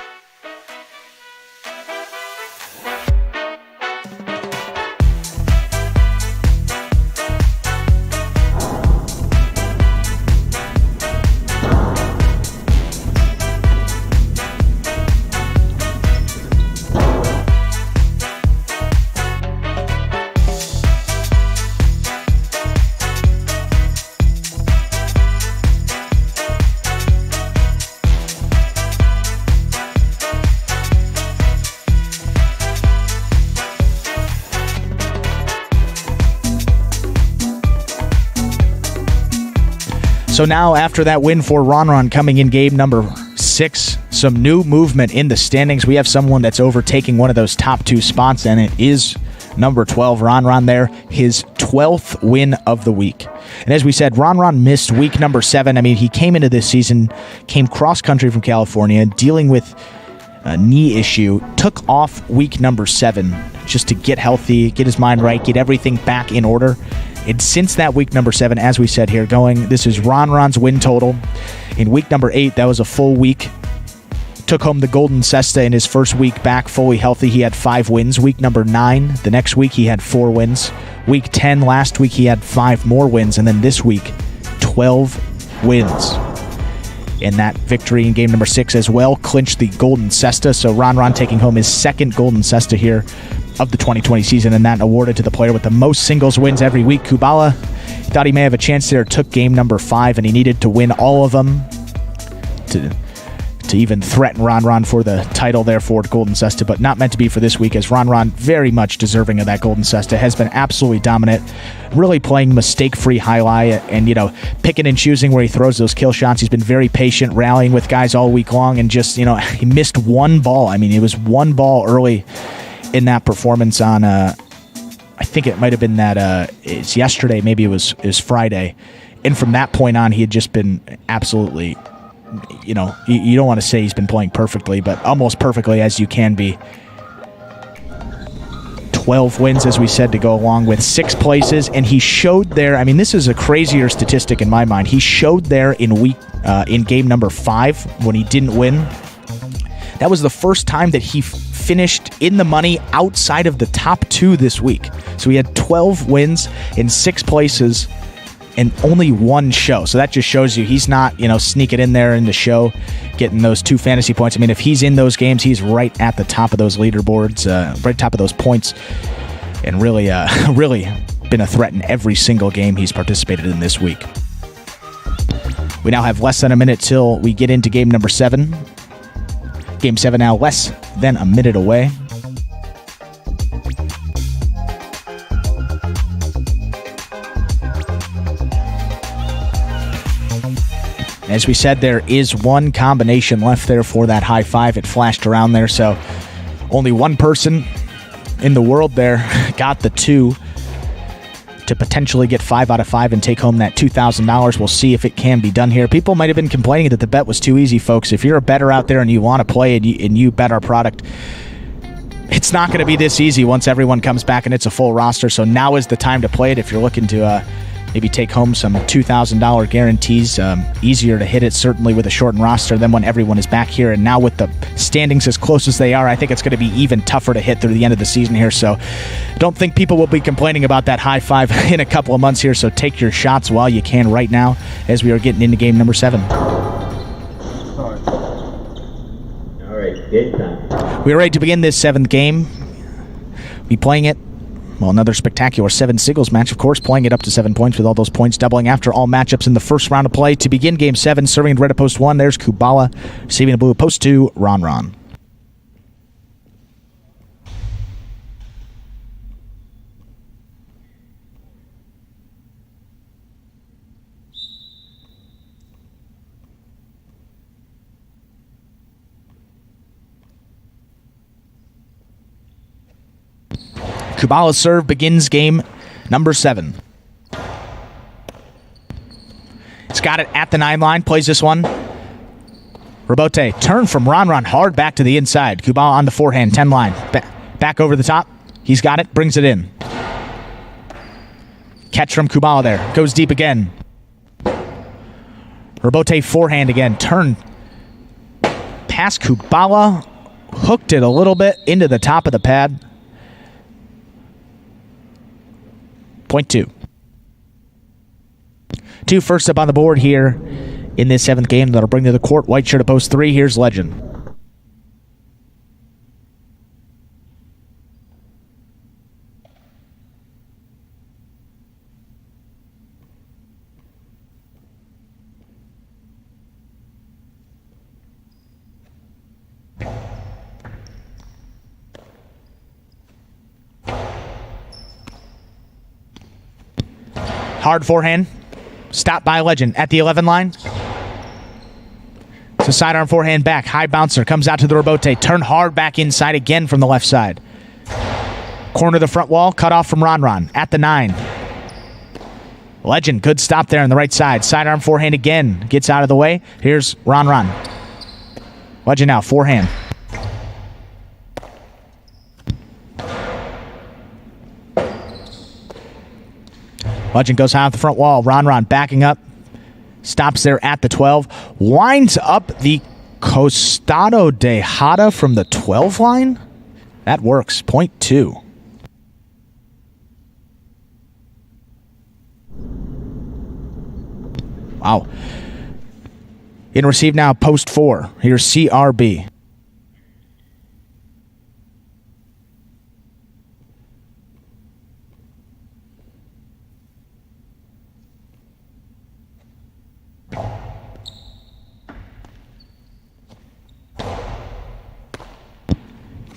So now, after that win for Ron coming in game number 6, some new movement in the standings. We have someone that's overtaking one of those top 2 spots, and it is number 12, Ron there, his 12th win of the week. And as we said, Ron missed week number 7. I mean, he came into this season, came cross-country from California, dealing with a knee issue, took off week number 7 just to get healthy, get his mind right, get everything back in order. And since that week number 7, as we said here, this is Ron's win total. In week number 8, that was a full week. Took home the Golden Cesta in his first week back fully healthy. He had 5 wins. Week number 9, the next week, he had 4 wins. Week 10, last week, he had 5 more wins. And then this week, 12 wins. And that victory in game number 6 as well clinched the Golden Cesta. So Ron taking home his second Golden Cesta here of the 2020 season, and that awarded to the player with the most singles wins every week. Carballo thought he may have a chance there, took game number 5, and he needed to win all of them to even threaten Ron for the title there for Golden Cesta, but not meant to be for this week, as Ron very much deserving of that Golden Cesta, has been absolutely dominant, really playing mistake-free highlight and, picking and choosing where he throws those kill shots. He's been very patient, rallying with guys all week long, and just, he missed one ball. I mean, it was one ball early in that performance on, I think it might have been that, it's yesterday, maybe it was Friday, and from that point on, he had just been absolutely, you don't want to say he's been playing perfectly, but almost perfectly as you can be. 12 wins, as we said, to go along with 6 places, and he showed there, I mean, this is a crazier statistic in my mind, he showed there in game number 5 when he didn't win. That was the first time that he finished in the money outside of the top 2 this week. So he had 12 wins in 6 places and only 1 show. So that just shows you he's not, sneaking in there in the show, getting those 2 fantasy points. I mean, if he's in those games, he's right at the top of those leaderboards, right top of those points, and really been a threat in every single game he's participated in this week. We now have less than a minute till we get into game number 7. Game 7 now less than a minute away. As we said, there is 1 combination left there for that high 5. It flashed around there, so only 1 person in the world there got the 2 to potentially get 5 out of 5 and take home that $2,000. We'll see if it can be done here. People might have been complaining that the bet was too easy, folks. If you're a bettor out there and you want to play and you bet our product, it's not going to be this easy once everyone comes back and it's a full roster. So now is the time to play it if you're looking to maybe take home some $2,000 guarantees. Easier to hit it, certainly, with a shortened roster than when everyone is back here. And now with the standings as close as they are, I think it's going to be even tougher to hit through the end of the season here. So don't think people will be complaining about that high 5 in a couple of months here. So take your shots while you can right now as we are getting into game number 7. All right, game time. We are ready to begin this 7th game. Be playing it. Well, another spectacular 7 singles match, of course, playing it up to 7 points with all those points doubling after all matchups in the first round of play. To begin game 7, serving red at post 1, there's Carballo, receiving the blue at post 2, Ron. Carballo's serve begins game number 7. He's got it at the 9 line, plays this one. Rebote, turn from Ron hard back to the inside. Carballo on the forehand, 10 line. Back over the top. He's got it, brings it in. Catch from Carballo there. Goes deep again. Robote forehand again. Turn past Carballo. Hooked it a little bit into the top of the pad. Point 2. 2 first up on the board here in this 7th game that'll bring to the court. White shirt to post 3. Here's Legend. Hard forehand. Stopped by Legend at the 11 line. So sidearm forehand back. High bouncer. Comes out to the Robote. Turn hard back inside again from the left side. Corner of the front wall. Cut off from Ron at the 9. Legend. Good stop there on the right side. Sidearm forehand again. Gets out of the way. Here's Ron. Legend now. Forehand. Legend goes high off the front wall. Ron backing up. Stops there at the 12. Winds up the Costado de Jada from the 12 line. That works. Point 2. Wow. In receive now, post 4. Here's CRB.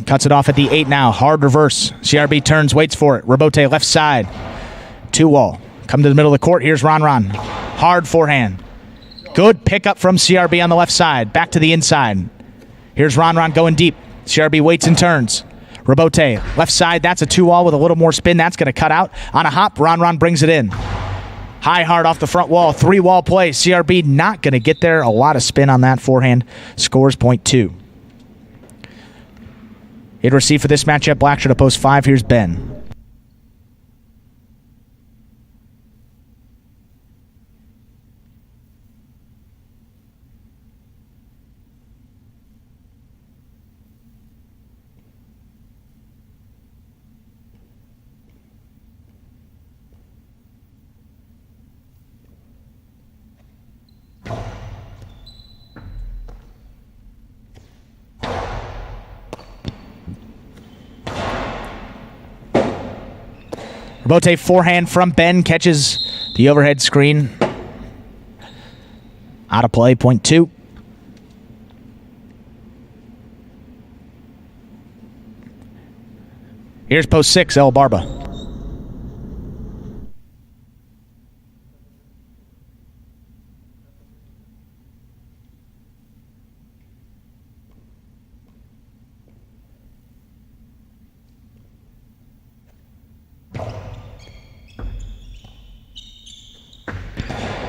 Cuts it off at the 8 now. Hard reverse. CRB turns, waits for it. Robote left side. 2 wall. Come to the middle of the court. Here's Ron. Hard forehand. Good pickup from CRB on the left side. Back to the inside. Here's Ron going deep. CRB waits and turns. Robote left side. That's a 2 wall with a little more spin. That's going to cut out. On a hop, Ron brings it in. High hard off the front wall. 3 wall play. CRB not going to get there. A lot of spin on that forehand. Scores point 2. In receive for this matchup, black shirt to post 5. Here's Ben. Robote forehand from Ben. Catches the overhead screen. Out of play, point 2. Here's post 6, El Barba.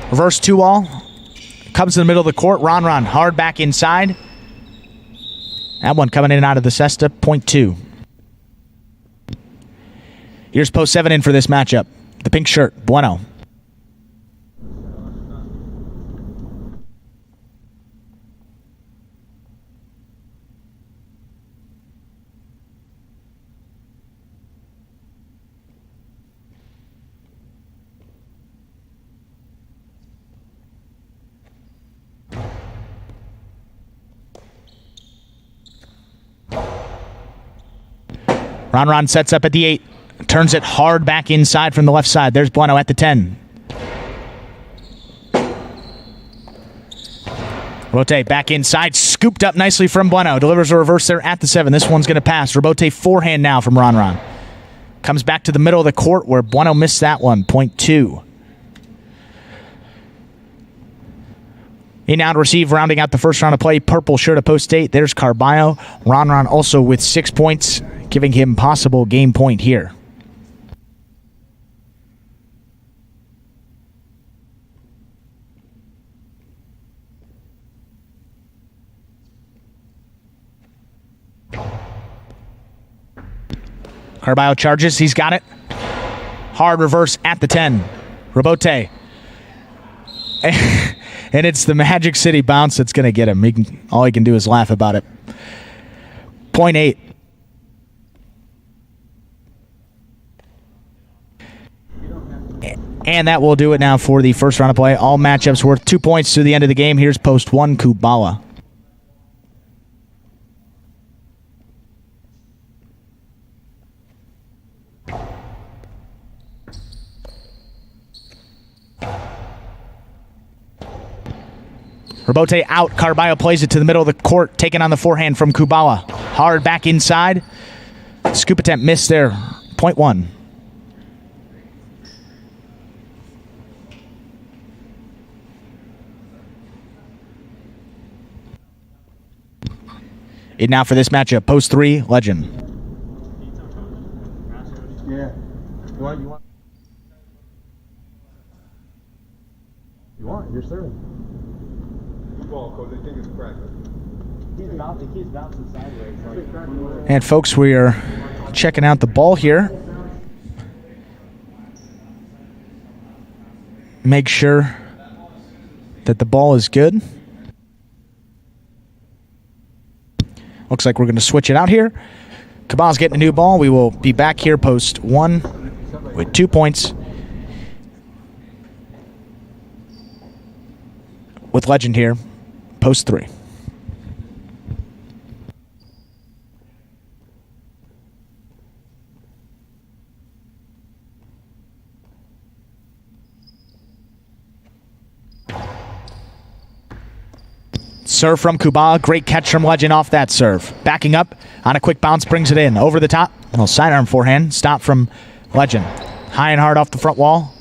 Reverse 2 wall. Comes in the middle of the court. Ron hard back inside. That one coming in and out of the cesta. Point 2. Here's post 7 in for this matchup. The pink shirt, Bueno. Ron sets up at the 8. Turns it hard back inside from the left side. There's Bueno at the 10. Robote back inside. Scooped up nicely from Bueno. Delivers a reverse there at the 7. This one's going to pass. Robote forehand now from Ron. Comes back to the middle of the court where Bueno missed that one. Point 2. In now to receive, rounding out the first round of play. Purple shirt of post 8. There's Carballo. Ron also with 6 points, giving him possible game point here. Carballo charges. He's got it. Hard reverse at the 10. Robote. And it's the Magic City bounce that's going to get him. All he can do is laugh about it. Point 8. And that will do it now for the first round of play. All matchups worth 2 points to the end of the game. Here's post 1, Carballo. Robote out. Carballo plays it to the middle of the court, taking on the forehand from Carballo. Hard back inside. Scoop attempt missed there. Point 1. And now for this matchup, post 3, Legend. Yeah. You want? You're serving. Ball, coach. They think it's practice. He keeps bouncing sideways. And folks, we are checking out the ball here. Make sure that the ball is good. Looks like we're going to switch it out here. Carballo's getting a new ball. We will be back here post 1 with 2 points. With Legend here, post 3. Serve from Carballo. Great catch from Legend off that serve. Backing up on a quick bounce, brings it in. Over the top. Little sidearm forehand. Stop from Legend. High and hard off the front wall.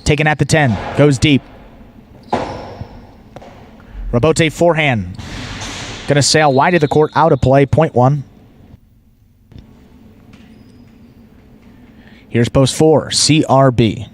Taken at the 10. Goes deep. Robote forehand. Going to sail wide of the court. Out of play. Point 1. Here's post 4. CRB.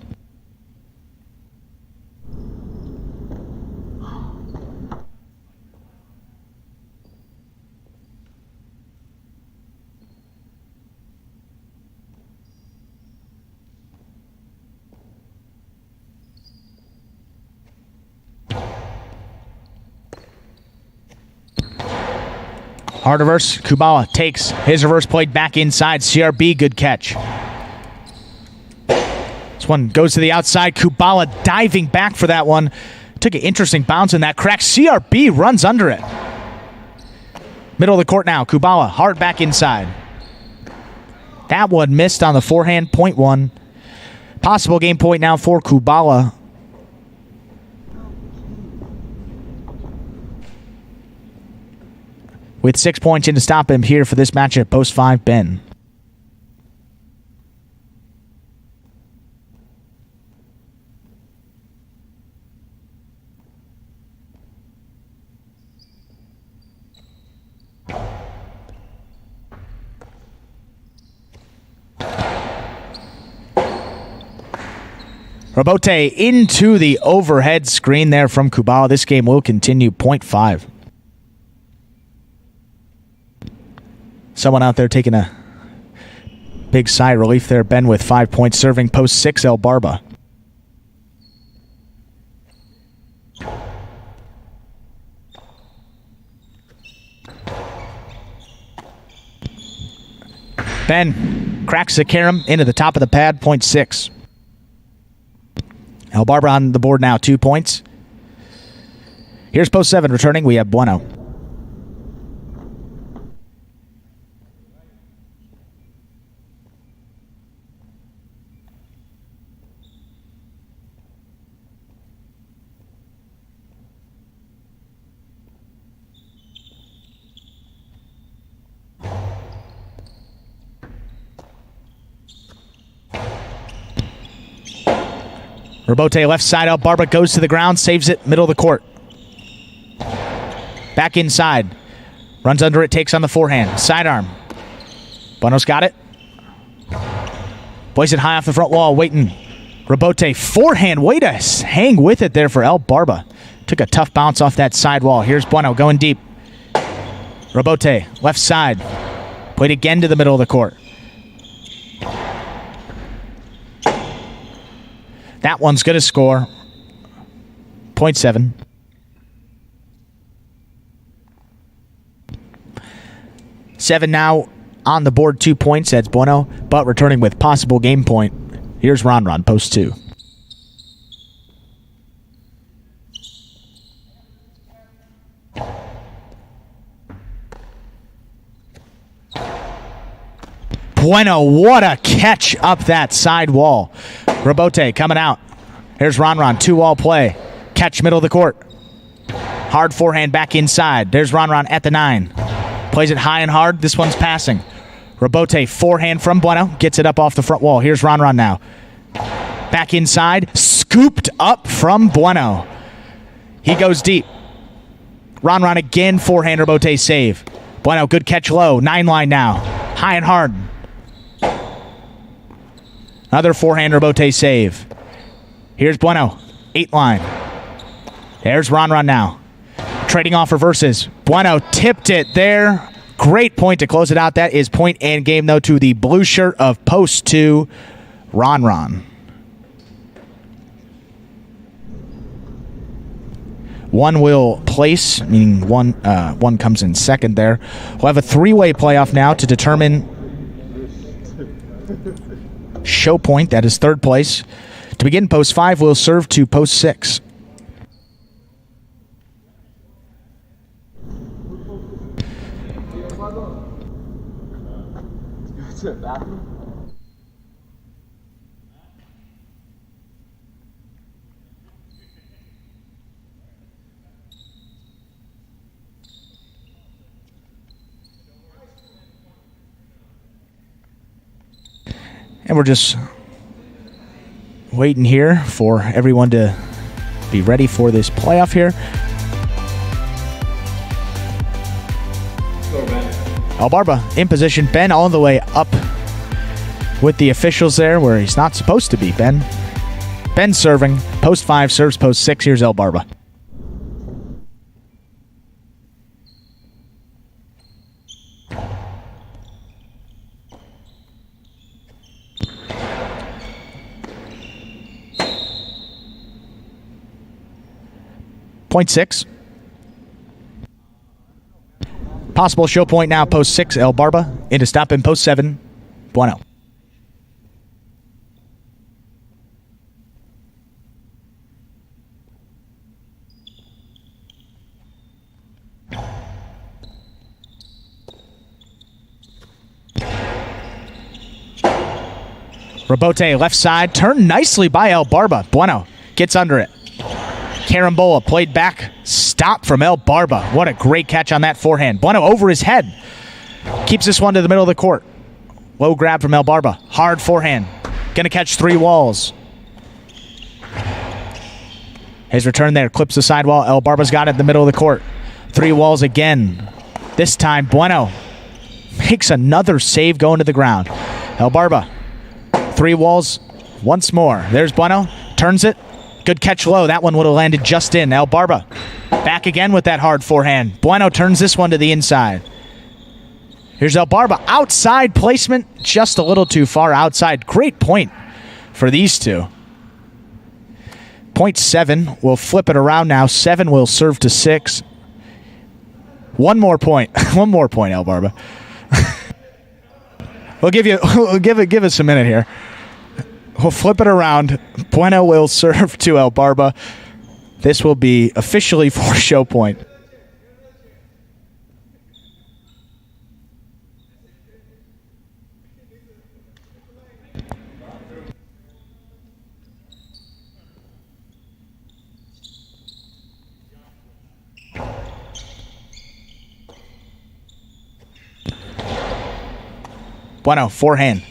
Hard reverse. Carballo takes his reverse played back inside. CRB, good catch. This one goes to the outside. Carballo diving back for that one. Took an interesting bounce in that crack. CRB runs under it. Middle of the court now. Carballo hard back inside. That one missed on the forehand. Point 1. Possible game point now for Carballo. With 6 points in to stop him here for this matchup, post 5, Ben. Robote into the overhead screen there from Carballo. This game will continue. Point 5. Someone out there taking a big sigh of relief there. Ben with 5 points, serving post 6, El Barba. Ben cracks the carom into the top of the pad, point 6. El Barba on the board now, 2 points. Here's post 7 returning. We have Bueno. Robote left side out. Barba goes to the ground, saves it, middle of the court. Back inside. Runs under it, takes on the forehand. Sidearm. Bueno's got it. Plays it high off the front wall, waiting. Robote forehand. Way to hang with it there for El Barba. Took a tough bounce off that side wall. Here's Bueno going deep. Robote, left side. Played again to the middle of the court. That one's going to score. Point 7. 7 now on the board, 2 points. That's Bueno, but returning with possible game point. Here's Ron, post 2. Bueno, what a catch up that side wall. Rabote coming out. Here's Ron, 2-wall play. Catch middle of the court. Hard forehand back inside. There's Ron at the 9. Plays it high and hard. This one's passing. Rabote, forehand from Bueno. Gets it up off the front wall. Here's Ron now. Back inside. Scooped up from Bueno. He goes deep. Ron again. Forehand Rabote save. Bueno, good catch low. 9 line now. High and hard. Another forehand Rabote save. Here's Bueno. 8 line. There's Ron now. Trading off reverses. Bueno tipped it there. Great point to close it out. That is point and game, though, to the blue shirt of post 2, Ron. One will place, meaning one comes in second there. We'll have a 3-way playoff now to determine show point. That is third place. To begin, post 5 will serve to post 6. And we're just waiting here for everyone to be ready for this playoff here. Albarba in position. Ben all the way up with the officials there where he's not supposed to be. Ben serving. Post 5 serves post 6. Here's Albarba. Point 6. Possible show point now, post 6, Albarba. Into stop in post 7, Bueno. Rabote left side, turned nicely by Albarba. Bueno gets under it. Carambola played back. Stop from Albarba. What a great catch on that forehand. Bueno over his head. Keeps this one to the middle of the court. Low grab from Albarba. Hard forehand. Going to catch 3 walls. His return there. Clips the sidewall. Albarba's got it in the middle of the court. 3 walls again. This time, Bueno makes another save going to the ground. Albarba. 3 walls once more. There's Bueno. Turns it. Good catch low. That one would have landed just in. Albarba back again with that hard forehand. Bueno turns this one to the inside. Here's Albarba. Outside placement. Just a little too far outside. Great point for these two. Point 7. We'll flip it around now. 7 will serve to 6. One more point. One more point, Albarba. We'll give us a minute here. We'll flip it around. Bueno will serve to Albarba. This will be officially for show point. Bueno, forehand.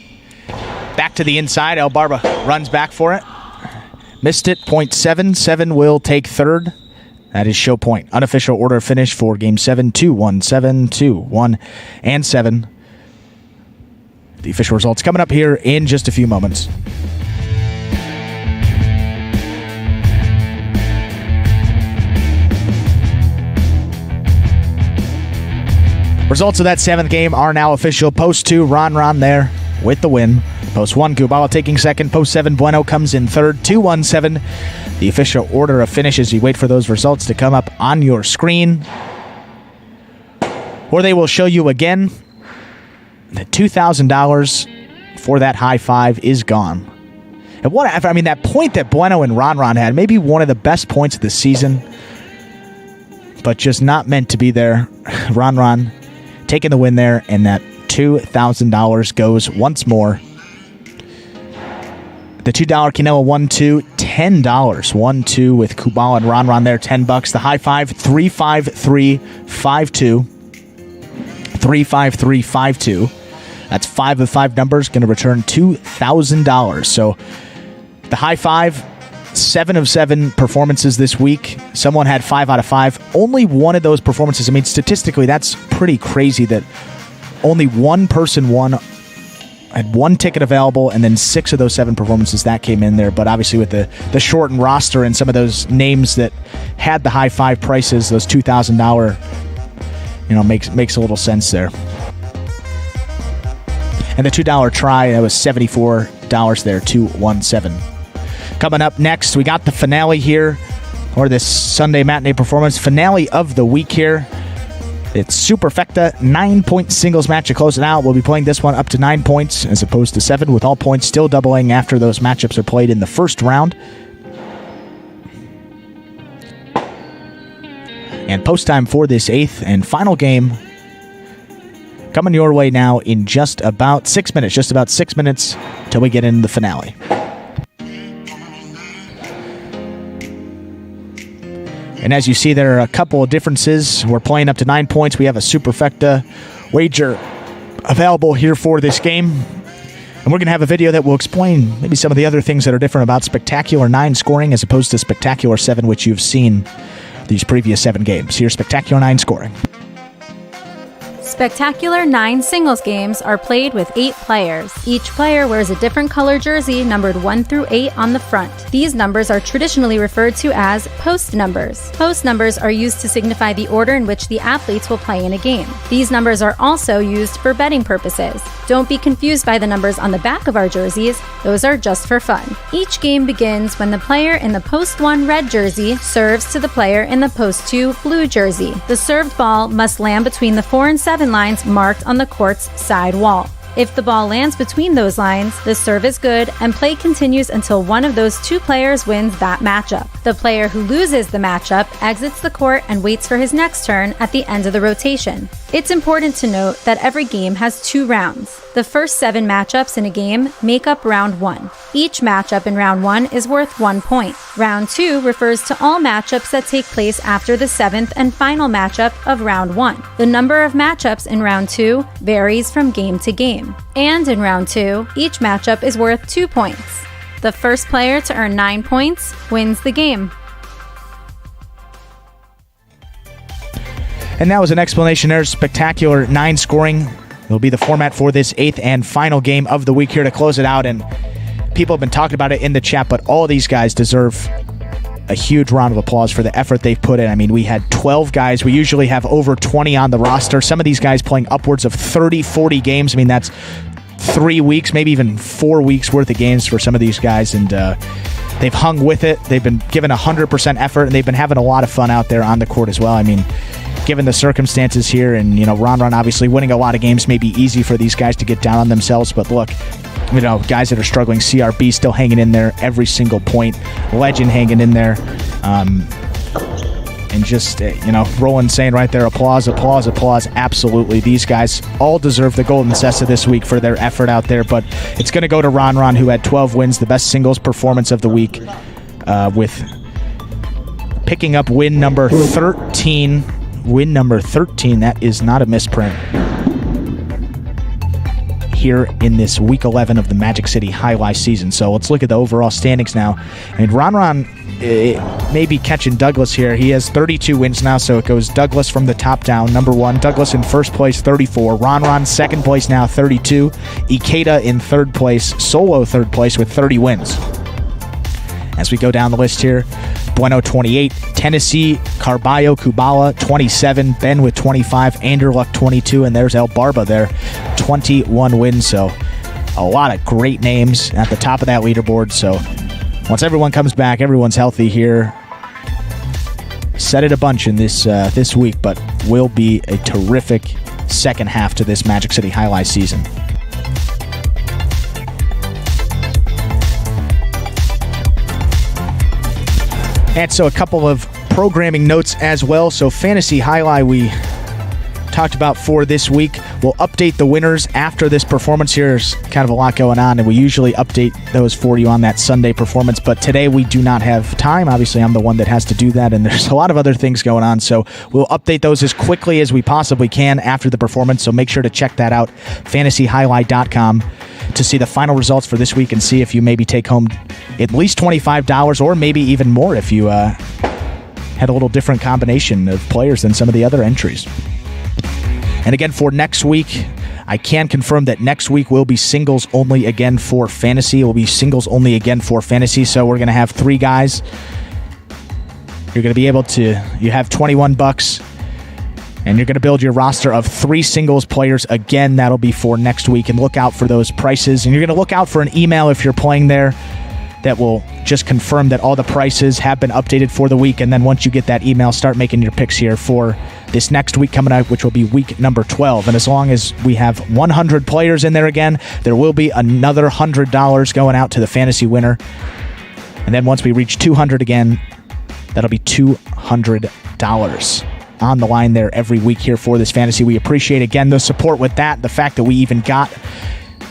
Back to the inside. Albarba runs back for it. Missed it. Point 7. 7 will take third. That is show point. Unofficial order finish for game 7. 2-1, 7, 2-1, and 7. The official results coming up here in just a few moments. Results of that 7th game are now official. Post 2, Ron there with the win. Post 1, Carballo taking second. Post 7, Bueno comes in third. 2-1-7. The official order of finishes. You wait for those results to come up on your screen, or they will show you again The $2,000 for that high five is gone. And what, I mean, that point that Bueno and Ron had, maybe one of the best points of the season, but just not meant to be there. Ron taking the win there, and that $2,000 goes once more. The $2 Canelo 1-2, $10. 1-2 with Carballo and Ron there, $10. The high five, 3-5-3-5-2. 3-5-3-5-2. That's 5 of 5 numbers, going to return $2,000. So the high five, 7 of 7 performances this week. Someone had 5 out of 5. Only one of those performances. I mean, statistically, that's pretty crazy that only one person won, had one ticket available, and then 6 of those 7 performances that came in there. But obviously with the shortened roster and some of those names that had the high five prices, those $2,000, makes a little sense there. And the $2 try, that was $74 there, 217. Coming up next, we got the finale here, or this Sunday matinee performance, finale of the week here. It's Superfecta 9-point singles match to close it out. We'll be playing this one up to 9 points as opposed to 7, with all points still doubling after those matchups are played in the first round. And post time for this 8th and final game coming your way now in just about 6 minutes. Just about 6 minutes till we get into the finale. And as you see, there are a couple of differences. We're playing up to 9 points. We have a Superfecta wager available here for this game. And we're going to have a video that will explain maybe some of the other things that are different about Spectacular 9 scoring as opposed to Spectacular 7, which you've seen these previous 7 games. Here's Spectacular 9 scoring. Spectacular 9 singles games are played with 8 players. Each player wears a different color jersey numbered 1 through 8 on the front. These numbers are traditionally referred to as post numbers. Post numbers are used to signify the order in which the athletes will play in a game. These numbers are also used for betting purposes. Don't be confused by the numbers on the back of our jerseys. Those are just for fun. Each game begins when the player in the post 1 red jersey serves to the player in the post 2 blue jersey. The served ball must land between the 4 and 7 lines marked on the court's side wall. If the ball lands between those lines, the serve is good and play continues until one of those 2 players wins that matchup. The player who loses the matchup exits the court and waits for his next turn at the end of the rotation. It's important to note that every game has 2 rounds. The first 7 matchups in a game make up round 1. Each matchup in round 1 is worth 1 point. Round 2 refers to all matchups that take place after the 7th and final matchup of round 1. The number of matchups in round 2 varies from game to game. And in round 2, each matchup is worth 2 points. The first player to earn 9 points wins the game. And that was an explanation there. Spectacular 9 scoring will be the format for this 8th and final game of the week here to close it out. And people have been talking about it in the chat, but all these guys deserve a huge round of applause for the effort they've put in. I mean, we had 12 guys. We usually have over 20 on the roster. Some of these guys playing upwards of 30, 40 games. I mean, that's 3 weeks, maybe even 4 weeks worth of games for some of these guys. And they've hung with it. They've been given 100% effort, and they've been having a lot of fun out there on the court as well. I mean, given the circumstances here, and, Ron obviously winning a lot of games may be easy for these guys to get down on themselves. But look, guys that are struggling, CRB still hanging in there every single point. Legend hanging in there. And just, Roland saying right there, applause, applause, applause. Absolutely. These guys all deserve the Golden Cessa this week for their effort out there. But it's going to go to Ron, who had 12 wins, the best singles performance of the week, with picking up win number 13. Win number 13. That is not a misprint here in this week 11 of the Magic City Jai-Alai season. So let's look at the overall standings now. I mean, Ron may be catching Douglas here. He has 32 wins now, so it goes Douglas from the top down. Number 1, Douglas in first place, 34. Ron second place now, 32. Ikeda in third place, solo third place with 30 wins. As we go down the list here, Bueno 28, Tennessee, Carballo, Kubala 27, Ben with 25, Anderluck 22, and there's El Barba there, 21 wins. So a lot of great names at the top of that leaderboard. So once everyone comes back, everyone's healthy here. Said it a bunch in this week, but will be a terrific second half to this Magic City Jai-Alai season. And so a couple of programming notes as well. So Fantasy Jai-Alai we talked about for this week. We'll update the winners after this performance. Here's kind of a lot going on, and we usually update those for you on that Sunday performance, but today we do not have time. Obviously, I'm the one that has to do that, and there's a lot of other things going on, so we'll update those as quickly as we possibly can after the performance, so make sure to check that out, fantasyhighlight.com, to see the final results for this week and see if you maybe take home at least $25 or maybe even more if you had a little different combination of players than some of the other entries. And again, for next week, I can confirm that next week will be singles only again for fantasy. It will be singles only again for fantasy. So we're going to have 3 guys. You're going to be able to, you have $21, and you're going to build your roster of 3 singles players again. That'll be for next week. And look out for those prices. And you're going to look out for an email if you're playing there that will just confirm that all the prices have been updated for the week. And then once you get that email, start making your picks here for this next week coming up, which will be week number 12. And as long as we have 100 players in there again, there will be another $100 going out to the fantasy winner. And then once we reach 200 again, that'll be $200 on the line there every week here for this fantasy. We appreciate, again, the support with that. The fact that we even got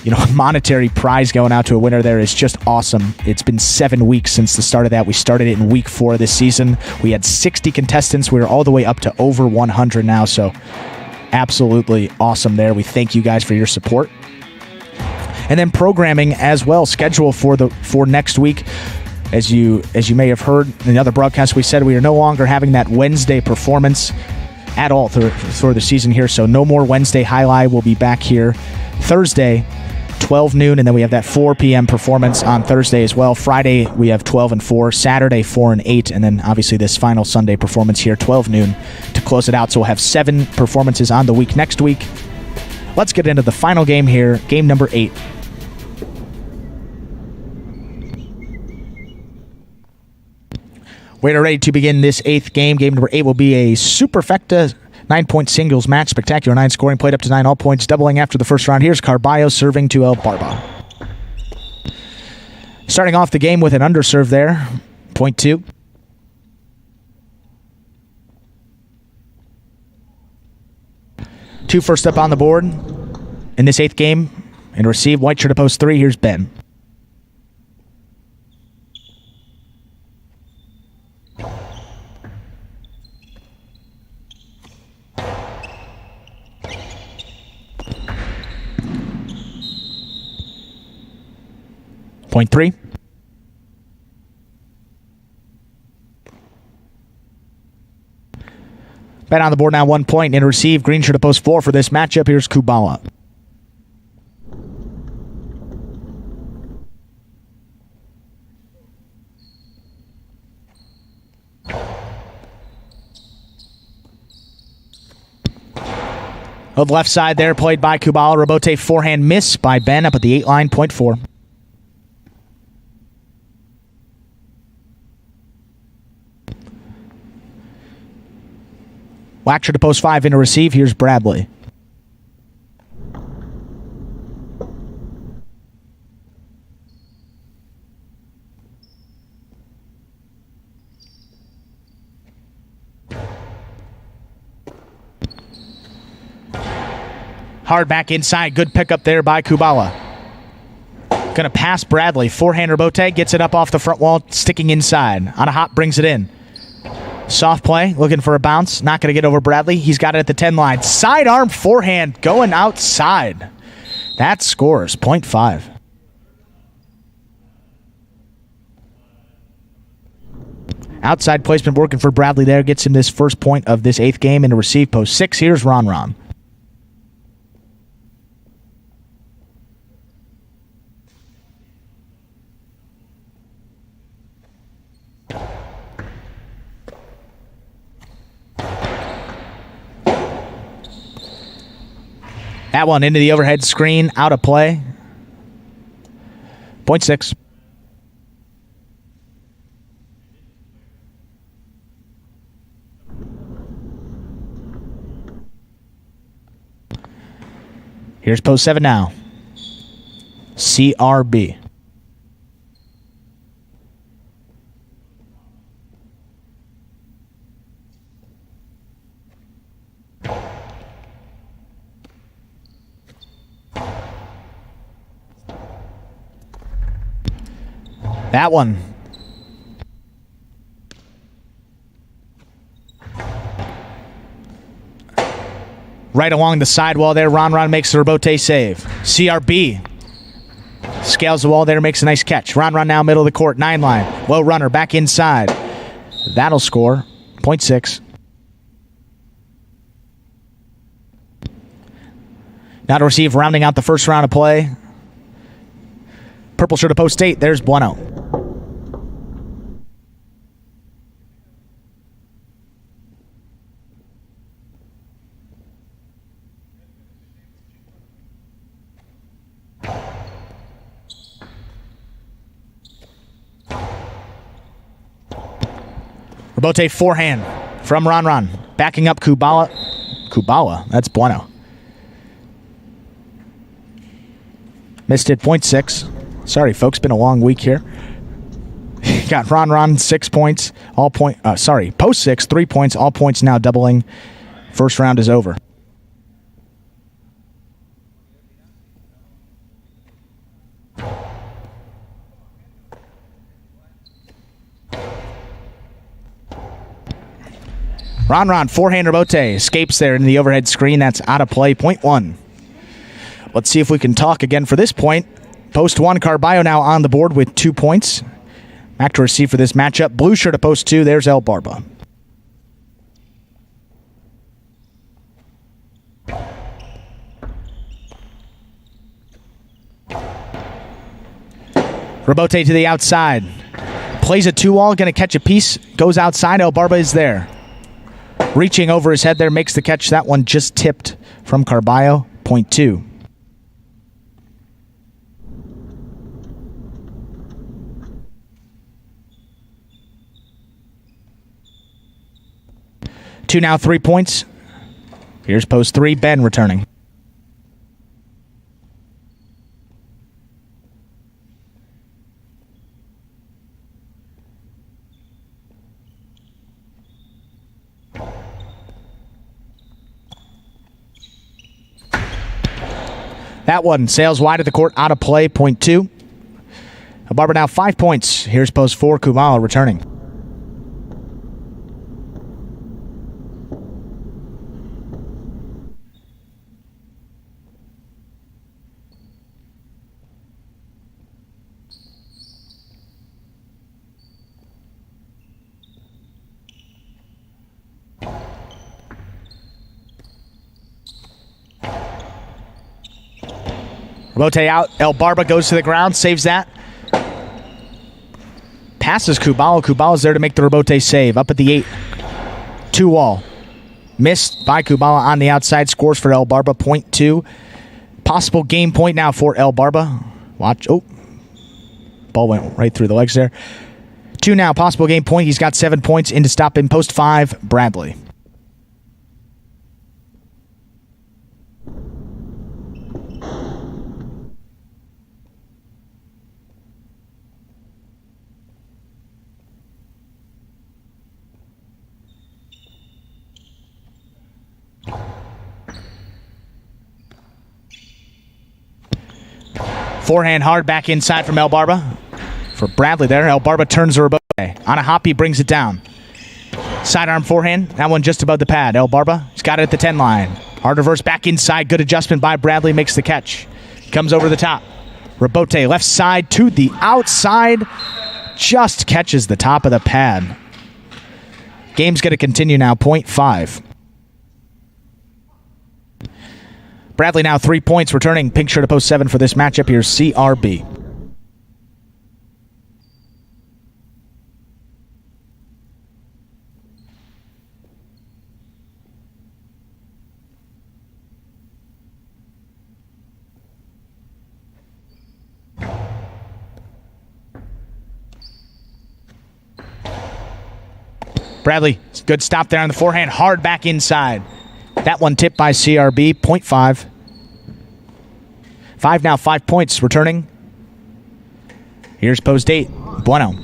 a monetary prize going out to a winner there is just awesome. It's been 7 weeks since the start of that. We started it in week 4 this season. We had 60 contestants. We're all the way up to over 100 now, so absolutely awesome there. We thank you guys for your support. And then programming as well, schedule for next week. As you may have heard in the other broadcast, we said we are no longer having that Wednesday performance at all through the season here, so no more Wednesday Jai-Alai. We'll be back here Thursday, 12 noon, and then we have that 4 p.m. performance on Thursday as well. Friday, we have 12 and 4, Saturday, 4 and 8, and then obviously this final Sunday performance here, 12 noon, to close it out. So we'll have 7 performances on the week next week. Let's get into the final game here, game number 8. We are ready to begin this 8th game. Game number 8 will be a superfecta 9-point singles match. Spectacular 9 scoring, played up to 9 all points, doubling after the first round. Here's Carballo serving to El Barba. Starting off the game with an underserve there. Point 2. Two first up on the board in this 8th game. And receive white shirt to post 3. Here's Ben. Point 3. Ben on the board now, 1 point. And receive green shirt to post 4 for this matchup. Here's Carballo. On the left side there, played by Carballo. Rebote forehand miss by Ben up at the 8 line, point 4. Waxer to post 5 in to receive. Here's Bradley. Hard back inside. Good pickup there by Carballo. Going to pass Bradley. Forehand Rebote gets it up off the front wall, sticking inside. On a hop, brings it in. Soft play, looking for a bounce. Not going to get over Bradley. He's got it at the 10 line. Sidearm forehand going outside. That scores, point 5. Outside placement working for Bradley there. Gets him this first point of this 8th game into receive post 6. Here's Ron. That one into the overhead screen, out of play. Point 6. Here's post 7 now. CRB. That one. Right along the sidewall there, Ron makes the rebote save. CRB scales the wall there, makes a nice catch. Ron now middle of the court, 9 line. Low runner back inside. That'll score. 0.6. Now to receive, rounding out the first round of play. Purple shirt of post 8. There's Bueno. Rebote forehand from Ron. Backing up Kubala. That's Bueno. Missed it, 0.6. Sorry, folks, been a long week here. Got Ron 6 points. Post 6, 3 points. All points now doubling. First round is over. Ron, forehand rebote, escapes there into the overhead screen. That's out of play, 0.1. Let's see if we can talk again for this point. Post 1, Carballo now on the board with 2 points. Back to receive for this matchup. Blue shirt of post 2, there's El Barba. Rebote to the outside. Plays a 2-all, going to catch a piece. Goes outside, El Barba is there. Reaching over his head there, makes the catch. That one just tipped from Carballo, 0.2. Two now, 3 points. Here's post 3, Ben returning. That one sails wide of the court, out of play, 0.2. Barber now 5 points. Here's post 4, Kubala returning. Rebote out. El Barba goes to the ground, saves that. Passes Kubala. Kubala's there to make the rebote save. Up at the 8. 2-all. Missed by Kubala on the outside. Scores for El Barba, 0.2. Possible game point now for El Barba. Watch. Oh. Ball went right through the legs there. 2 now. Possible game point. He's got 7 points. In to stop him. Post 5, Bradley. Forehand hard back inside from El Barba. For Bradley there, El Barba turns the rebote. On a hop, he brings it down. Sidearm forehand. That one just above the pad. El Barba, he's got it at the 10 line. Hard reverse back inside. Good adjustment by Bradley. Makes the catch. Comes over the top. Rebote left side to the outside. Just catches the top of the pad. Game's going to continue now. 0.5. Bradley now 3 points, returning. Pink shirt to post 7 for this matchup. Here's CRB. Bradley, good stop there on the forehand. Hard back inside. That one tipped by CRB, 0.5. 5 now, 5 points returning. Here's post 8. Bueno.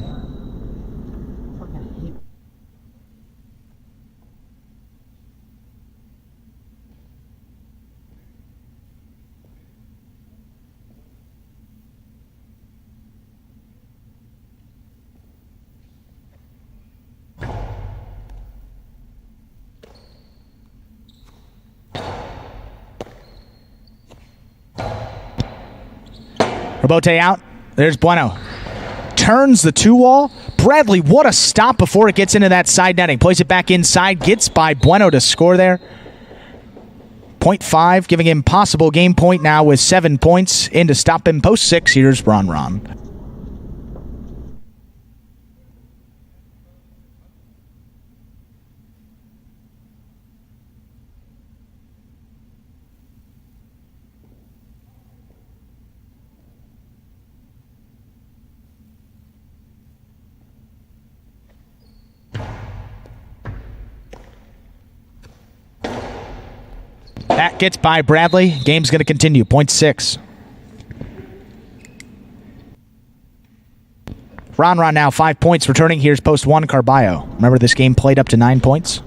Rebote out. There's Bueno. Turns the 2-wall. Bradley, what a stop before it gets into that side netting. Plays it back inside. Gets by Bueno to score there. 0.5, giving him possible game point now with 7 points. In to stop him. Post 6, here's Ron. That gets by Bradley. Game's going to continue. 0.6. Ron now 5 points returning. Here's post 1, Carballo. Remember, this game played up to 9 points.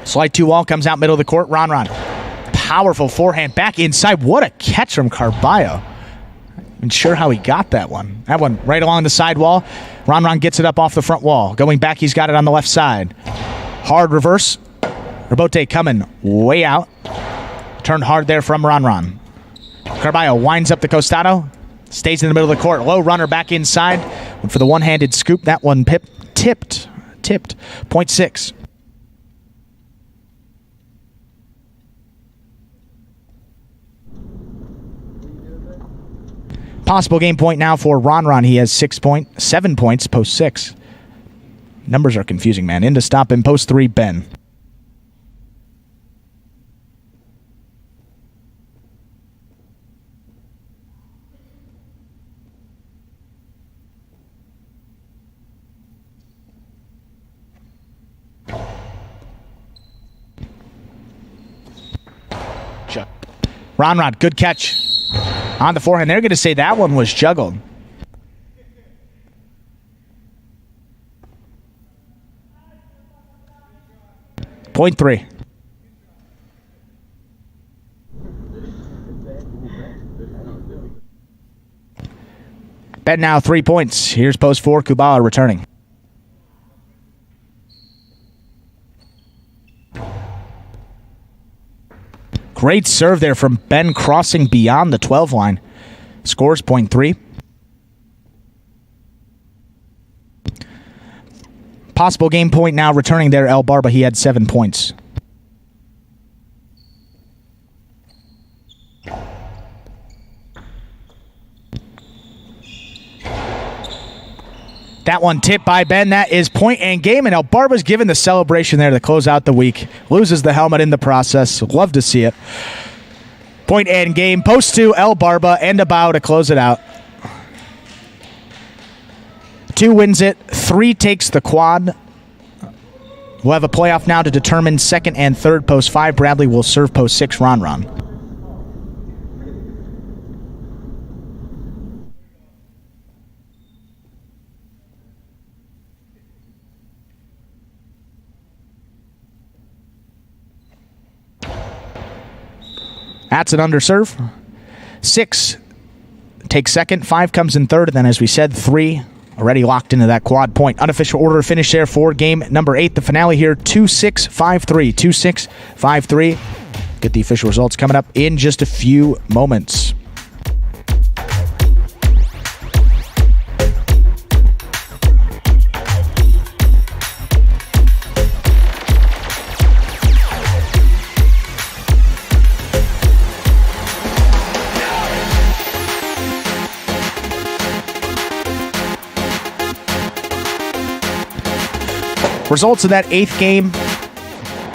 Slide 2-wall comes out middle of the court. Ron. Powerful forehand back inside. What a catch from Carballo. I'm not sure how he got that one. That one right along the side wall. Ron gets it up off the front wall. Going back, he's got it on the left side. Hard reverse. Rebote coming way out. Turned hard there from Ron. Carballo winds up the costado. Stays in the middle of the court. Low runner back inside. Went for the one-handed scoop. That one tipped. 0.6. Possible game point now for Ron. He has 7 points, post 6. Numbers are confusing, man. In to stop him, post 3, Ben. Ron, good catch. On the forehand. They're going to say that one was juggled. Point 3. Bet now 3 points. Here's post 4, Carballo returning. Great serve there from Ben, crossing beyond the 12 line. Scores 0.3. Possible game point now returning there, El Barba. He had 7 points. That one tipped by Ben. That is point and game, and El Barba's given the celebration there to close out the week. Loses the helmet in the process. Love to see it. Point and game. Post 2, El Barba, and a bow to close it out. 2 wins it. 3 takes the quad. We'll have a playoff now to determine second and third. Post 5, Bradley will serve post 6, Ron. That's an underserve. 6 takes second. 5 comes in third. And then, as we said, 3 already locked into that quad point. Unofficial order finish there for game number 8. The finale here, 2-6, 5-3. 2-6, 5-3. Get the official results coming up in just a few moments. Results of that 8th game,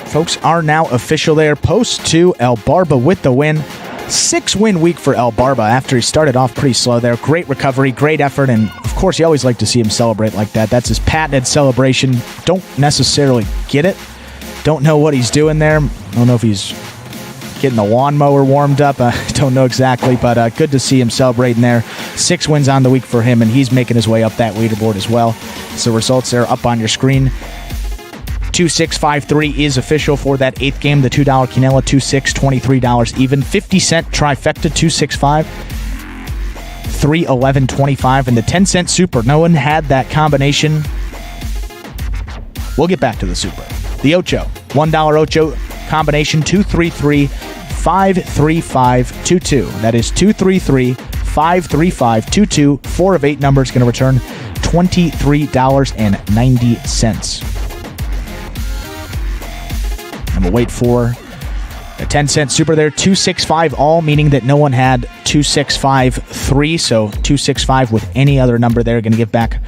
folks, are now official there. Post 2, El Barba with the win. 6-win week for El Barba after he started off pretty slow there. Great recovery, great effort, and of course you always like to see him celebrate like that. That's his patented celebration. Don't necessarily get it. Don't know what he's doing there. I don't know if he's getting the lawnmower warmed up. I don't know exactly, but good to see him celebrating there. 6 wins on the week for him, and he's making his way up that leaderboard as well. So results there up on your screen. 2653 is official for that 8th game. The $2 Quinella, 26, $23 even. 50-cent trifecta, 265, 311, 25, and the 10-cent super. No one had that combination. We'll get back to the super. The Ocho, $1 Ocho combination, 233, 53522. That is 233, 53522. 4 of 8 numbers going to return $23.90. And we'll wait for a 10-cent super there. 265 all, meaning that no one had 2653. So 265 with any other number there, going to give back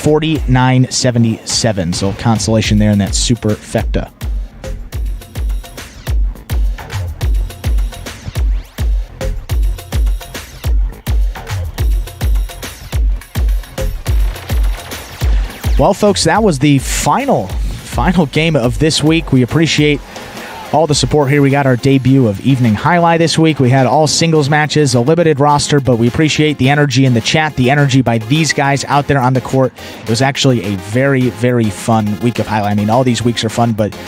$49.77. So consolation there in that superfecta. Well, folks, that was the final game of this week. We appreciate all the support here. We got our debut of Evening Highlight this week. We had all singles matches, a limited roster, but we appreciate the energy in the chat, the energy by these guys out there on the court. It was actually a very, very fun week of Highlight. I mean, all these weeks are fun, but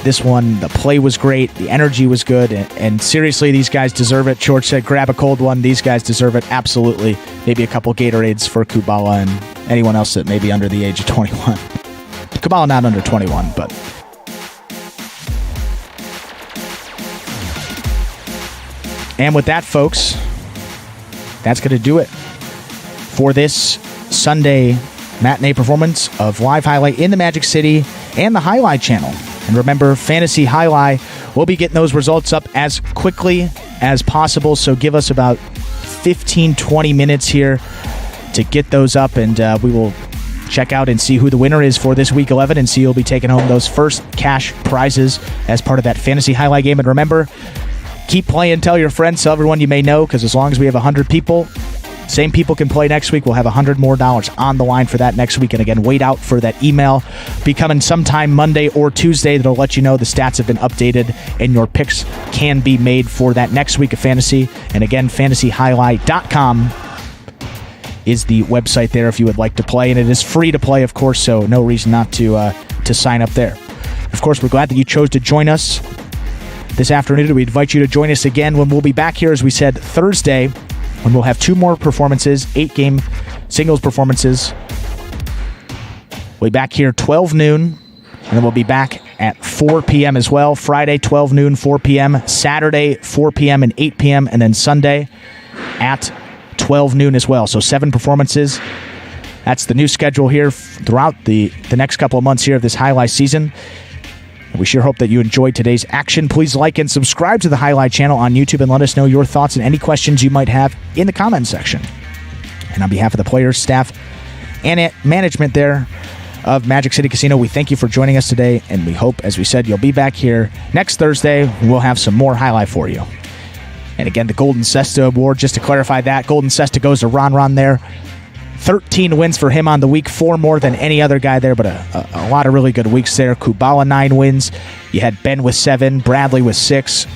this one, the play was great, the energy was good, and seriously, these guys deserve it. George said, grab a cold one. These guys deserve it, absolutely. Maybe a couple Gatorades for Carballo and anyone else that may be under the age of 21. Carballo not under 21, but... And with that, folks, that's going to do it for this Sunday matinee performance of Live Highlight in the Magic City and the Highlight Channel. And remember, Fantasy Highlight, we'll be getting those results up as quickly as possible, so give us about 15-20 minutes here to get those up, and we will check out and see who the winner is for this Week 11 and see who'll be taking home those first cash prizes as part of that Fantasy Highlight game. And remember, keep playing, tell your friends, tell everyone you may know, because as long as we have 100 people, same people can play next week. We'll have $100 more on the line for that next week. And again, wait out for that email. Be coming sometime Monday or Tuesday that'll let you know the stats have been updated and your picks can be made for that next week of fantasy. And again, fantasyhighlight.com is the website there if you would like to play. And it is free to play, of course, so no reason not to sign up there. Of course, we're glad that you chose to join us this afternoon. We invite you to join us again when we'll be back here, as we said, Thursday, when we'll have 2 more performances, 8-game singles performances. We'll be back here 12 noon, and then we'll be back at 4 p.m. as well. Friday, 12 noon, 4 p.m. Saturday, 4 p.m. and 8 p.m. And then Sunday at 12 noon as well. So 7 performances. That's the new schedule here throughout the next couple of months here of this Highlight season. We sure hope that you enjoyed today's action. Please like and subscribe to the Highlight Channel on YouTube and let us know your thoughts and any questions you might have in the comment section. And on behalf of the players, staff, and management there of Magic City Casino, we thank you for joining us today, and we hope, as we said, you'll be back here next Thursday. We'll have some more Highlight for you. And again, the Golden Cesta Award, just to clarify that, Golden Cesta goes to Ron there. 13 wins for him on the week, 4 more than any other guy there, but a lot of really good weeks there. Carballo, 9 wins. You had Ben with 7, Bradley with 6,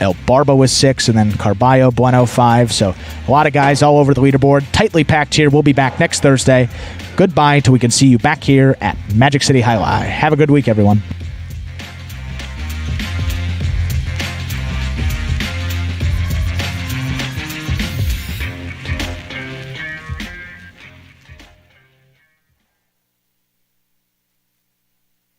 El Barba with 6, and then Carballo, Bueno, 5. So a lot of guys all over the leaderboard. Tightly packed here. We'll be back next Thursday. Goodbye until we can see you back here at Magic City Jai-Alai. Have a good week, everyone.